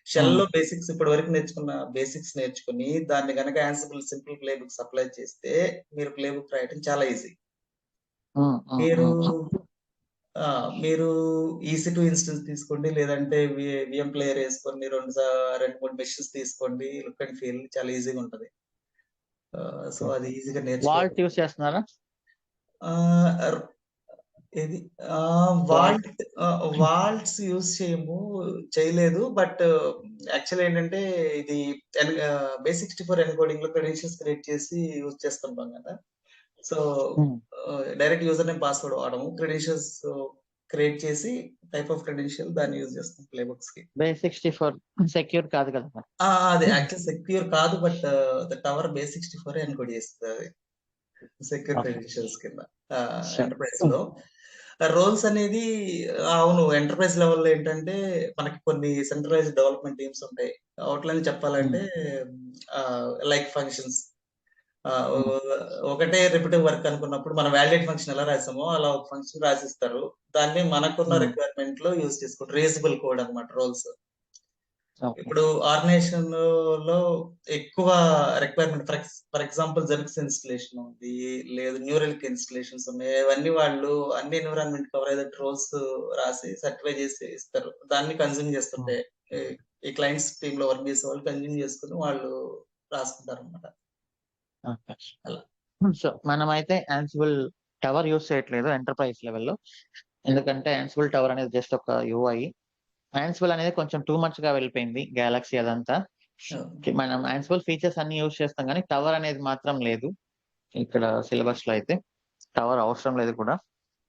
షెల్‌లో బేసిక్స్ ఇప్పటివరకు నేర్చుకున్న బేసిక్స్ నేర్చుకొని దాన్ని గనక Ansible simple play books apply చేస్తే మీరు ప్లే బుక్ రాయటం చాలా ఈజీ. మీరు మీరు EC2 ఇన్స్టెన్స్ తీసుకోండి. లేదంటే VM ప్లేయర్ యేసుకొని 2, 3 మెషిన్స్ తీసుకోండి. లుక్ అండ్ ఫీల్ చాలా ఈజీగా ఉంటది. సో, అది ఈజీగా వాల్ట్ నేర్చుకోవచ్చు. యూజ్ చేస్తున్నారా? ఆహ్, ఏది వాల్ట్ వాల్ట్స్ యూజ్ చేయలేదు. బట్ యాక్చువల్ ఏంటంటే ఇది బేస్64 ఎన్కోడింగ్‌లో క్రెడెన్షియల్స్ క్రియేట్ చేసి యూజ్ చేస్తుంటాం కదా! So, direct user name, password వాడము. క్రెడెన్షియల్స్ క్రియేట్ చేసి టైప్ ఆఫ్ క్రెడెన్షియల్ దాన్ని యూజ్ చేస్తాం ప్లే బుక్స్‌కి. బేస్64 సెక్యూర్ కాదు కదా మరి. అది యాక్చువల్ సెక్యూర్ కాదు. బట్ ద టవర్ బేస్64 ఎన్కోడ్ చేస్తదది. సెక్యూర్ క్రెడెన్షియల్స్ కింద ఎంటర్‌ప్రైజ్‌లో. రోల్స్ అనేది అవును. ఎంటర్‌ప్రైజ్ లెవెల్‌లో ఏంటంటే మనకి కొన్ని సెంట్రలైజ్డ్ డెవలప్‌మెంట్ టీమ్స్ ఉంటాయి. అవుట్‌లైన్ చెప్పాలంటే లైక్ ఫంక్షన్స్ ఒకటే రిపీటివ్ వర్క్ అనుకున్నప్పుడు మనం వాలిడేట్ ఫంక్షన్ ఎలా రాసామో అలా ఒక ఫంక్షన్ రాసిస్తారు. దాన్ని మనకున్న రిక్వైర్మెంట్‌లో యూజ్ చేసుకుంటారు. రీయూజబుల్ కోడ్ అన్నమాట రోల్స్. ఇప్పుడు ఆర్గనైజేషన్‌లో ఎక్కువ రిక్వైర్మెంట్ ఫర్ ఎగ్జాంపుల్ జెన్క్స్ ఇన్‌స్టాలేషన్ ఉంది. లేదు న్యూరల్‌కి ఇన్‌స్టాలేషన్స్ ఉన్నాయి. ఇవన్నీ వాళ్ళు అన్ని ఎన్విరాన్మెంట్ కవర్ అయ్యేటట్టు రోల్స్ రాసి సర్టిఫై చేసి ఇస్తారు. దాన్ని కన్జ్యూమ్ చేస్తుంటే ఈ ఈ క్లయింట్స్ టీమ్‌లో వర్క్ చేసేవాళ్ళు కన్జ్యూమ్ చేసుకొని వాళ్ళు రాసుకుంటారన్నమాట. అలా. సో, మనమైతే యాన్సిబుల్ టవర్ యూజ్ చేయట్లేదు ఎంటర్ప్రైజ్ లెవెల్‌లో. ఎందుకంటే యాన్సిబుల్ టవర్ అనేది జస్ట్ ఒక యూఐ. యాన్సిబుల్ అనేది కొంచెం టూ మచ్‌గా వెళ్ళిపోయింది. గ్యాలక్సీ అదంతా. మనం యాన్సిబుల్ ఫీచర్స్ అన్ని యూజ్ చేస్తాం గానీ టవర్ అనేది మాత్రం లేదు. ఇక్కడ సిలబస్‌లో అయితే టవర్ అవసరం లేదు కూడా.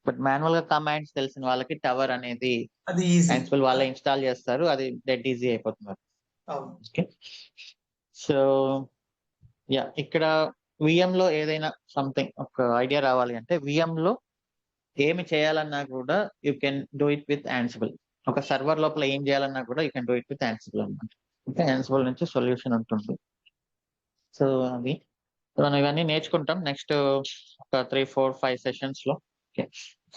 బట్ మాన్యువల్‌గా కమాండ్స్ తెలిసిన వాళ్ళకి టవర్ అనేది అది ఈజీ. యాన్సిబుల్ వాళ్ళే ఇన్‌స్టాల్ చేస్తారు. అది డెడ్ ఈజీ అయిపోతుంది. అవును. ఓకే. సో, ఇక్కడ VMలో ఏదైనా సంథింగ్ ఒక ఐడియా రావాలి అంటే VMలో ఏమి చేయాలన్నా కూడా you can do it with Ansible. ఒక సర్వర్ లోపల ఏం చేయాలన్నా కూడా you can do it with Ansible అన్నమాట. అంటే యాన్సిబుల్ నుంచి సొల్యూషన్ ఉంటుంది. సో, అది మనం ఇవన్నీ నేర్చుకుంటాం నెక్స్ట్ ఒక 3, 4, 5 సెషన్స్‌లో. ఓకే.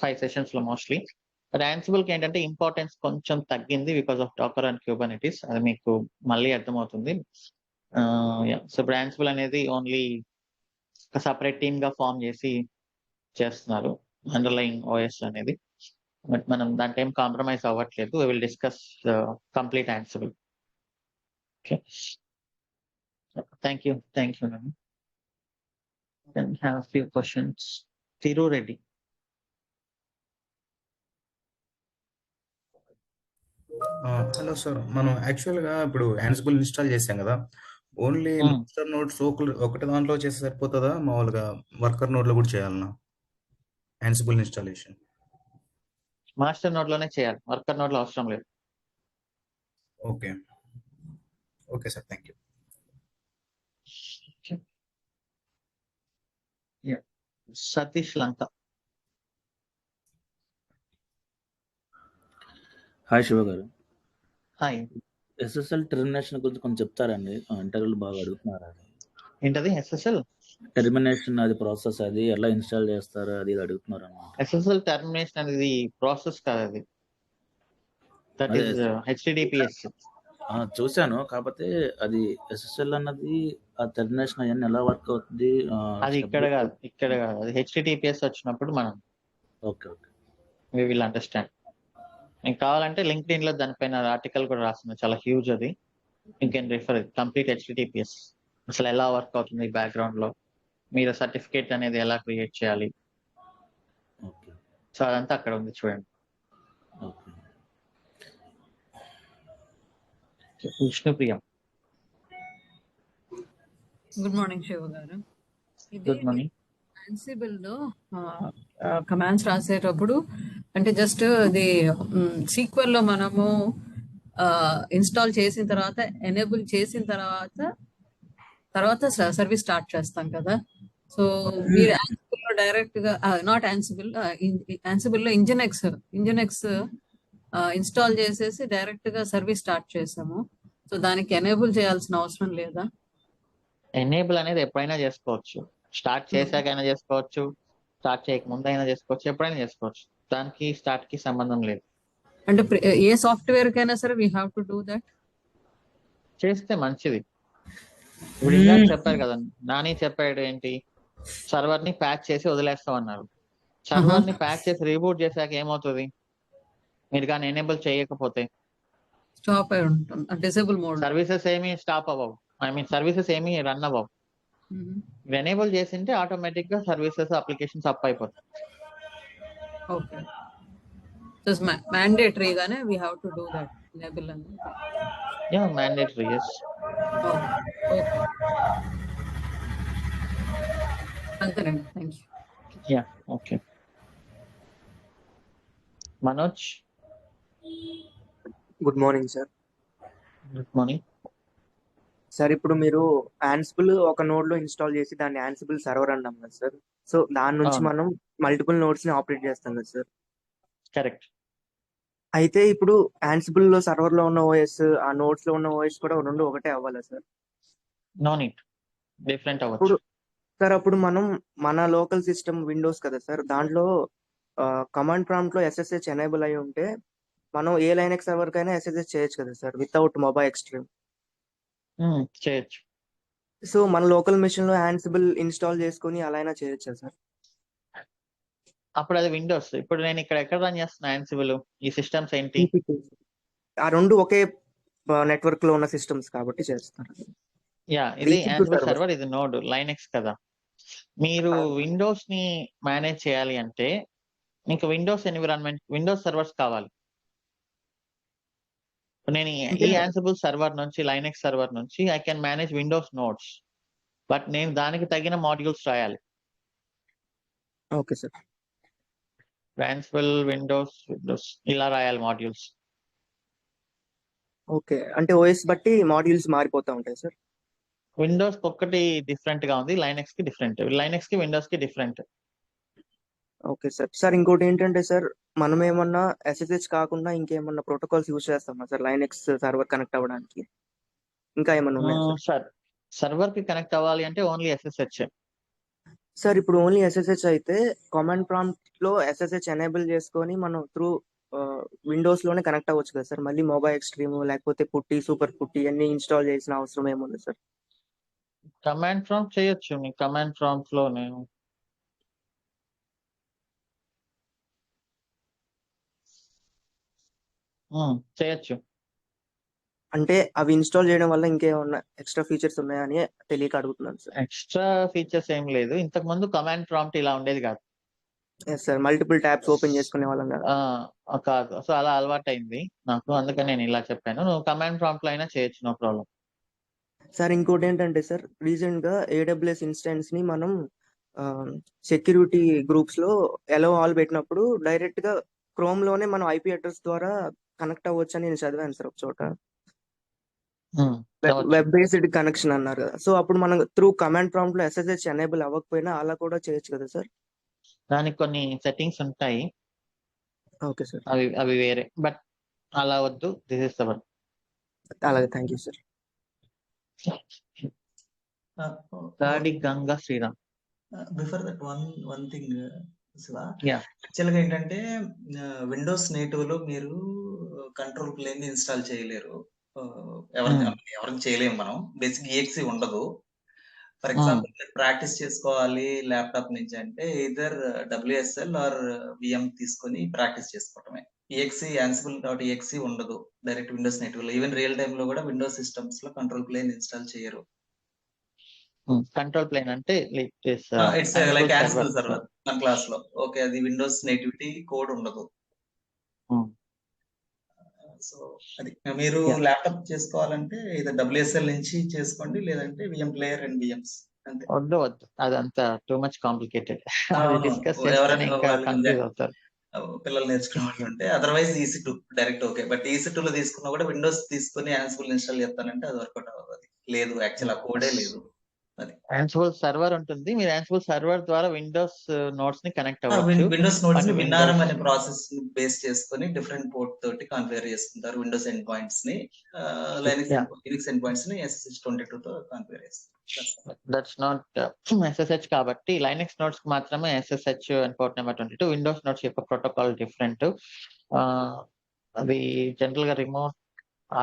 5 సెషన్స్‌లో మోస్ట్‌లీ. బట్ యాన్సిబుల్‌కి ఏంటంటే ఇంపార్టెన్స్ కొంచెం తగ్గింది because of Dakar and Kubernetes. అది మీకు మళ్ళీ అర్థమవుతుంది. సో, ఇప్పుడు యాన్సిబుల్ అనేది ఓన్లీ ఒక సెపరేట్ టీమ్‌గా ఫార్మ్ చేసి చేస్తున్నారు. అండర్‌లయింగ్ ఓఎస్ అనేది. బట్ మనం దాంట్లో ఏం కాంప్రమైజ్ అవ్వట్లేదు. We will discuss complete Ansible. Okay. Thank you. Thank you అండి. Can have few questions. Thiru Reddy. Hello sir, మనం యాక్చువల్గా ఇప్పుడు యాన్సిబుల్ ఇన్స్టాల్ చేసాం కదా, ఓన్లీ మాస్టర్ నోట్స్ ఒకటి దాంట్లో చేస్తే సరిపోతుందా, మామూలుగా వర్కర్ నోట్లో కూడా చేయాలన్నా యాన్సిబుల్ ఇన్స్టాలేషన్? మాస్టర్ నోడ్ లోనే చేయాలి, వర్కర్ నోడ్ లో అవసరం లేదు. Okay okay sir, thank you. Satish Lanka. Hi Shiva గారు. హాయ్. ఎస్ఎస్ఎల్ టెర్మినేషన్ గురించి కొంచెం చెప్తారండి, ఇంటర్వ్యూలు బాగా అడుగుతున్నారు. ఏంటది ఎస్ఎస్ఎల్ టెర్మినేషన్? అది ప్రాసెస్, అది ఎలా ఇన్స్టాల్ చేస్తారు అది ఇది అడుగుతున్నారు అన్నమాట. ఎస్ఎస్ఎల్ టెర్మినేషన్ అనేది ప్రాసెస్ కాదు, అది దట్ అదే ఈస్ హెచ్టిటిపిఎస్. చూశాను, కాకపోతే అది ఎస్ఎస్ఎల్ అన్నది ఆ టెర్మినేషన్ అవన్నీ ఎలా వర్క్ అవుతుంది అది ఇక్కడ కాదు, అది హెచ్టిటిపిఎస్ వచ్చినప్పుడు మనం okay okay we will understand. మీకు కావాలంటే లింక్డ్ఇన్ లో దానిపైన ఆర్టికల్ కూడా రాస్తుంది, చాలా హ్యూజ్ అది. You can refer complete HTTPS అసలు ఎలా వర్క్ అవుతుంది బ్యాక్గ్రౌండ్ లో, మీరు సర్టిఫికేట్ అనేది ఎలా క్రియేట్ చేయాలి, ఓకే సో అదంతా అక్కడ ఉంది చూడండి. Okay. Vishnupriya. Good morning Shiva గారు. ఇది గుడ్ మార్నింగ్. Ansible లో కమాండ్స్ రాసేటప్పుడు అంటే జస్ట్ అది సీక్వెల్ లో మనము ఇన్స్టాల్ చేసిన తర్వాత ఎనేబుల్ చేసిన తర్వాత సర్వీస్ స్టార్ట్ చేస్తాం కదా. సో మీరు Ansible లో డైరెక్ట్ గా నాట్ Ansible లో ఇంజినెక్స్ ఇన్స్టాల్ చేసేసి డైరెక్ట్ గా సర్వీస్ స్టార్ట్ చేసాము. సో దానికి ఎనేబుల్ చేయాల్సిన అవసరం లేదా? ఎనేబుల్ అనేది ఎప్పుడైనా చేసుకోవచ్చు, స్టార్ట్ చేశాకైనా చేసుకోవచ్చు, స్టార్ట్ చేయక ముందు అయినా చేసుకోవచ్చు, ఎప్పుడైనా చేసుకోవచ్చు. దానికి స్టార్ట్ కి సంబంధం లేదు. అంటే ఏ సాఫ్ట్వేర్ కైనా సరే we have to do that. చేస్తే మంచిది. ఇప్పుడు ఇందాక చెప్పారు కదా, నాని చెప్పాడు ఏంటి, సర్వర్ ని ప్యాక్ చేసి వదిలేస్తాం అన్నారు. సర్వర్ ని ప్యాక్ చేసి రీబూట్ చేశాక ఏమవుతుంది, మీరు కానీ ఎనేబుల్ చేయకపోతే స్టాప్ అయి ఉంటుంది, డిసేబుల్ మోడ్. సర్వీసెస్ ఏమి స్టాప్ అవ్వవు, సర్వీసెస్ ఏమి రన్ అవ్వవు. ఎనేబుల్ చేసింటే ఆటోమేటిక్ గా సర్వీసెస్ అప్లికేషన్స్ అప్ అయిపోతాయి. ఓకే, సో మ్యాండేటరీ గానే we have to do that enable అని. Yeah, mandatory. yes. ఓకే, అంతేనండి, thank you. Yeah, okay. Manoj. Good morning sir. Good morning sir, ఇప్పుడు మీరు Ansible ఒక నోడ్ లో ఇన్స్టాల్ చేసి దాన్ని Ansible సర్వర్ అన్నాం కదా సార్. సో దాని నుంచి అవును. మనం మల్టిపుల్ నోడ్స్ ని ఆపరేట్ చేస్తాం కదా సార్. కరెక్ట్. అయితే ఇప్పుడు Ansible లో సర్వర్ లో ఉన్న ఓఎస్, ఆ నోడ్స్ లో ఉన్న ఓఎస్ కూడా రెండు ఒకటే అవ్వాలా సార్? నో నీడ్, డిఫరెంట్ అవ్వచ్చు. ఇప్పుడు సార్, అప్పుడు మనం మన లోకల్ సిస్టమ్ విండోస్ కదా సార్, దాంట్లో కమాండ్ ప్రాంప్ట్ లో SSH ఎనేబుల్ అయి ఉంటే మనం ఏ లైనక్స్ సర్వర్ కైనా SSH చేయొచ్చు కదా సార్, వితౌట్ మొబైల్ ఎక్స్ట్రీమ్. చేయొచ్చు. సో మన లోకల్ మెషిన్ లో Ansible ఇన్స్టాల్ చేసుకుని అలా అయినా చేయొచ్చా సార్? అప్పుడు అది విండోస్. ఇప్పుడు నేను ఇక్కడ ఎక్కడ రన్ చేస్తున్నా Ansible, ఈ సిస్టమ్స్ ఏంటి? ఆ రెండు ఒకే నెట్వర్క్ లో ఉన్న సిస్టమ్స్ కాబట్టి చేస్తారు. యా, ఇది EC2 Ansible server. సర్వర్, ఇది నోడ్, లైనక్స్ కదా. మీరు విండోస్ ని మేనేజ్ చేయాలి అంటే మీకు విండోస్ ఎన్విరాన్మెంట్, విండోస్ సర్వర్స్ కావాలి. నేను ఈ Ansible సర్వర్ నుంచి, లైనక్స్ సర్వర్ నుంచి I can manage Windows nodes, but నేను దానికి తగిన మాడ్యూల్స్ రాయాలి. Okay sir. Ansible విండోస్ ఇలా రాయాలి మాడ్యూల్స్. ఓకే, అంటే ఓఎస్ బట్టి మాడ్యూల్స్ మారిపోతా ఉంటాయి సార్. విండోస్ ఒక్కటి డిఫరెంట్ గా ఉంది, లైనక్స్ కి డిఫరెంట్, లైనక్స్ కి విండోస్ కి డిఫరెంట్. Okay sir. సార్ ఇంకోటి ఏంటంటే సార్, మనం ఏమన్నా SSH కాకుండా ఇంకేమన్నా ప్రోటోకాల్స్ యూజ్ చేస్తామా సార్ లైనక్స్ సర్వర్ కనెక్ట్ అవ్వడానికి? ఇంకా ఏమన్నా ఉన్నాయా సార్? సర్వర్ కి కనెక్ట్ అవ్వాలి అంటే ఓన్లీ SSH. సార్ ఇప్పుడు ఓన్లీ SSH అయితే కమాండ్ ప్రాంప్ట్ లో SSH ఎనేబుల్ చేసుకొని మనం త్రూ విండోస్ లోనే కనెక్ట్ అవ్వచ్చు కదా సార్. మళ్ళీ మొబైల్ ఎక్స్ట్రీమ్ లేకపోతే పుట్టి, సూపర్ పుట్టి అన్ని ఇన్స్టాల్ చేసిన అవసరం ఏముంది సార్? కమాండ్ ప్రాంప్ట్ చేయొచ్చు, మీ కమాండ్ ప్రాంప్ట్ లో నేను చేయొచ్చు. అంటే అవి ఇన్స్టాల్ చేయడం వల్ల ఇంకేమన్నా ఎక్స్ట్రా ఫీచర్స్ ఉన్నాయా అని తెలియక అడుగుతున్నాను సార్. ఎక్స్ట్రా ఫీచర్స్ ఏం లేదు. ఇంతకు ముందు కమాండ్ ప్రాంప్ట్ ఇలా ఉండేది కాదు. Yes sir, multiple tabs open చేసుకునే వాళ్ళం కదా. కాదు. సో అలా అలవాటైంది నాకు, అందుకని నేను ఇలా చెప్పాను. నువ్వు కమాండ్ ప్రాంప్ట్ లో అయినా చేయొచ్చు, నో ప్రాబ్లం. సార్ ఇంకోటి ఏంటంటే సార్, రీసెంట్ గా AWS ఇన్స్టెన్స్ ని మనం సెక్యూరిటీ గ్రూప్స్ లో ఎలో ఆల్ పెట్టినప్పుడు డైరెక్ట్ గా క్రోమ్ లోనే మనం IP అడ్రస్ ద్వారా కనెక్ట్ అవ్వచ్చు అని నేను చదివాను సార్ ఒక చోట. వెబ్ బేస్డ్ కనెక్షన్ అన్నారు కదా. సో అప్పుడు మనం త్రూ కమాండ్ ప్రాంప్ట్ లో SSH ఎనేబుల్ అవ్వకపోయినా అలా కూడా చేయొచ్చు కదా సార్. దానికి కొన్ని సెట్టింగ్స్ ఉంటాయి, ఓకే సార్, అవి వేరే. బట్ అలా వద్దు, దిస్ ఇస్ ద వన్. అలాగే thank you sir. Third Ganga Sriram. Before that one thing Shiva, Yeah. Actual గా ఏంటంటే విండోస్ నేటివ్ లో మీరు కంట్రోల్ ప్లేన్ ఇన్స్టాల్ చేయలేరు. ఎవరికి చేయలేము మనం. బేసిక్ EXE ఉండదు. ఫర్ ఎగ్జాంపుల్ మీరు ప్రాక్టీస్ చేసుకోవాలి ల్యాప్టాప్ నుంచి అంటే ఇదర్ WSL ఆర్ VM తీసుకొని ప్రాక్టీస్ చేసుకోవటమే. EXE Ansible.exe ఉండదు డైరెక్ట్ విండోస్ నేటివ్ లో. ఈవెన్ రియల్ టైమ్ లో కూడా విండోస్ సిస్టమ్స్ లో కంట్రోల్ ప్లేన్ ఇన్స్టాల్ చేయరు. కంట్రోల్ ప్లేన్ అంటే ఇట్స్ లైక్ Ansible సర్వర్ మన క్లాస్ లో. ఓకే, అది విండోస్ నేటివిటీ కోడ్ ఉండదు. సో అది మీరు ల్యాప్టాప్ చేసుకోవాలంటే ఇది WSL నుంచి చేసుకోండి, లేదంటే VM ప్లేయర్ అండ్ VMs అంతే. వద్దు అదంతా టూ మచ్ కాంప్లికేటెడ్. డిస్కస్ ఎవరైనా చేస్తే ఇంకా వాళ్ళు కన్ఫ్యూజ్ అవుతారు. పిల్లలు నేర్చుకునే వాళ్ళు ఉంటే otherwise EC2 direct okay. But EC2 లో తీసుకున్నా కూడా విండోస్ తీసుకుని Ansible ఇన్స్టాల్ చేస్తానంటే అది వర్కౌట్ అవ్వదు. లేదు, యాక్చువల్ ఆ కోడే లేదు. Ansible సర్వర్ ఉంటుంది, మీరు Ansible సర్వర్ ద్వారా విండోస్ నోట్స్ ని కనెక్ట్ అవ్వచ్చు. విండోస్ నోట్స్ ని విన్నారం అనే ప్రాసెస్ బేస్ చేసుకుని డిఫరెంట్ పోర్ట్ తోటి కాన్ఫిగర్ చేసుకుంటారు. విండోస్ ఎండ్ పాయింట్స్ ని, లినక్స్ ఎండ్ పాయింట్స్ ని SSH22 తో కాన్ఫిగర్ చేస్తారు. దట్స్ నాట్ SSH కాబట్టి లైనక్స్ నోట్స్ కి మాత్రమే SSH and port number 22. Windows notes యొక్క ప్రోటోకాల్ డిఫరెంట్. అది జనరల్ గా రిమోట్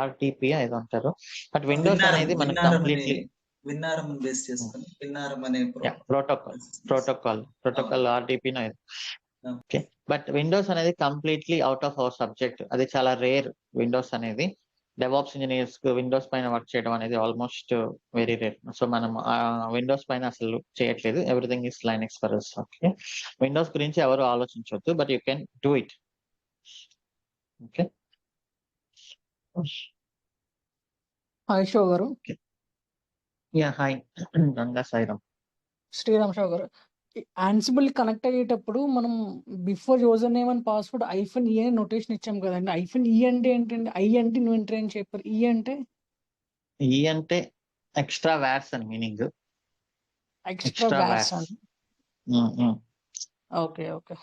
RTP ఏదో అంటారు. బట్ విండోస్ అనేది మనకు కంప్లీట్లీ విన్నారం బేస్ చేసుకుని విన్నారం అనే protocol RTP no. Okay, but Windows అనేది completely out of our subject. అది చాలా రేర్. విండోస్ అనేది డెవాప్స్ ఇంజనీర్స్ కు విండోస్ పైన వర్క్ చేయడం అనేది ఆల్మోస్ట్ వెరీ రేర్. సో మనం విండోస్ పైన అసలు చేయట్లేదు. Everything is Linux for us. Okay, Windows గురించి ఎవరు ఆలోచించవద్దు, but you can do it. Okay, hi Sho గారు. హాయ్ గంగా సాయిరామ్. శ్రీరామ్ షో గారు, Ansible కనెక్ట్ అయ్యేటప్పుడు మనం before user name and password -e అని నోటేషన్ ఇచ్చాం కదండి. -e అంటే ఏంటండి? I అంటే ఇన్వెంటరీ అని చెప్పారు. E అంటే ఎక్స్ట్రా వ్యాట్స్ అని మీనింగ్. ఎక్స్ట్రా వ్యాట్స్ అని. ఓకే.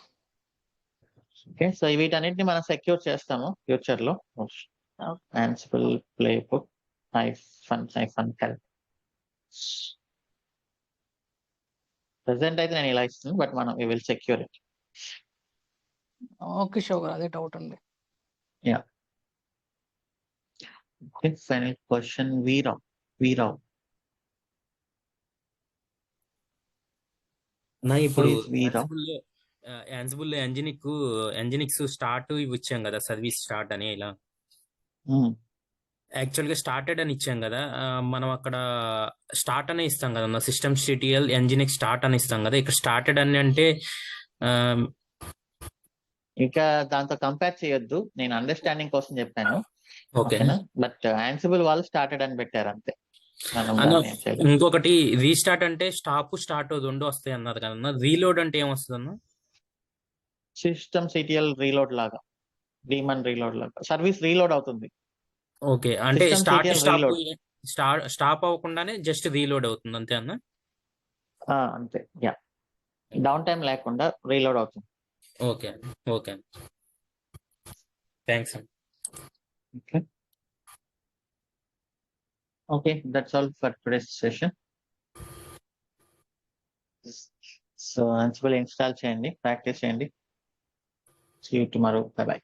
సో వీటన్నిటిని మనం సెక్యూర్ చేస్తాము ఫ్యూచర్ లో. Ansible playbook -help. ప్రెసెంట్ అయితే నేను ఇలా ఇస్తున్నాను, బట్ మనం we will secure it. Okay Sho గారు, అదే డౌట్ అండి. Final question Veerav. నా ఇప్పుడు వీరావ్ Ansible ఎంజినిక్స్ స్టార్ట్ ఇవి ఇచ్చాం కదా, సర్వీస్ స్టార్ట్ అని. ఇలా యాక్చువల్ గా స్టార్టెడ్ అని ఇచ్చాం కదా, మనం అక్కడ స్టార్ట్ అనే ఇస్తాం కదా, సిస్టమ్ CTL ఎంజినిక్స్ స్టార్ట్ అని ఇస్తాం కదా. ఇక్కడ స్టార్టెడ్ అని అంటే ఇంకా దాంతో కంపేర్ చేయొద్దు, నేను అండర్స్టాండింగ్ కోసం చెప్పాను. ఓకే, బట్ Ansible వాళ్ళు స్టార్టెడ్ అని పెట్టారు అంతే. ఇంకొకటి రీస్టార్ట్ అంటే స్టార్ట్ రెండు వస్తాయి అన్నారు కదా. రీలోడ్ అంటే ఏమొస్తుంది అన్న? సిస్టమ్ CTL రీలోడ్ లాగా, డీమన్ రీలోడ్ లాగా సర్వీస్ రీలోడ్ అవుతుంది. ఓకే, అంటే స్టాప్ అవ్వకుండానే జస్ట్ రీలోడ్ అవుతుంది అంతే అన్న? అంతే, డౌన్ టైం లేకుండా రీలోడ్ అవుతుంది. Okay, thanks. Okay, that's all for today's session. So Ansible install చేయండి, ప్రాక్టీస్ చేయండి. See you tomorrow. Bye bye.